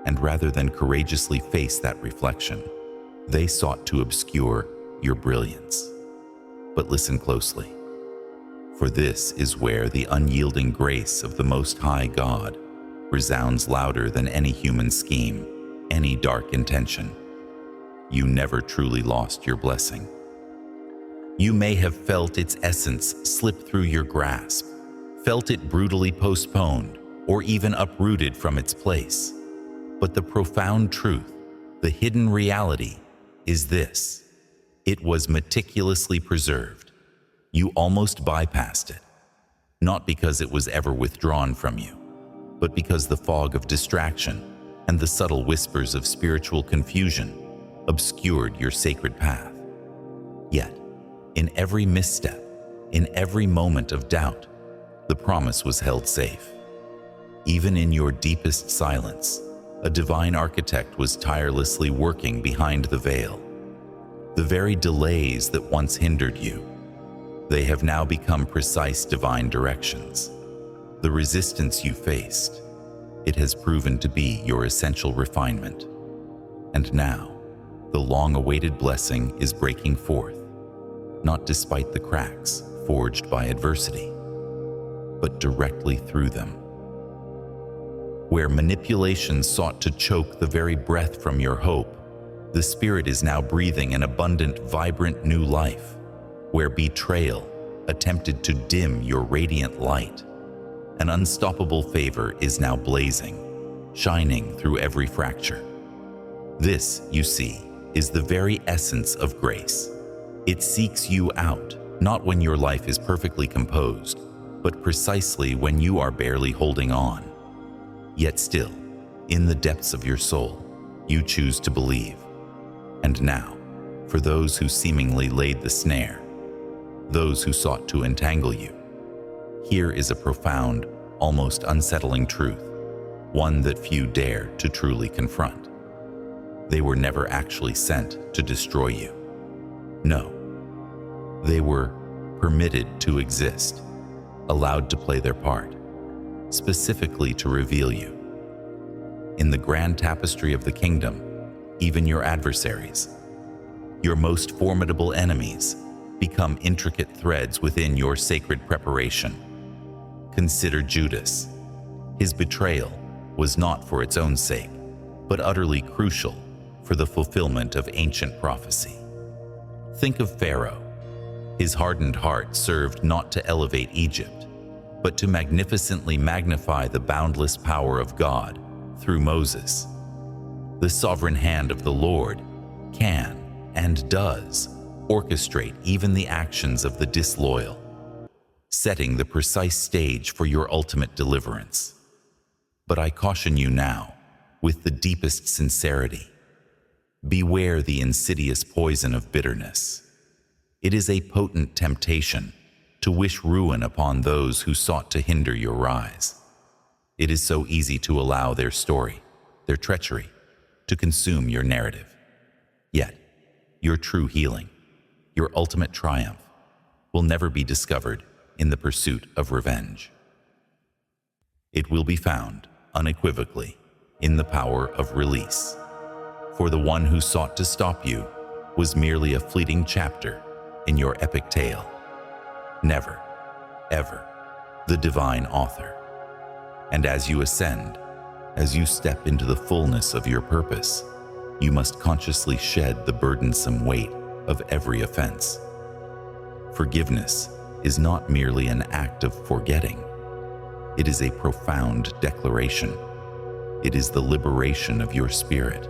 And rather than courageously face that reflection, they sought to obscure your brilliance. But listen closely, for this is where the unyielding grace of the Most High God resounds louder than any human scheme, any dark intention. You never truly lost your blessing. You may have felt its essence slip through your grasp, felt it brutally postponed, or even uprooted from its place. But the profound truth, the hidden reality, is this: it was meticulously preserved. You almost bypassed it, not because it was ever withdrawn from you, but because the fog of distraction and the subtle whispers of spiritual confusion obscured your sacred path. Yet, in every misstep, in every moment of doubt, the promise was held safe. Even in your deepest silence, a divine architect was tirelessly working behind the veil. The very delays that once hindered you, they have now become precise divine directions. The resistance you faced, it has proven to be your essential refinement. And now, the long-awaited blessing is breaking forth, not despite the cracks forged by adversity, but directly through them. Where manipulation sought to choke the very breath from your hope, the Spirit is now breathing an abundant, vibrant new life. Where betrayal attempted to dim your radiant light, an unstoppable favor is now blazing, shining through every fracture. This, you see, is the very essence of grace. It seeks you out, not when your life is perfectly composed, but precisely when you are barely holding on. Yet still, in the depths of your soul, you choose to believe. And now, for those who seemingly laid the snare, those who sought to entangle you, here is a profound, almost unsettling truth, one that few dare to truly confront. They were never actually sent to destroy you. No, they were permitted to exist, allowed to play their part, specifically to reveal you. In the grand tapestry of the kingdom, even your adversaries, your most formidable enemies, become intricate threads within your sacred preparation. Consider Judas. His betrayal was not for its own sake, but utterly crucial for the fulfillment of ancient prophecy. Think of Pharaoh. His hardened heart served not to elevate Egypt, but to magnificently magnify the boundless power of God through Moses. The sovereign hand of the Lord can and does orchestrate even the actions of the disloyal, setting the precise stage for your ultimate deliverance. But I caution you now, with the deepest sincerity, beware the insidious poison of bitterness. It is a potent temptation to wish ruin upon those who sought to hinder your rise. It is so easy to allow their story, their treachery, to consume your narrative. Yet, your true healing, your ultimate triumph, will never be discovered in the pursuit of revenge. It will be found, unequivocally, in the power of release. For the one who sought to stop you was merely a fleeting chapter in your epic tale. Never, ever, the divine author. And as you ascend, as you step into the fullness of your purpose, you must consciously shed the burdensome weight of every offense. Forgiveness is not merely an act of forgetting. It is a profound declaration. It is the liberation of your spirit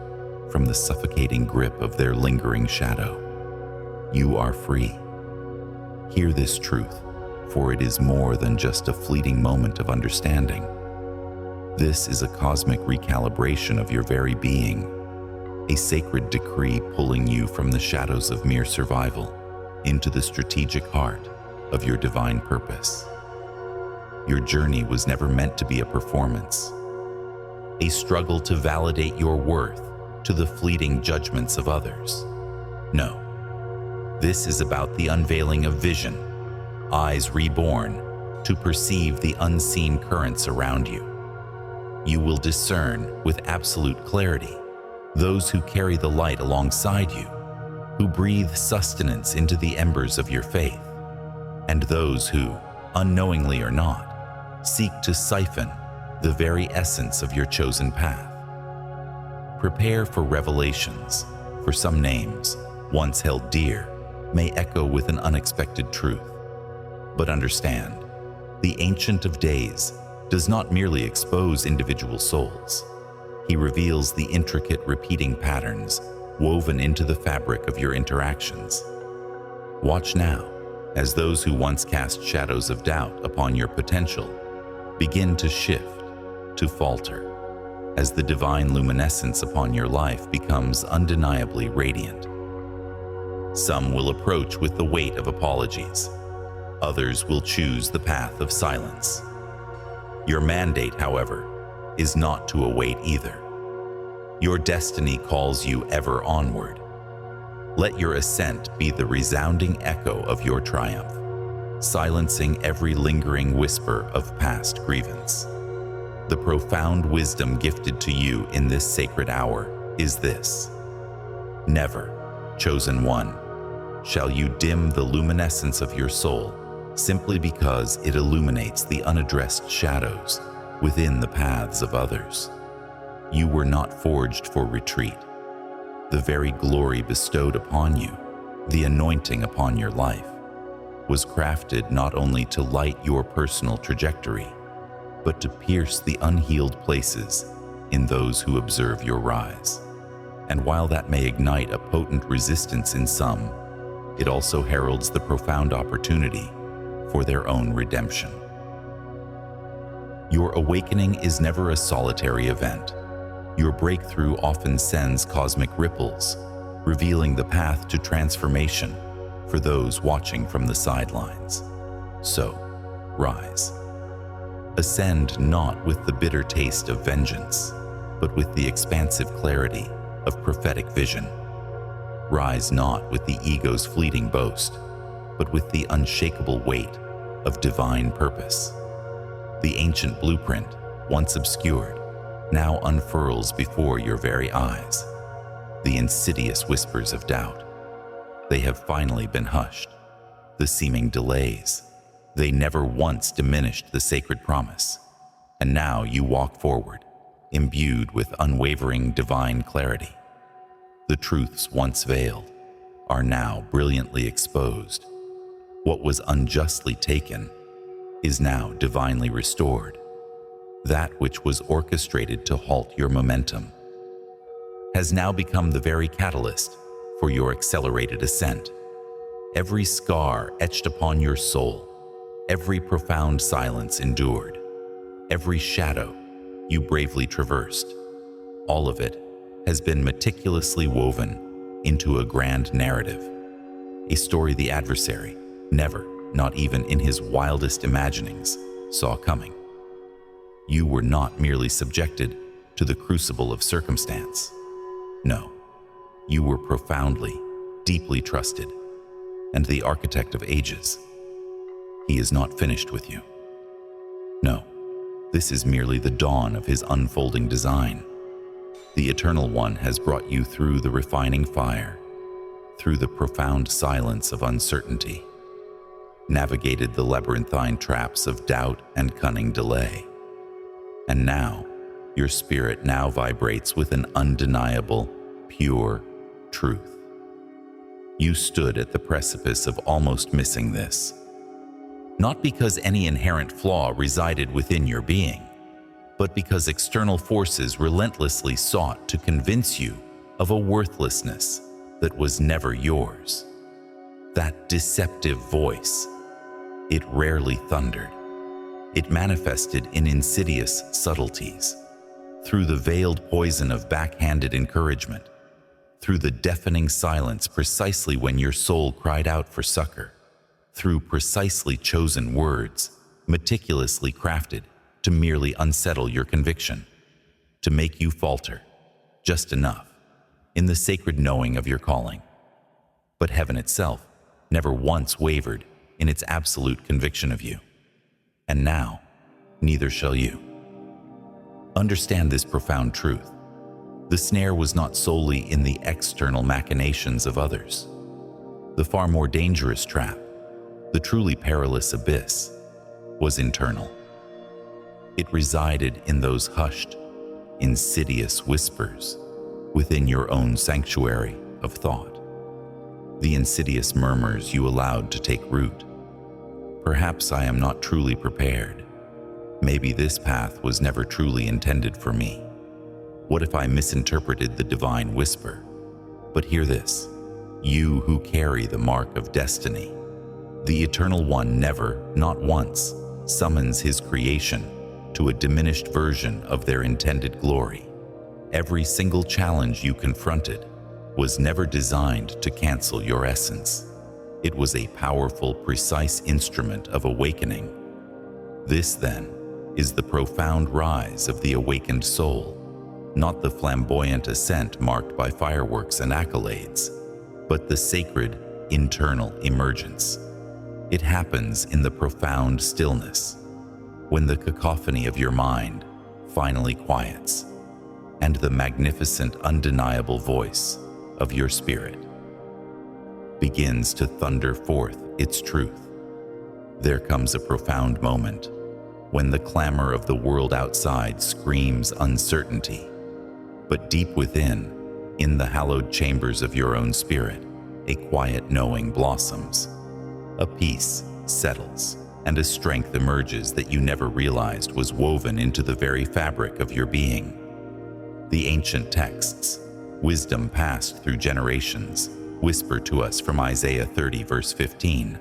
from the suffocating grip of their lingering shadow. You are free. Hear this truth, for it is more than just a fleeting moment of understanding. This is a cosmic recalibration of your very being, a sacred decree pulling you from the shadows of mere survival into the strategic heart of your divine purpose. Your journey was never meant to be a performance, a struggle to validate your worth to the fleeting judgments of others. No, this is about the unveiling of vision, eyes reborn to perceive the unseen currents around you. You will discern with absolute clarity those who carry the light alongside you, who breathe sustenance into the embers of your faith, and those who, unknowingly or not, seek to siphon the very essence of your chosen path. Prepare for revelations, for some names, once held dear, may echo with an unexpected truth. But understand, the Ancient of Days does not merely expose individual souls. He reveals the intricate repeating patterns woven into the fabric of your interactions. Watch now, as those who once cast shadows of doubt upon your potential begin to shift, to falter, as the divine luminescence upon your life becomes undeniably radiant. Some will approach with the weight of apologies. Others will choose the path of silence. Your mandate, however, is not to await either. Your destiny calls you ever onward. Let your ascent be the resounding echo of your triumph, silencing every lingering whisper of past grievance. The profound wisdom gifted to you in this sacred hour is this: never, chosen one, shall you dim the luminescence of your soul simply because it illuminates the unaddressed shadows within the paths of others. You were not forged for retreat. The very glory bestowed upon you, the anointing upon your life, was crafted not only to light your personal trajectory, but to pierce the unhealed places in those who observe your rise. And while that may ignite a potent resistance in some, it also heralds the profound opportunity for their own redemption. Your awakening is never a solitary event. Your breakthrough often sends cosmic ripples, revealing the path to transformation for those watching from the sidelines. So, rise. Ascend not with the bitter taste of vengeance, but with the expansive clarity of prophetic vision. Rise not with the ego's fleeting boast, but with the unshakable weight of divine purpose. The ancient blueprint, once obscured, now unfurls before your very eyes. The insidious whispers of doubt, they have finally been hushed. The seeming delays, they never once diminished the sacred promise. And now you walk forward, imbued with unwavering divine clarity. The truths once veiled are now brilliantly exposed. What was unjustly taken is now divinely restored. That which was orchestrated to halt your momentum has now become the very catalyst for your accelerated ascent. Every scar etched upon your soul, every profound silence endured, every shadow you bravely traversed, all of it has been meticulously woven into a grand narrative, a story the adversary never, not even in his wildest imaginings, saw coming. You were not merely subjected to the crucible of circumstance. No, you were profoundly, deeply trusted, and the architect of ages, he is not finished with you. No, this is merely the dawn of his unfolding design. The Eternal One has brought you through the refining fire, through the profound silence of uncertainty, navigated the labyrinthine traps of doubt and cunning delay. And now, your spirit now vibrates with an undeniable, pure truth. You stood at the precipice of almost missing this, not because any inherent flaw resided within your being, but because external forces relentlessly sought to convince you of a worthlessness that was never yours. That deceptive voice, it rarely thundered. It manifested in insidious subtleties, through the veiled poison of backhanded encouragement, through the deafening silence precisely when your soul cried out for succor, through precisely chosen words, meticulously crafted to merely unsettle your conviction, to make you falter, just enough, in the sacred knowing of your calling. But heaven itself never once wavered in its absolute conviction of you. And now, neither shall you. Understand this profound truth. The snare was not solely in the external machinations of others. The far more dangerous trap, the truly perilous abyss, was internal. It resided in those hushed, insidious whispers within your own sanctuary of thought, the insidious murmurs you allowed to take root. Perhaps I am not truly prepared. Maybe this path was never truly intended for me. What if I misinterpreted the divine whisper? But hear this, you who carry the mark of destiny, the Eternal One never, not once, summons his creation to a diminished version of their intended glory. Every single challenge you confronted was never designed to cancel your essence. It was a powerful, precise instrument of awakening. This, then, is the profound rise of the awakened soul, not the flamboyant ascent marked by fireworks and accolades, but the sacred, internal emergence. It happens in the profound stillness, when the cacophony of your mind finally quiets, and the magnificent, undeniable voice of your spirit begins to thunder forth its truth. There comes a profound moment when the clamor of the world outside screams uncertainty, but deep within, in the hallowed chambers of your own spirit, a quiet knowing blossoms. A peace settles, and a strength emerges that you never realized was woven into the very fabric of your being. The ancient texts, wisdom passed through generations, whisper to us from Isaiah 30, verse 15.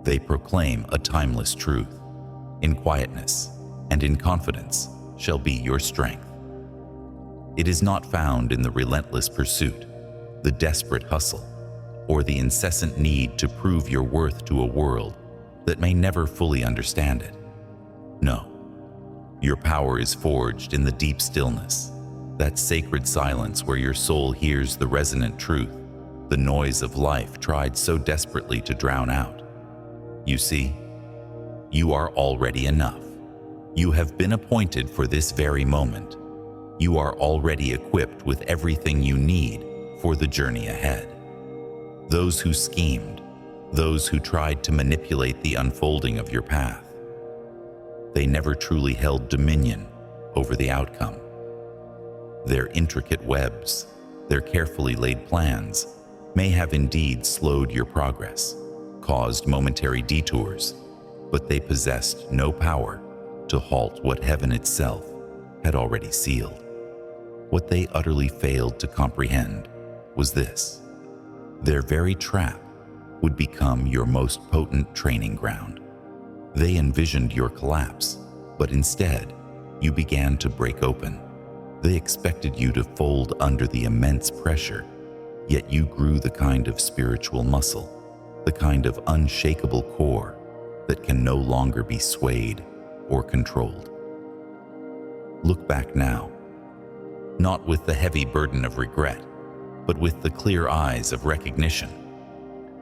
They proclaim a timeless truth. In quietness and in confidence shall be your strength. It is not found in the relentless pursuit, the desperate hustle, or the incessant need to prove your worth to a world that may never fully understand it. No, your power is forged in the deep stillness, that sacred silence where your soul hears the resonant truth, the noise of life tried so desperately to drown out. You see, you are already enough. You have been appointed for this very moment. You are already equipped with everything you need for the journey ahead. Those who schemed, those who tried to manipulate the unfolding of your path, they never truly held dominion over the outcome. Their intricate webs, their carefully laid plans, may have indeed slowed your progress, caused momentary detours, but they possessed no power to halt what heaven itself had already sealed. What they utterly failed to comprehend was this: their very trap would become your most potent training ground. They envisioned your collapse, but instead, you began to break open. They expected you to fold under the immense pressure, yet you grew the kind of spiritual muscle, the kind of unshakable core that can no longer be swayed or controlled. Look back now, not with the heavy burden of regret, but with the clear eyes of recognition.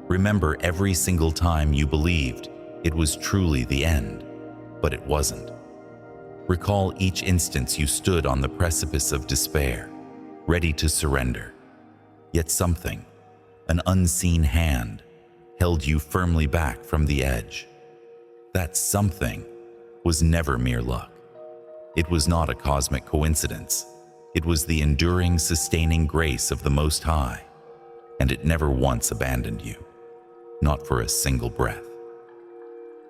Remember every single time you believed it was truly the end, but it wasn't. Recall each instance you stood on the precipice of despair, ready to surrender. Yet something, an unseen hand, held you firmly back from the edge. That something was never mere luck. It was not a cosmic coincidence. It was the enduring, sustaining grace of the Most High, and it never once abandoned you, not for a single breath.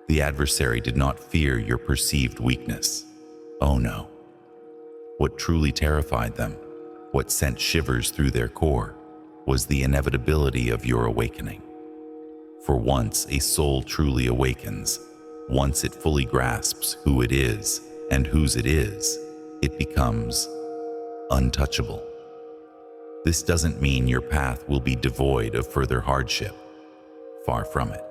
The adversary did not fear your perceived weakness. Oh no. What truly terrified them, what sent shivers through their core, was the inevitability of your awakening. For once a soul truly awakens, once it fully grasps who it is and whose it is, it becomes untouchable. This doesn't mean your path will be devoid of further hardship. Far from it.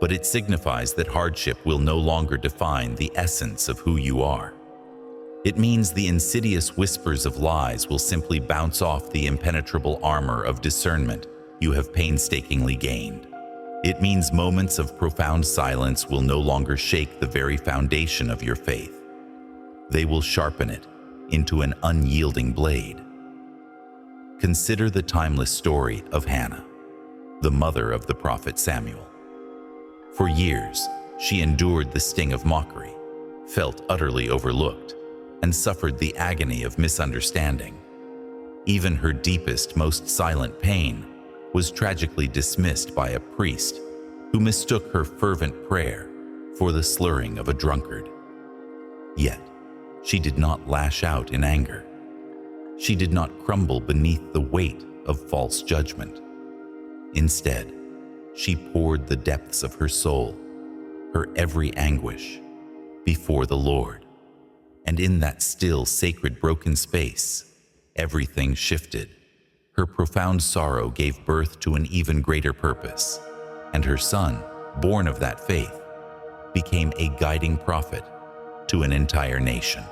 But it signifies that hardship will no longer define the essence of who you are. It means the insidious whispers of lies will simply bounce off the impenetrable armor of discernment you have painstakingly gained. It means moments of profound silence will no longer shake the very foundation of your faith. They will sharpen it into an unyielding blade. Consider the timeless story of Hannah, the mother of the prophet Samuel. For years, she endured the sting of mockery, felt utterly overlooked, and suffered the agony of misunderstanding. Even her deepest, most silent pain was tragically dismissed by a priest who mistook her fervent prayer for the slurring of a drunkard. Yet, she did not lash out in anger. She did not crumble beneath the weight of false judgment. Instead, she poured the depths of her soul, her every anguish, before the Lord. And in that still, sacred, broken space, everything shifted. Her profound sorrow gave birth to an even greater purpose, and her son, born of that faith, became a guiding prophet to an entire nation.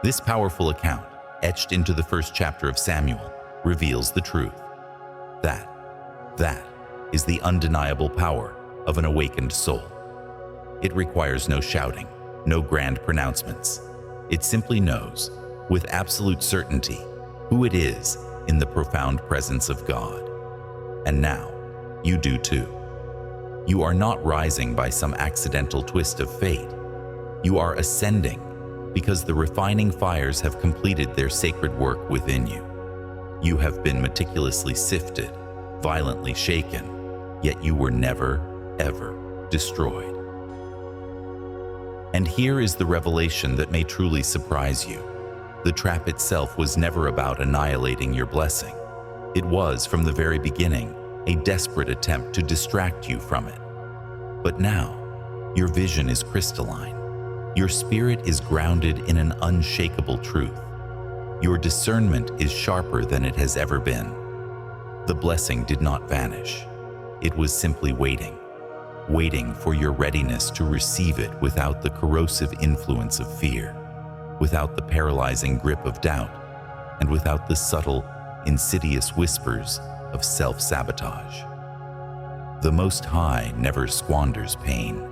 This powerful account, etched into the first chapter of Samuel, reveals the truth. That is the undeniable power of an awakened soul. It requires no shouting, no grand pronouncements. It simply knows, with absolute certainty, who it is in the profound presence of God. And now, you do too. You are not rising by some accidental twist of fate. You are ascending because the refining fires have completed their sacred work within you. You have been meticulously sifted, violently shaken, yet you were never, ever destroyed. And here is the revelation that may truly surprise you. The trap itself was never about annihilating your blessing. It was, from the very beginning, a desperate attempt to distract you from it. But now, your vision is crystalline. Your spirit is grounded in an unshakable truth. Your discernment is sharper than it has ever been. The blessing did not vanish. It was simply waiting for your readiness to receive it without the corrosive influence of fear, without the paralyzing grip of doubt, and without the subtle, insidious whispers of self-sabotage. The Most High never squanders pain.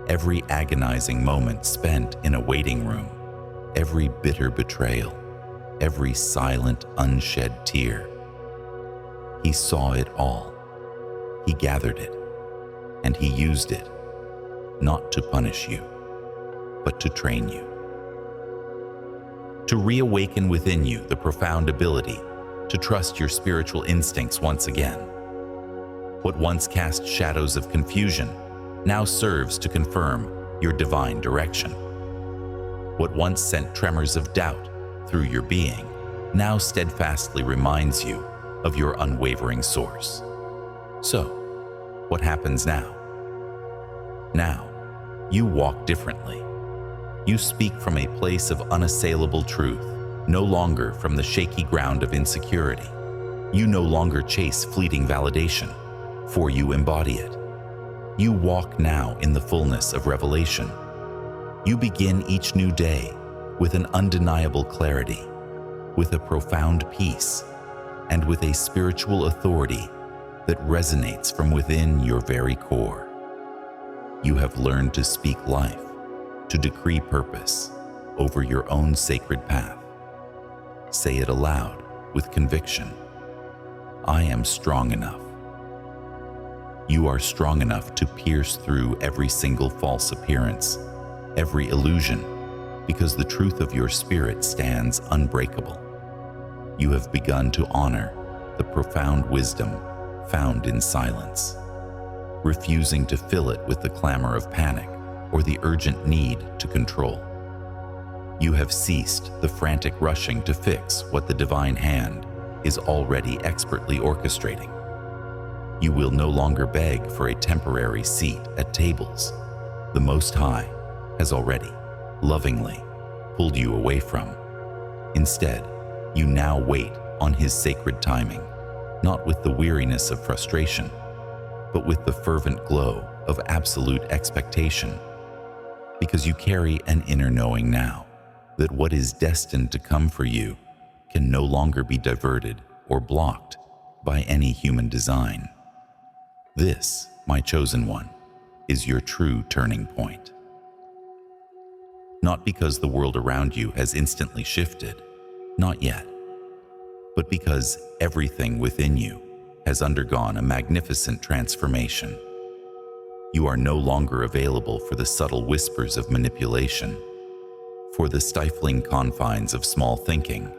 Every agonizing moment spent in a waiting room, every bitter betrayal, every silent, unshed tear. He saw it all. He gathered it, and he used it, not to punish you, but to train you. To reawaken within you the profound ability to trust your spiritual instincts once again. What once cast shadows of confusion now serves to confirm your divine direction. What once sent tremors of doubt through your being now steadfastly reminds you of your unwavering source. So, what happens now? Now, you walk differently. You speak from a place of unassailable truth, no longer from the shaky ground of insecurity. You no longer chase fleeting validation, for you embody it. You walk now in the fullness of revelation. You begin each new day with an undeniable clarity, with a profound peace, and with a spiritual authority that resonates from within your very core. You have learned to speak life, to decree purpose over your own sacred path. Say it aloud with conviction. I am strong enough. You are strong enough to pierce through every single false appearance, every illusion, because the truth of your spirit stands unbreakable. You have begun to honor the profound wisdom found in silence, refusing to fill it with the clamor of panic or the urgent need to control. You have ceased the frantic rushing to fix what the divine hand is already expertly orchestrating. You will no longer beg for a temporary seat at tables the Most High has already, lovingly, pulled you away from. Instead, you now wait on His sacred timing, not with the weariness of frustration, but with the fervent glow of absolute expectation, because you carry an inner knowing now that what is destined to come for you can no longer be diverted or blocked by any human design. This, my chosen one, is your true turning point. Not because the world around you has instantly shifted, not yet, but because everything within you has undergone a magnificent transformation. You are no longer available for the subtle whispers of manipulation, for the stifling confines of small thinking,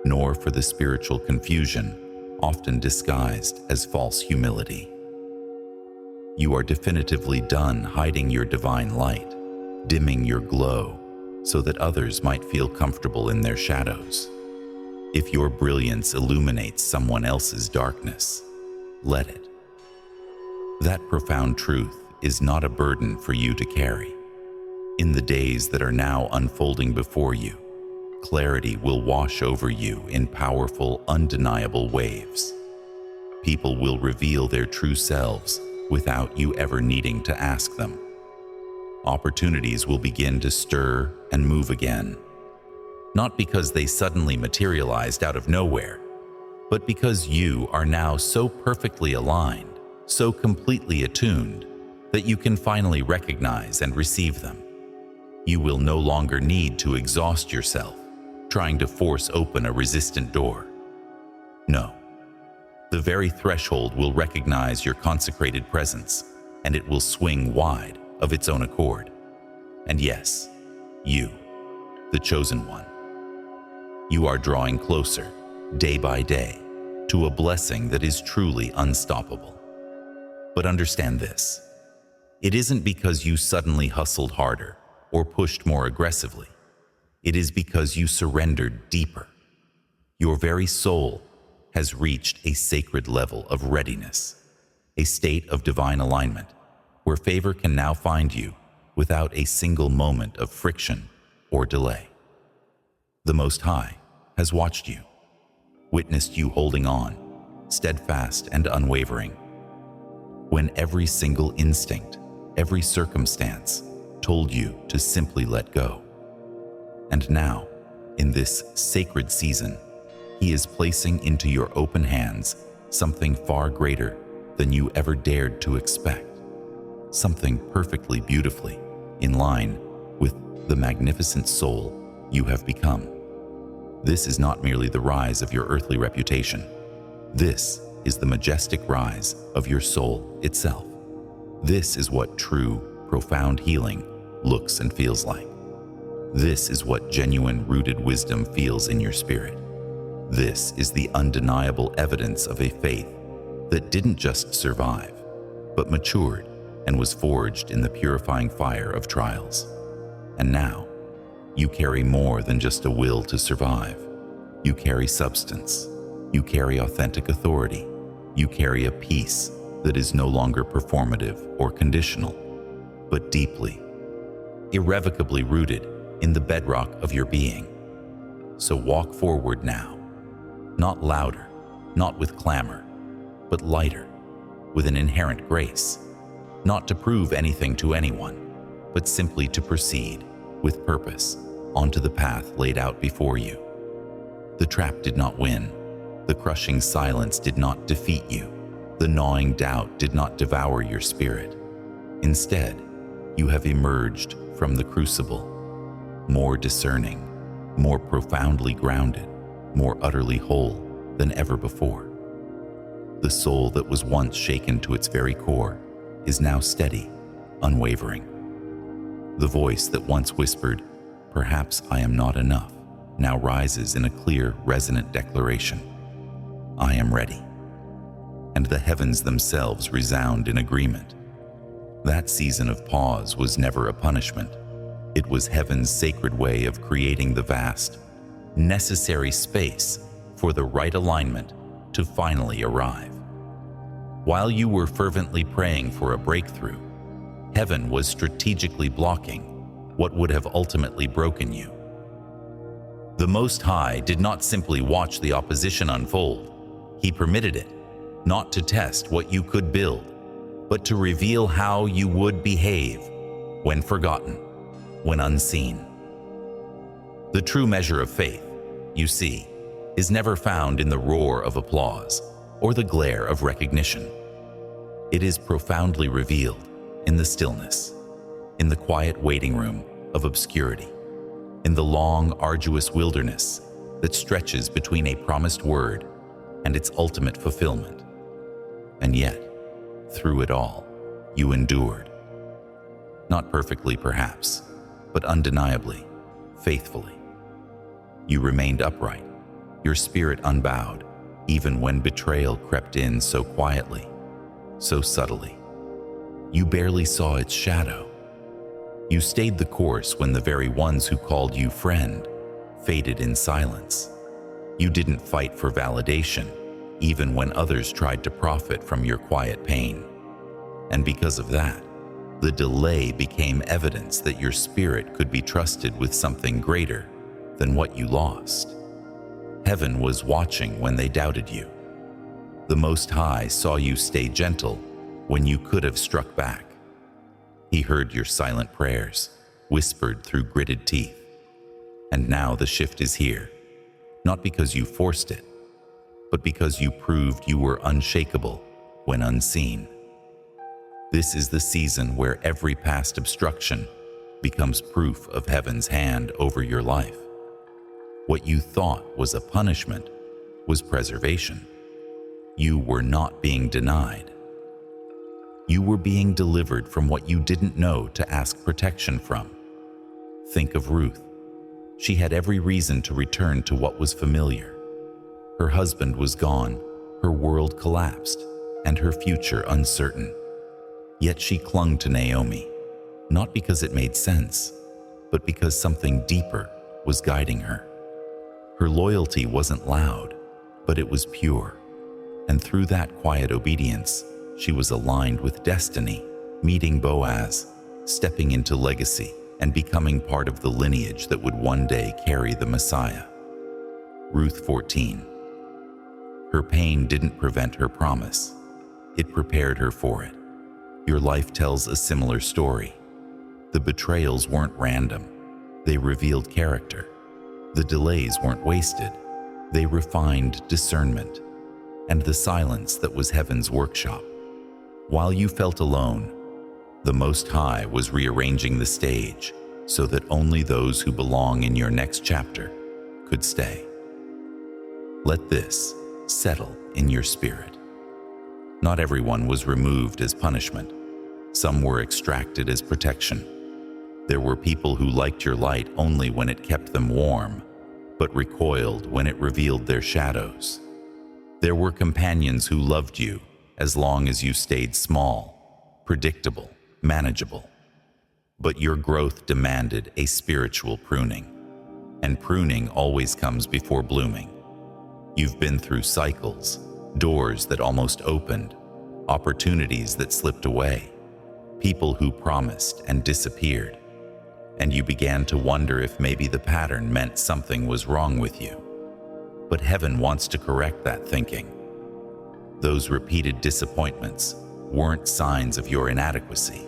nor for the spiritual confusion often disguised as false humility. You are definitively done hiding your divine light, dimming your glow, so that others might feel comfortable in their shadows. If your brilliance illuminates someone else's darkness, let it. That profound truth is not a burden for you to carry. In the days that are now unfolding before you, clarity will wash over you in powerful, undeniable waves. People will reveal their true selves without you ever needing to ask them. Opportunities will begin to stir and move again, not because they suddenly materialized out of nowhere, but because you are now so perfectly aligned, so completely attuned, that you can finally recognize and receive them. You will no longer need to exhaust yourself trying to force open a resistant door. No. The very threshold will recognize your consecrated presence, and it will swing wide of its own accord. And yes, you, the chosen one, you are drawing closer, day by day, to a blessing that is truly unstoppable. But understand this, it isn't because you suddenly hustled harder or pushed more aggressively. It is because you surrendered deeper. Your very soul has reached a sacred level of readiness, a state of divine alignment, where favor can now find you without a single moment of friction or delay. The Most High has watched you, witnessed you holding on, steadfast and unwavering, when every single instinct, every circumstance told you to simply let go. And now, in this sacred season, He is placing into your open hands something far greater than you ever dared to expect, something perfectly beautifully in line with the magnificent soul you have become. This is not merely the rise of your earthly reputation. This is the majestic rise of your soul itself. This is what true, profound healing looks and feels like. This is what genuine rooted wisdom feels in your spirit. This is the undeniable evidence of a faith that didn't just survive, but matured and was forged in the purifying fire of trials. And now, you carry more than just a will to survive. You carry substance. You carry authentic authority. You carry a peace that is no longer performative or conditional, but deeply, irrevocably rooted in the bedrock of your being. So walk forward now, not louder, not with clamor, but lighter, with an inherent grace, not to prove anything to anyone, but simply to proceed with purpose onto the path laid out before you. The trap did not win. The crushing silence did not defeat you. The gnawing doubt did not devour your spirit. Instead, you have emerged from the crucible, more discerning, more profoundly grounded, more utterly whole than ever before. The soul that was once shaken to its very core is now steady, unwavering. The voice that once whispered, "Perhaps I am not enough," now rises in a clear, resonant declaration, "I am ready." And the heavens themselves resound in agreement. That season of pause was never a punishment. It was heaven's sacred way of creating the vast, necessary space for the right alignment to finally arrive. While you were fervently praying for a breakthrough, heaven was strategically blocking what would have ultimately broken you. The Most High did not simply watch the opposition unfold. He permitted it, not to test what you could build, but to reveal how you would behave when forgotten, when unseen. The true measure of faith, you see, is never found in the roar of applause or the glare of recognition. It is profoundly revealed in the stillness, in the quiet waiting room of obscurity, in the long, arduous wilderness that stretches between a promised word and its ultimate fulfillment. And yet, through it all, you endured. Not perfectly, perhaps, but undeniably, faithfully. You remained upright, your spirit unbowed, even when betrayal crept in so quietly, so subtly. You barely saw its shadow. You stayed the course when the very ones who called you friend faded in silence. You didn't fight for validation, even when others tried to profit from your quiet pain. And because of that, the delay became evidence that your spirit could be trusted with something greater than what you lost. Heaven was watching when they doubted you. The Most High saw you stay gentle when you could have struck back. He heard your silent prayers, whispered through gritted teeth. And now the shift is here, not because you forced it, but because you proved you were unshakable when unseen. This is the season where every past obstruction becomes proof of heaven's hand over your life. What you thought was a punishment was preservation. You were not being denied. You were being delivered from what you didn't know to ask protection from. Think of Ruth. She had every reason to return to what was familiar. Her husband was gone, her world collapsed, and her future uncertain. Yet she clung to Naomi, not because it made sense, but because something deeper was guiding her. Her loyalty wasn't loud, but it was pure. And through that quiet obedience, she was aligned with destiny, meeting Boaz, stepping into legacy, and becoming part of the lineage that would one day carry the Messiah. Ruth 14. Her pain didn't prevent her promise. It prepared her for it. Your life tells a similar story. The betrayals weren't random. They revealed character. The delays weren't wasted. They refined discernment. And the silence that was heaven's workshop. While you felt alone, the Most High was rearranging the stage so that only those who belong in your next chapter could stay. Let this settle in your spirit. Not everyone was removed as punishment. Some were extracted as protection. There were people who liked your light only when it kept them warm, but recoiled when it revealed their shadows. There were companions who loved you as long as you stayed small, predictable, manageable. But your growth demanded a spiritual pruning, and pruning always comes before blooming. You've been through cycles, doors that almost opened, opportunities that slipped away, people who promised and disappeared, and you began to wonder if maybe the pattern meant something was wrong with you. But heaven wants to correct that thinking. Those repeated disappointments weren't signs of your inadequacy.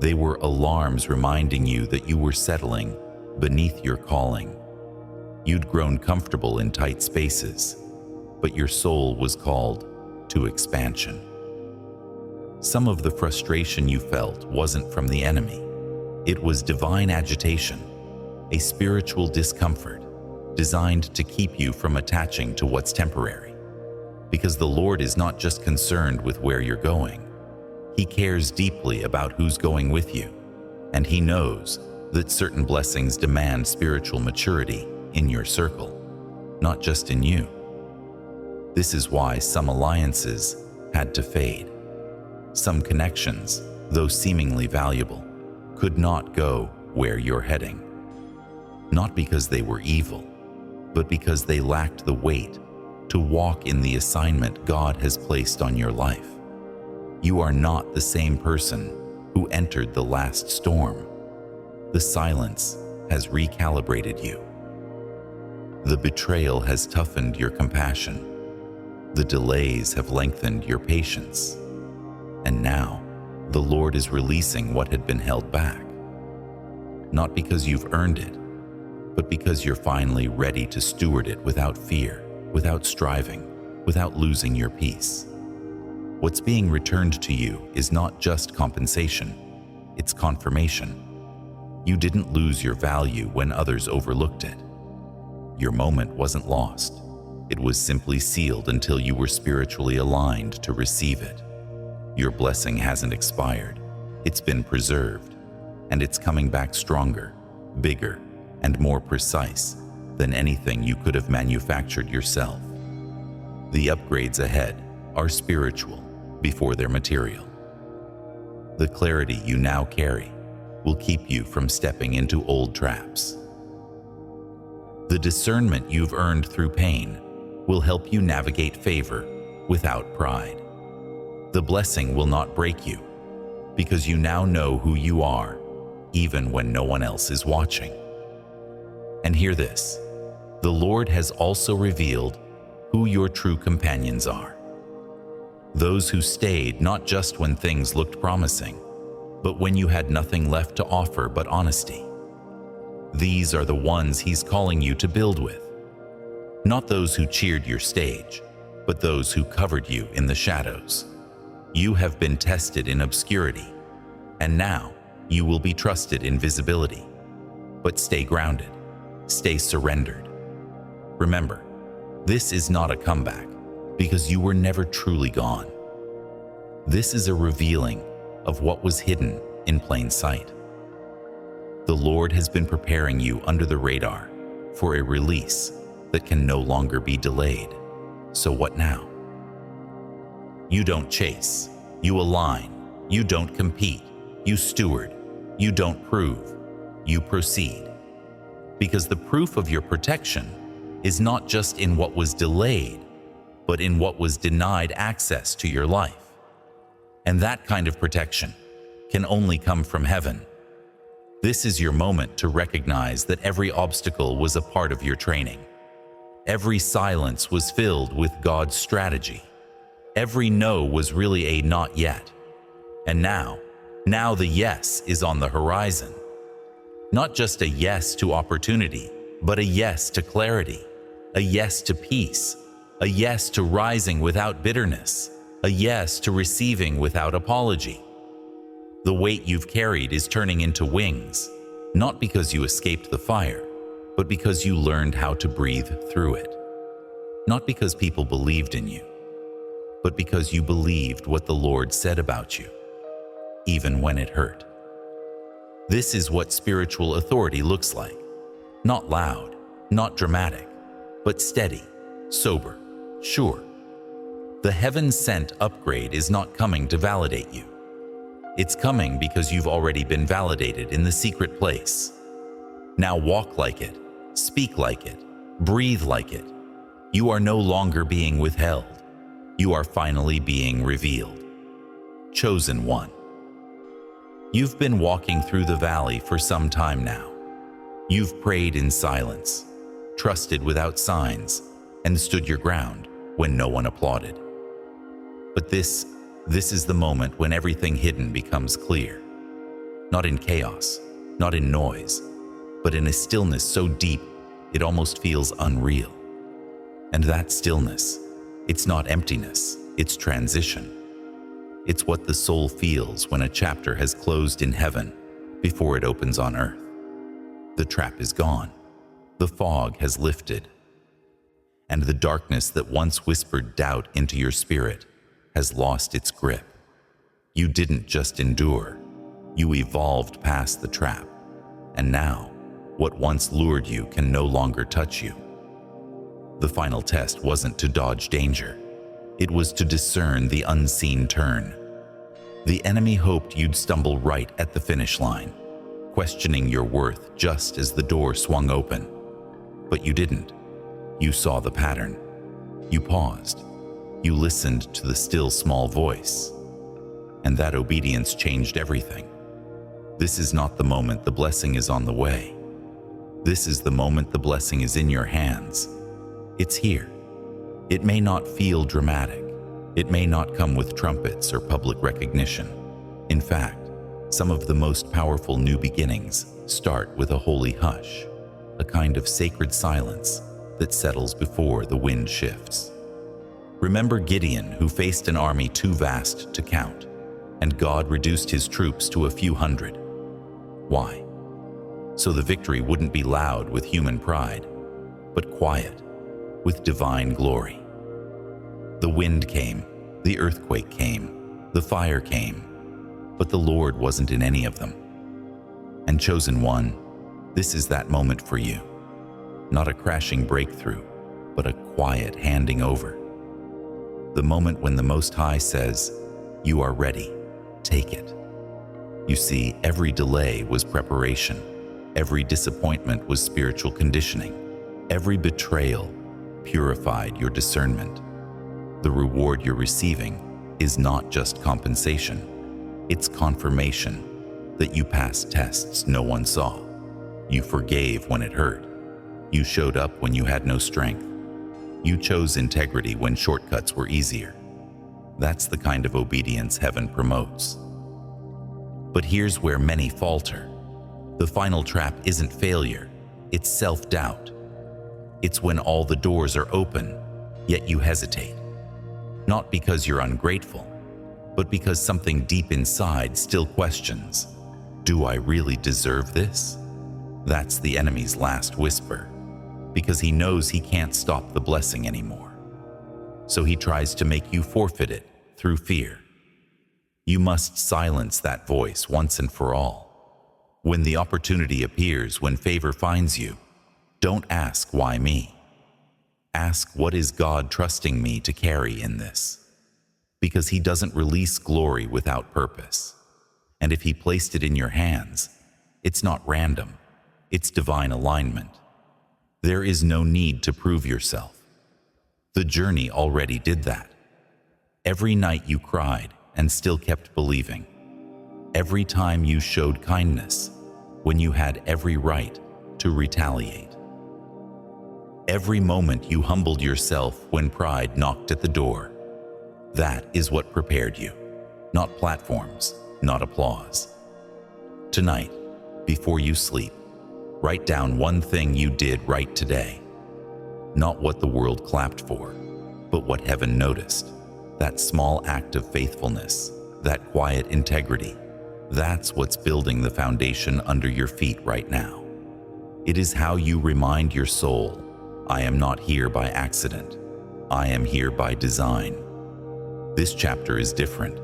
They were alarms reminding you that you were settling beneath your calling. You'd grown comfortable in tight spaces, but your soul was called to expansion. Some of the frustration you felt wasn't from the enemy. It was divine agitation, a spiritual discomfort designed to keep you from attaching to what's temporary. Because the Lord is not just concerned with where you're going. He cares deeply about who's going with you, and He knows that certain blessings demand spiritual maturity in your circle, not just in you. This is why some alliances had to fade. Some connections, though seemingly valuable, could not go where you're heading. Not because they were evil, but because they lacked the weight to walk in the assignment God has placed on your life. You are not the same person who entered the last storm. The silence has recalibrated you. The betrayal has toughened your compassion. The delays have lengthened your patience. And now, the Lord is releasing what had been held back. Not because you've earned it, but because you're finally ready to steward it without fear, without striving, without losing your peace. What's being returned to you is not just compensation, it's confirmation. You didn't lose your value when others overlooked it. Your moment wasn't lost. It was simply sealed until you were spiritually aligned to receive it. Your blessing hasn't expired. It's been preserved, and it's coming back stronger, bigger, and more precise than anything you could have manufactured yourself. The upgrades ahead are spiritual before they're material. The clarity you now carry will keep you from stepping into old traps. The discernment you've earned through pain will help you navigate favor without pride. The blessing will not break you because you now know who you are, even when no one else is watching. And hear this, the Lord has also revealed who your true companions are. Those who stayed not just when things looked promising, but when you had nothing left to offer but honesty. These are the ones He's calling you to build with. Not those who cheered your stage, but those who covered you in the shadows. You have been tested in obscurity, and now you will be trusted in visibility. But stay grounded, stay surrendered. Remember, this is not a comeback, because you were never truly gone. This is a revealing of what was hidden in plain sight. The Lord has been preparing you under the radar for a release that can no longer be delayed. So what now? You don't chase, you align, you don't compete, you steward, you don't prove, you proceed. Because the proof of your protection is not just in what was delayed, but in what was denied access to your life. And that kind of protection can only come from heaven. This is your moment to recognize that every obstacle was a part of your training. Every silence was filled with God's strategy. Every no was really a not yet. And now the yes is on the horizon. Not just a yes to opportunity, but a yes to clarity, a yes to peace, a yes to rising without bitterness, a yes to receiving without apology. The weight you've carried is turning into wings, not because you escaped the fire, but because you learned how to breathe through it. Not because people believed in you, but because you believed what the Lord said about you, even when it hurt. This is what spiritual authority looks like. Not loud, not dramatic, but steady, sober, sure. The heaven-sent upgrade is not coming to validate you. It's coming because you've already been validated in the secret place. Now walk like it, speak like it, breathe like it. You are no longer being withheld. You are finally being revealed. Chosen one. You've been walking through the valley for some time now. You've prayed in silence, trusted without signs, and stood your ground when no one applauded. But this is the moment when everything hidden becomes clear. Not in chaos, not in noise, but in a stillness so deep it almost feels unreal. And that stillness, it's not emptiness, it's transition. It's what the soul feels when a chapter has closed in heaven before it opens on earth. The trap is gone. The fog has lifted. And the darkness that once whispered doubt into your spirit has lost its grip. You didn't just endure. You evolved past the trap. And now, what once lured you can no longer touch you. The final test wasn't to dodge danger. It was to discern the unseen turn. The enemy hoped you'd stumble right at the finish line, questioning your worth just as the door swung open. But you didn't. You saw the pattern. You paused. You listened to the still small voice. And that obedience changed everything. This is not the moment the blessing is on the way. This is the moment the blessing is in your hands. It's here. It may not feel dramatic. It may not come with trumpets or public recognition. In fact, some of the most powerful new beginnings start with a holy hush, a kind of sacred silence that settles before the wind shifts. Remember Gideon, who faced an army too vast to count, and God reduced his troops to a few hundred. Why? So the victory wouldn't be loud with human pride, but quiet with divine glory. The wind came, the earthquake came, the fire came, but the Lord wasn't in any of them. And chosen one, this is that moment for you. Not a crashing breakthrough, but a quiet handing over. The moment when the Most High says, "You are ready, take it." You see, every delay was preparation. Every disappointment was spiritual conditioning. Every betrayal purified your discernment. The reward you're receiving is not just compensation. It's confirmation that you passed tests no one saw. You forgave when it hurt. You showed up when you had no strength. You chose integrity when shortcuts were easier. That's the kind of obedience heaven promotes. But here's where many falter. The final trap isn't failure, it's self-doubt. It's when all the doors are open, yet you hesitate. Not because you're ungrateful, but because something deep inside still questions, do I really deserve this? That's the enemy's last whisper, because he knows he can't stop the blessing anymore. So he tries to make you forfeit it through fear. You must silence that voice once and for all. When the opportunity appears, when favor finds you, don't ask, why me? Ask, what is God trusting me to carry in this? Because he doesn't release glory without purpose. And if he placed it in your hands, it's not random, it's divine alignment. There is no need to prove yourself. The journey already did that. Every night you cried and still kept believing. Every time you showed kindness when you had every right to retaliate. Every moment you humbled yourself when pride knocked at the door. That is what prepared you, not platforms, not applause. Tonight, before you sleep, write down one thing you did right today. Not what the world clapped for, but what heaven noticed. That small act of faithfulness, that quiet integrity, that's what's building the foundation under your feet right now. It is how you remind your soul, I am not here by accident. I am here by design. This chapter is different.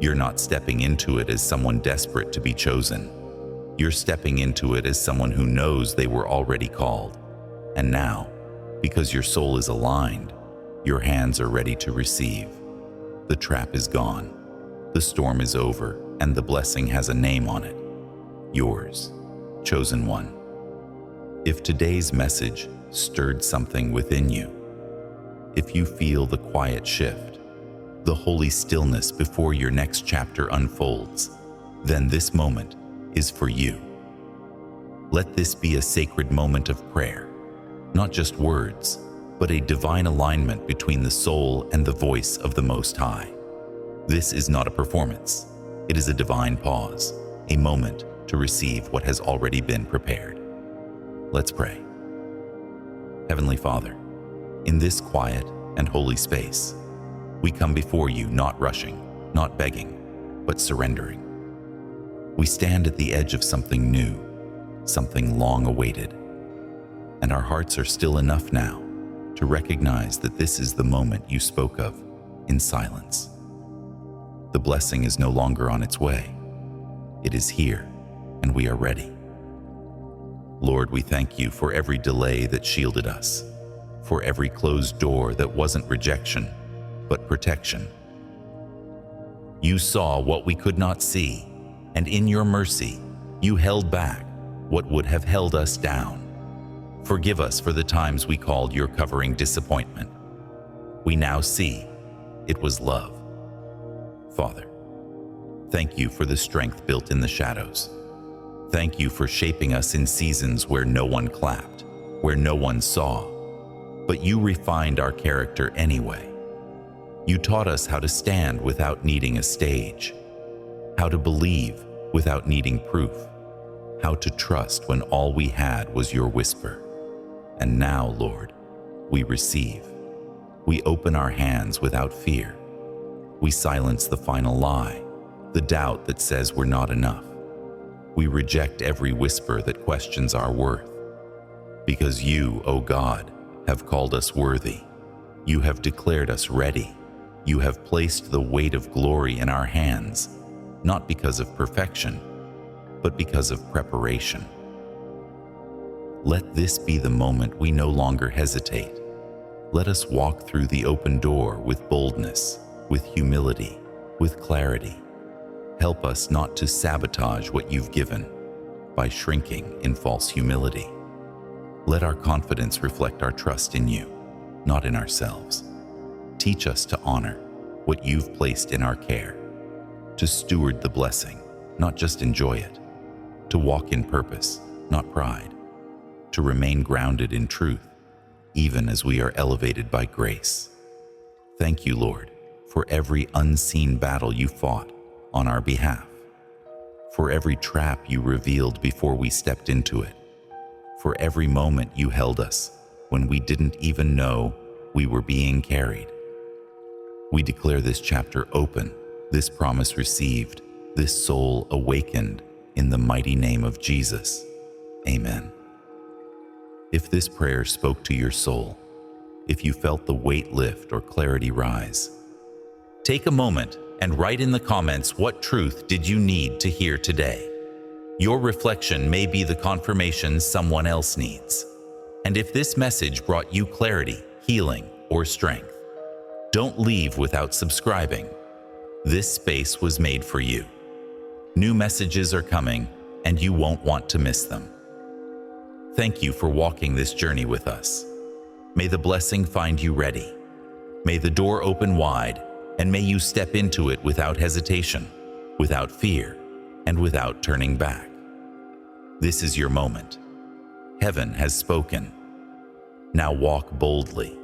You're not stepping into it as someone desperate to be chosen. You're stepping into it as someone who knows they were already called. And now, because your soul is aligned, your hands are ready to receive. The trap is gone. The storm is over, and the blessing has a name on it. Yours, chosen one. If today's message stirred something within you, if you feel the quiet shift, the holy stillness before your next chapter unfolds, then this moment is for you. Let this be a sacred moment of prayer, not just words, but a divine alignment between the soul and the voice of the Most High. This is not a performance. It is a divine pause, a moment to receive what has already been prepared. Let's pray. Heavenly Father, in this quiet and holy space, we come before you not rushing, not begging, but surrendering. We stand at the edge of something new, something long awaited, and our hearts are still enough now to recognize that this is the moment you spoke of in silence. The blessing is no longer on its way. It is here, and we are ready. Lord, we thank you for every delay that shielded us, for every closed door that wasn't rejection, but protection. You saw what we could not see, and in your mercy, you held back what would have held us down. Forgive us for the times we called your covering disappointment. We now see it was love. Father, thank you for the strength built in the shadows. Thank you for shaping us in seasons where no one clapped, where no one saw, but you refined our character anyway. You taught us how to stand without needing a stage, how to believe without needing proof, how to trust when all we had was your whisper. And now, Lord, we receive. We open our hands without fear. We silence the final lie, the doubt that says we're not enough. We reject every whisper that questions our worth. Because you, O God, have called us worthy. You have declared us ready. You have placed the weight of glory in our hands, not because of perfection, but because of preparation. Let this be the moment we no longer hesitate. Let us walk through the open door with boldness, with humility, with clarity. Help us not to sabotage what you've given by shrinking in false humility. Let our confidence reflect our trust in you, not in ourselves. Teach us to honor what you've placed in our care, to steward the blessing, not just enjoy it, to walk in purpose, not pride, to remain grounded in truth, even as we are elevated by grace. Thank you, Lord, for every unseen battle you fought on our behalf, for every trap you revealed before we stepped into it, for every moment you held us when we didn't even know we were being carried. We declare this chapter open, this promise received, this soul awakened in the mighty name of Jesus. Amen. If this prayer spoke to your soul, if you felt the weight lift or clarity rise, take a moment and write in the comments what truth did you need to hear today. Your reflection may be the confirmation someone else needs. And if this message brought you clarity, healing, or strength, don't leave without subscribing. This space was made for you. New messages are coming, and you won't want to miss them. thank you for walking this journey with us. May the blessing find you ready. May the door open wide, and may you step into it without hesitation, without fear, and without turning back. This is your moment. Heaven has spoken. Now walk boldly.